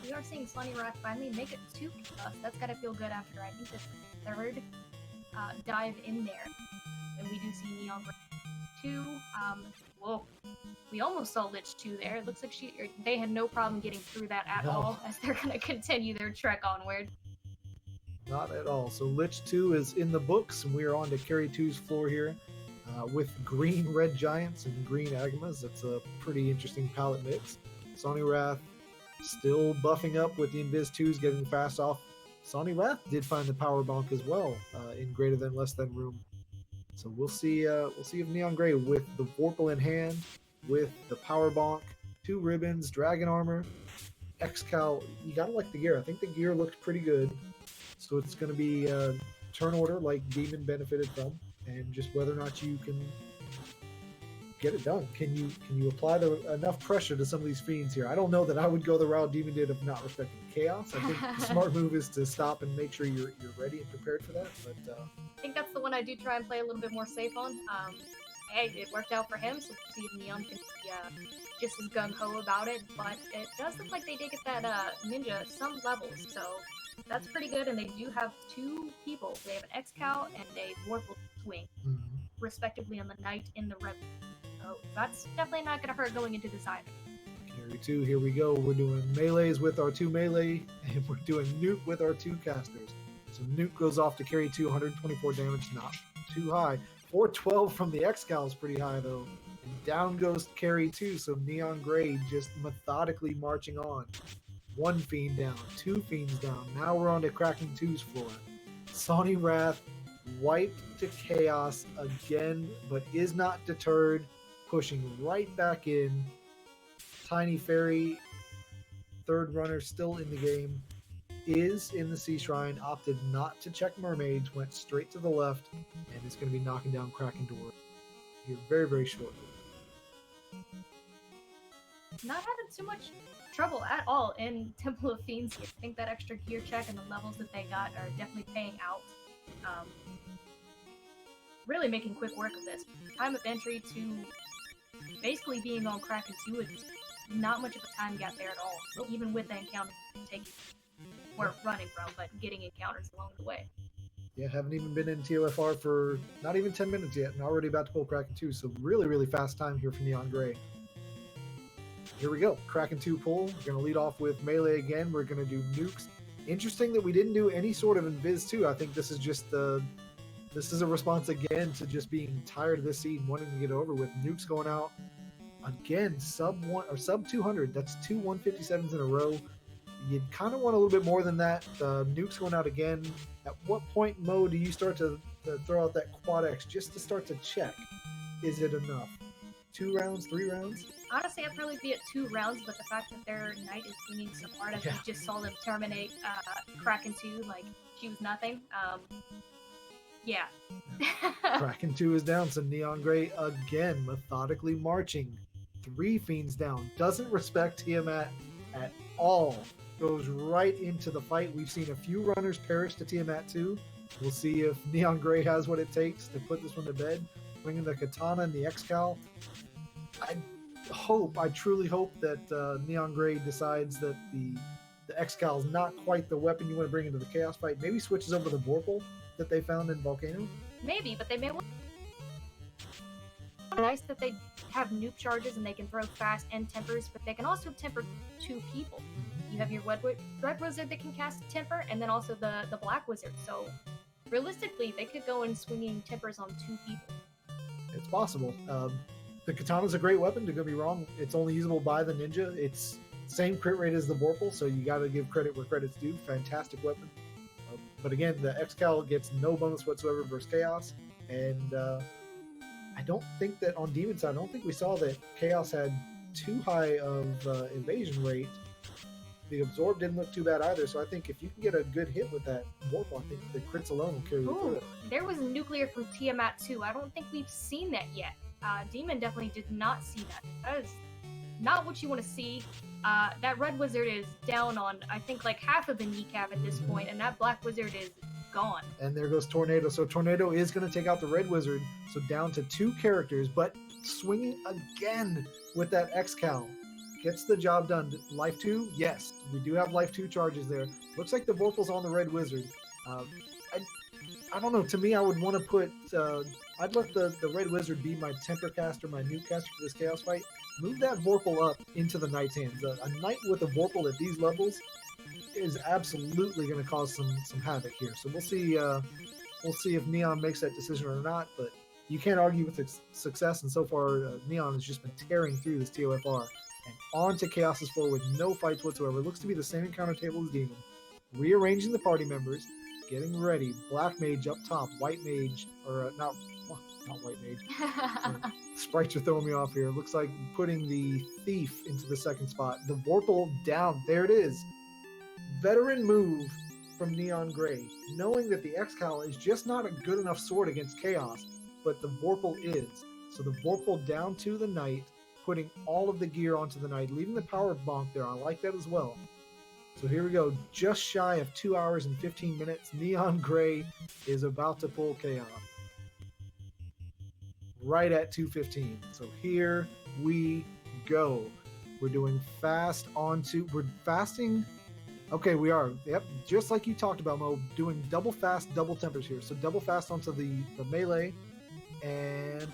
We are seeing Sunny Wrath finally make it to us. That's gotta feel good after, I think, this third dive in there. And we do see Neon Gray 2. Whoa. We almost saw Lich 2 there. It looks like they had no problem getting through that at all, as they're gonna continue their trek onward. Not at all. So Lich 2 is in the books, and we are on to Carry 2's floor here with green red giants and green agamas. That's a pretty interesting palette mix. Sony Wrath still buffing up with the Invis 2s, getting fast off. Sony Wrath did find the power bonk as well in greater than less than room. So we'll see if Neon Gray with the Vorpal in hand, with the power bonk, 2 ribbons, dragon armor, X-Cal. You gotta like the gear. I think the gear looked pretty good. So it's going to be turn order like Demon benefited from, and just whether or not you can get it done. Can you apply enough pressure to some of these fiends here? I don't know that I would go the route Demon did of not respecting chaos. I think the smart move is to stop and make sure you're ready and prepared for that. But I think that's the one I do try and play a little bit more safe on. Hey, it worked out for him, so we'll see if Neon can be just as gung-ho about it. But it does look like they did get that ninja some levels, so that's pretty good. And they do have 2 people. They have an X-Cow and a Vorpal swing, respectively, on the Knight and the Rebel. So that's definitely not going to hurt going into this either. Carry 2, here we go. We're doing melees with our 2 melee, and we're doing nuke with our 2 casters. So nuke goes off to Carry 2, 124 damage, not too high. 412 from the X-Cal is pretty high, though. And down goes Carry 2, so Neon Gray just methodically marching on. 1 fiend down, 2 fiends down. Now we're on to Cracking 2's floor. Sony Wrath wiped to chaos again, but is not deterred, pushing right back in. Tiny Fairy, 3rd runner still in the game, is in the Sea Shrine, opted not to check mermaids, went straight to the left, and is going to be knocking down Kraken Door here very, very shortly. Not having too much trouble at all in Temple of Fiends here. I think that extra gear check and the levels that they got are definitely paying out. Really making quick work of this. Time of entry to basically being on Kraken 2 is not much of a time gap there at all, even with the encounters taking we're running from, but getting encounters along the way. Yeah, haven't even been in TOFR for not even 10 minutes yet, and already about to pull Kraken 2, so really, really fast time here for Neon Gray. Here we go, Kraken 2 pull. We're going to lead off with melee again. We're going to do nukes. Interesting that we didn't do any sort of Invis 2. I think this is just this is a response again to just being tired of this seed and wanting to get over with. Nukes going out again, sub 200. That's 2 157s in a row. You kind of want a little bit more than that. Nukes going out again. At what point, Mo, do you start to throw out that quad X just to start to check? Is it enough? 2 rounds, 3 rounds? Honestly, I'd probably be at 2 rounds, but the fact that their Knight is swinging so hard, as we just saw them terminate Kraken 2 like she was nothing. Yeah. Kraken 2 is down, so Neon Gray again methodically marching. 3 fiends down. Doesn't respect Tiamat at all. Goes right into the fight. We've seen a few runners perish to Tiamat 2. We'll see if Neon Gray has what it takes to put this one to bed. Bringing the Katana and the X-Cal. I truly hope that Neon Gray decides that the X-Cal is not quite the weapon you want to bring into the Chaos fight. Maybe switches over to the Vorpal that they found in Volcano. Maybe, but they may want... Nice that they have nuke charges and they can throw fast and tempers, but they can also temper 2 people. You have your Red Wizard that can cast Temper, and then also the Black Wizard. So, realistically, they could go in swinging Tempers on 2 people. It's possible. The Katana's a great weapon, don't get me wrong. It's only usable by the ninja. It's Same crit rate as the Vorpal, so you got to give credit where credit's due. Fantastic weapon. But again, the X-Cal gets no bonus whatsoever versus Chaos. And I don't think that on Demon side, I don't think we saw that Chaos had too high of evasion rate. The Absorb didn't look too bad either, so I think if you can get a good hit with that Vorpal, I think the crits alone will carry you through Ooh, it. there was nuclear from Tiamat too. I don't think we've seen that yet. Demon definitely did not see that. That is not what you want to see. That red wizard is down on, I think, like half of the kneecap at this point, and that black wizard is gone. And there goes Tornado. So Tornado is going to take out the red wizard, so down to 2 characters, but swinging again with that X-Cal. Gets the job done. Life 2? Yes. We do have Life 2 charges there. Looks like the Vorpal's on the red wizard. I don't know. To me, I would want to put... I'd let the red wizard be my temper caster, my nuke caster for this chaos fight. Move that Vorpal up into the knight's hands. A knight with a Vorpal at these levels is absolutely going to cause some havoc here. So we'll see. We'll see if Neon makes that decision or not. But you can't argue with its success. And so far, Neon has just been tearing through this TOFR. And on to Chaos's floor with no fights whatsoever. Looks to be the same encounter table as Demon. Rearranging the party members, getting ready. Black Mage up top, White Mage, or not White Mage. Sprites are throwing me off here. Looks like putting the Thief into the second spot. The Vorpal down. There it is. Veteran move from Neon Gray. Knowing that the X-Cal is just not a good enough sword against Chaos, but the Vorpal is. So the Vorpal down to the Knight, putting all of the gear onto the Knight, leaving the power bonk there. I like that as well. So here we go. Just shy of 2 hours and 15 minutes. Neon Gray is about to pull Chaos. Right at 2:15. So here we go. We're doing fast onto... We're fasting... Okay, we are. Yep, just like you talked about, Mo. Doing double fast, double tempers here. So double fast onto the melee. And...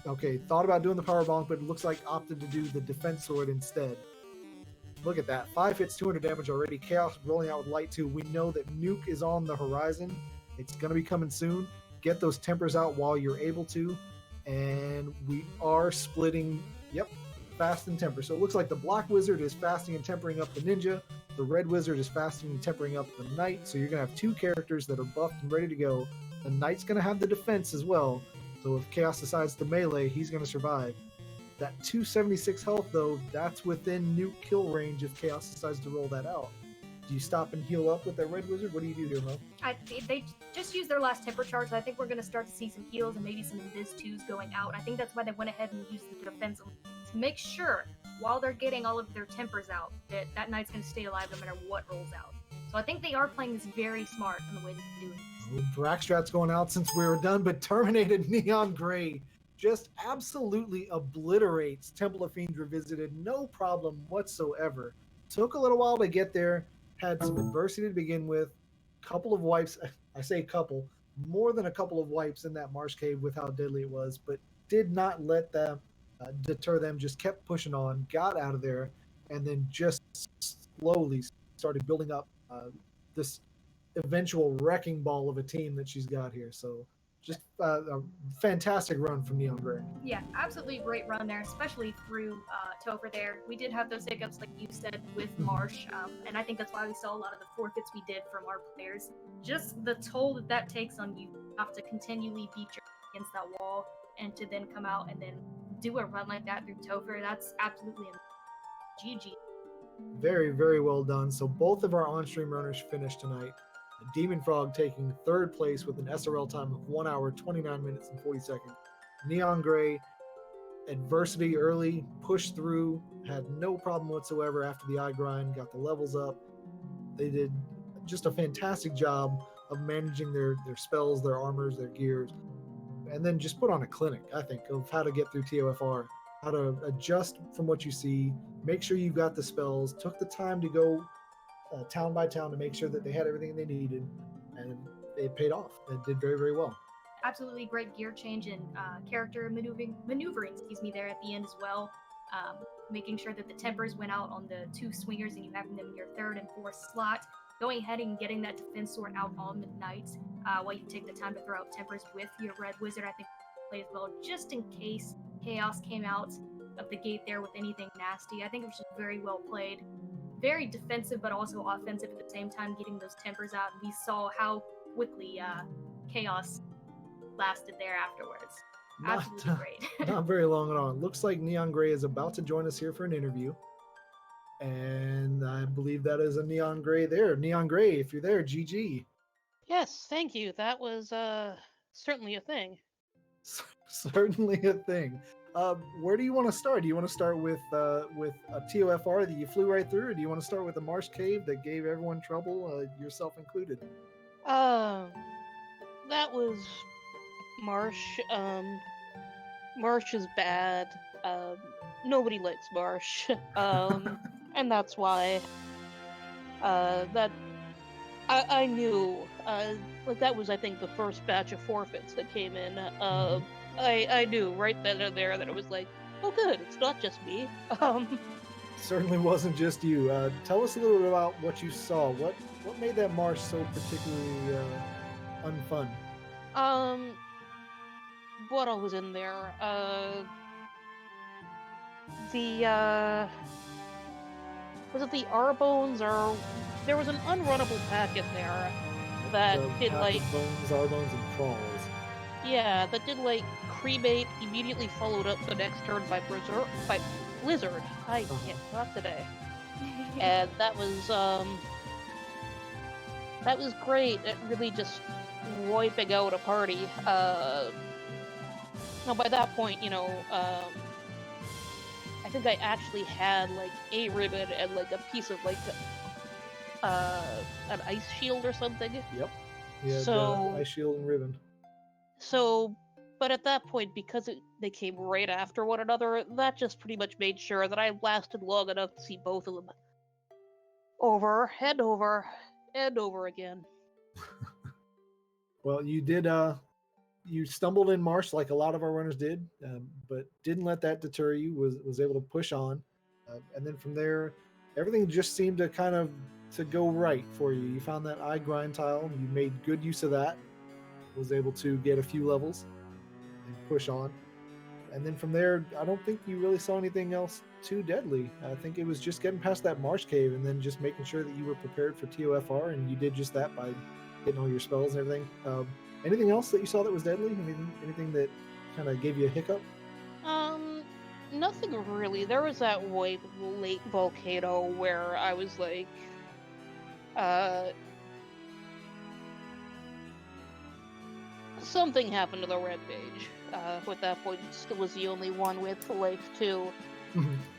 Okay, thought about doing the power bonk, but it looks like opted to do the defense sword instead. Look at that. 5 hits, 200 damage already. Chaos rolling out with light 2. We know that Nuke is on the horizon. It's going to be coming soon. Get those tempers out while you're able to. And we are splitting, yep, fast and temper. So it looks like the Black Wizard is fasting and tempering up the Ninja. The Red Wizard is fasting and tempering up the Knight. So you're going to have 2 characters that are buffed and ready to go. The Knight's going to have the defense as well. So if Chaos decides to melee, he's going to survive. That 276 health, though, that's within nuke kill range if Chaos decides to roll that out. Do you stop and heal up with that Red Wizard? What do you do here, Mo? They just used their last temper charge, so I think we're going to start to see some heals and maybe some Invis 2s going out. I think that's why they went ahead and used the defense to make sure, while they're getting all of their tempers out, that Knight's going to stay alive no matter what rolls out. So I think they are playing this very smart in the way they're doing this. Brackstrat's going out since we were done, but terminated Neon Gray. Just absolutely obliterates Temple of Fiends Revisited. No problem whatsoever. Took a little while to get there. Had some adversity to begin with. Couple of wipes. I say couple. More than a couple of wipes in that Marsh cave with how deadly it was. But did not let them deter them. Just kept pushing on. Got out of there. And then just slowly started building up this eventual wrecking ball of a team that she's got here. So just a fantastic run from Neon Gray. Yeah, absolutely great run there, especially through Topher there. We did have those hiccups, like you said, with Marsh, and I think that's why we saw a lot of the forfeits we did from our players. Just the toll that takes on you. You have to continually beat your against that wall, and to then come out and then do a run like that through Topher, that's absolutely GG. Very, very well done. So both of our on-stream runners finished tonight. DemOnFrOg taking 3rd place with an SRL time of 1 hour, 29 minutes, and 40 seconds. Neon Gray, adversity early, pushed through, had no problem whatsoever after the eye grind, got the levels up. They did just a fantastic job of managing their spells, their armors, their gears, and then just put on a clinic, I think, of how to get through TOFR, how to adjust from what you see, make sure you got the spells, took the time to go town by town to make sure that they had everything they needed, and it paid off. It did very, very well. Absolutely great gear change and character maneuvering, there at the end as well. Making sure that the tempers went out on the 2 swingers and you have them in your 3rd and 4th slot. Going ahead and getting that defense sword out on the Knight while you take the time to throw out tempers with your Red Wizard. I think played as well just in case Chaos came out. of the gate there with anything nasty. I think it was just very well played. Very defensive, but also offensive at the same time, getting those tempers out. We saw how quickly chaos lasted there afterwards. Absolutely great. Not very long at all. It looks like Neon Gray is about to join us here for an interview. And I believe that is a Neon Gray there. Neon Gray, if you're there, GG. Yes, thank you. That was certainly a thing. Certainly a thing. Where do you want to start? Do you want to start with a TOFR that you flew right through, or do you want to start with a Marsh cave that gave everyone trouble, yourself included? That was Marsh. Marsh is bad. Nobody likes Marsh. And that's why. That I knew. Like that was, I think, the first batch of forfeits that came in. I knew right then and there that it was like, oh, good, it's not just me. Certainly wasn't just you. Tell us a little bit about what you saw. What made that marsh so particularly unfun? What all was in there? Was it the R-bones, or there was an unrunnable pack in there that did like bones, R-bones, and crawls. Yeah, that did like cremate, immediately followed up the next turn by blizzard. I can't talk today. And that was great. It really just wiping out a party. Now by that point, I think I actually had like a ribbon and like a piece of like an ice shield or something. Yep. Yeah. So ice shield and ribbon. So, but at that point, because they came right after one another, that just pretty much made sure that I lasted long enough to see both of them over and over and over again. Well, you did. You stumbled in Marsh like a lot of our runners did, but didn't let that deter you. Was able to push on, and then from there, everything just seemed to kind of to go right for you. You found that eye grind tile. You made good use of that. Was able to get a few levels and push on, and then from there, I don't think you really saw anything else too deadly. I think it was just getting past that Marsh cave and then just making sure that you were prepared for TOFR, and you did just that by getting all your spells and everything. Anything else that you saw that was deadly? Anything that kind of gave you a hiccup? Nothing really. There was that white lake volcano where I was like, something happened to the red mage. At that point, it still was the only one with life too.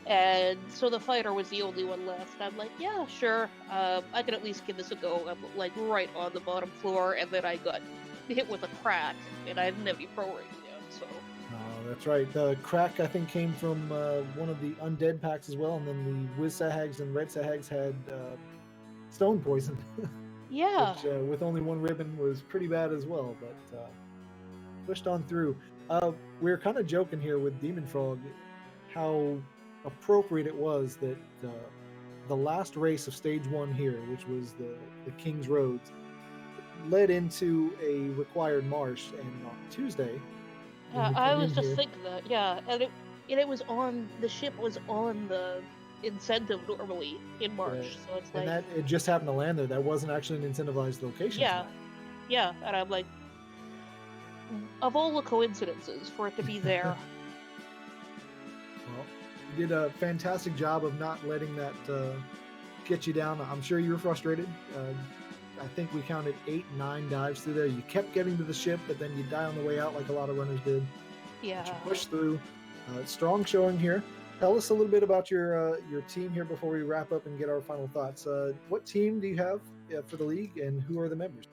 And so the fighter was the only one left. I'm like, yeah, sure. I can at least give this a go. I'm like right on the bottom floor, and then I got hit with a crack, and I didn't have any pro rating yet, so. Oh, that's right. The crack, I think, came from one of the undead packs as well, and then the Wiz Sahags and Red Sahags had stone poison. Yeah. Which, with only one ribbon, was pretty bad as well, but pushed on through. We're kind of joking here with DemOnFrOg how appropriate it was that the last race of stage 1 here, which was the King's Roads, led into a required marsh, and on Tuesday. I was just thinking that, yeah, and it was on, the ship was on the incentive normally in Marsh, so it's like... And that, it just happened to land there. That wasn't actually an incentivized location. Yeah, and I'm like, of all the coincidences for it to be there. Well, you did a fantastic job of not letting that get you down. I'm sure you were frustrated. I think we counted 8, 9 dives through there. You kept getting to the ship, but then you die on the way out like a lot of runners did. Yeah. But you pushed through. Strong showing here. Tell us a little bit about your team here before we wrap up and get our final thoughts. What team do you have for the league, and who are the members?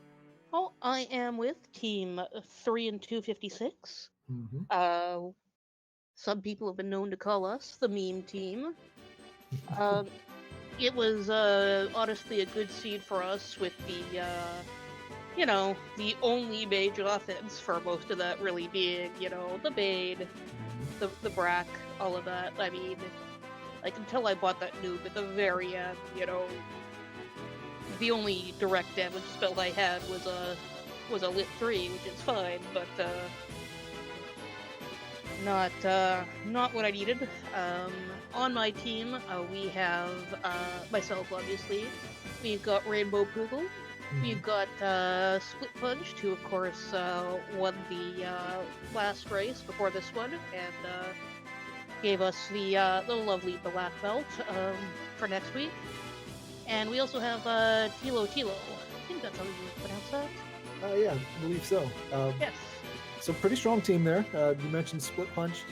Well, I am with Team 3 and 256. Mm-hmm. Some people have been known to call us the meme team. It was honestly a good seed for us with the, the only mage offense for most of that really being, the Bane, the Brack, all of that. I mean, like, until I bought that noob at the very end, the only direct damage spell I had was a Lit 3, which is fine, but not what I needed. On my team, we have myself, obviously. We've got Rainbow Poogle. We've got Split Punch, who of course won the last race before this one, and gave us the lovely black belt for next week. And we also have Tilo Tilo. I think that's how you pronounce that. Yeah, I believe so. Yes. So pretty strong team there. You mentioned Split Punch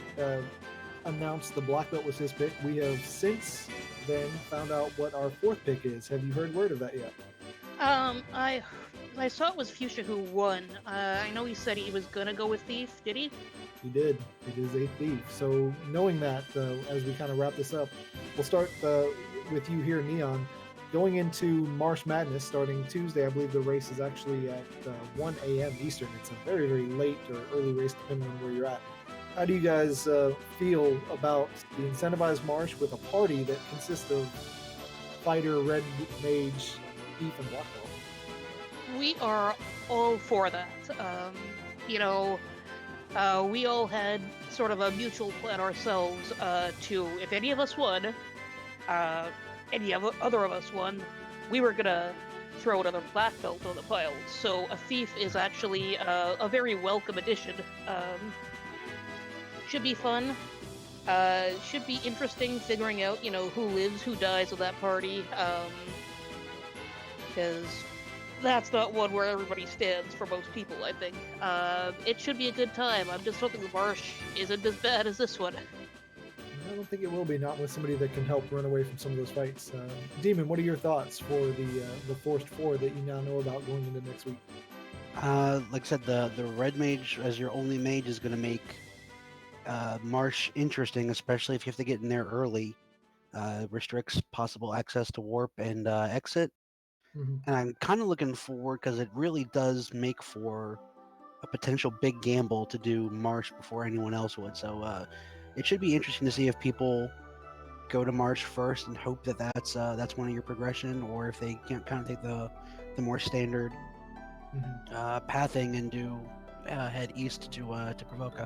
announced the black belt was his pick. We have since then found out what our fourth pick is. Have you heard word of that yet? I saw it was Fuchsia who won. I know he said he was gonna go with Thief. Did he? He did. It is a thief. So knowing that, as we kind of wrap this up, we'll start with you here, Neon. Going into Marsh Madness starting Tuesday, I believe the race is actually at 1 a.m. Eastern. It's a very, very late or early race depending on where you're at. How do you guys feel about the incentivized Marsh with a party that consists of fighter, red mage, thief, and black belt? We are all for that. We all had sort of a mutual plan ourselves to, if any of us won, any other of us won, we were gonna throw another black belt on the pile. So a thief is actually a very welcome addition. Should be fun. Should be interesting figuring out, who lives, who dies of that party. Because that's not one where everybody stands for most people, I think. It should be a good time. I'm just hoping the Marsh isn't as bad as this one. I don't think it will be, not with somebody that can help run away from some of those fights. Demon, what are your thoughts for the Forced Four that you now know about going into next week? Like I said, the red mage as your only mage is going to make Marsh interesting, especially if you have to get in there early. Restricts possible access to warp and exit. And I'm kind of looking forward because it really does make for a potential big gamble to do Marsh before anyone else would. So it should be interesting to see if people go to Marsh first and hope that that's one of your progression, or if they can't kind of take the more standard pathing and do head east to Provoca.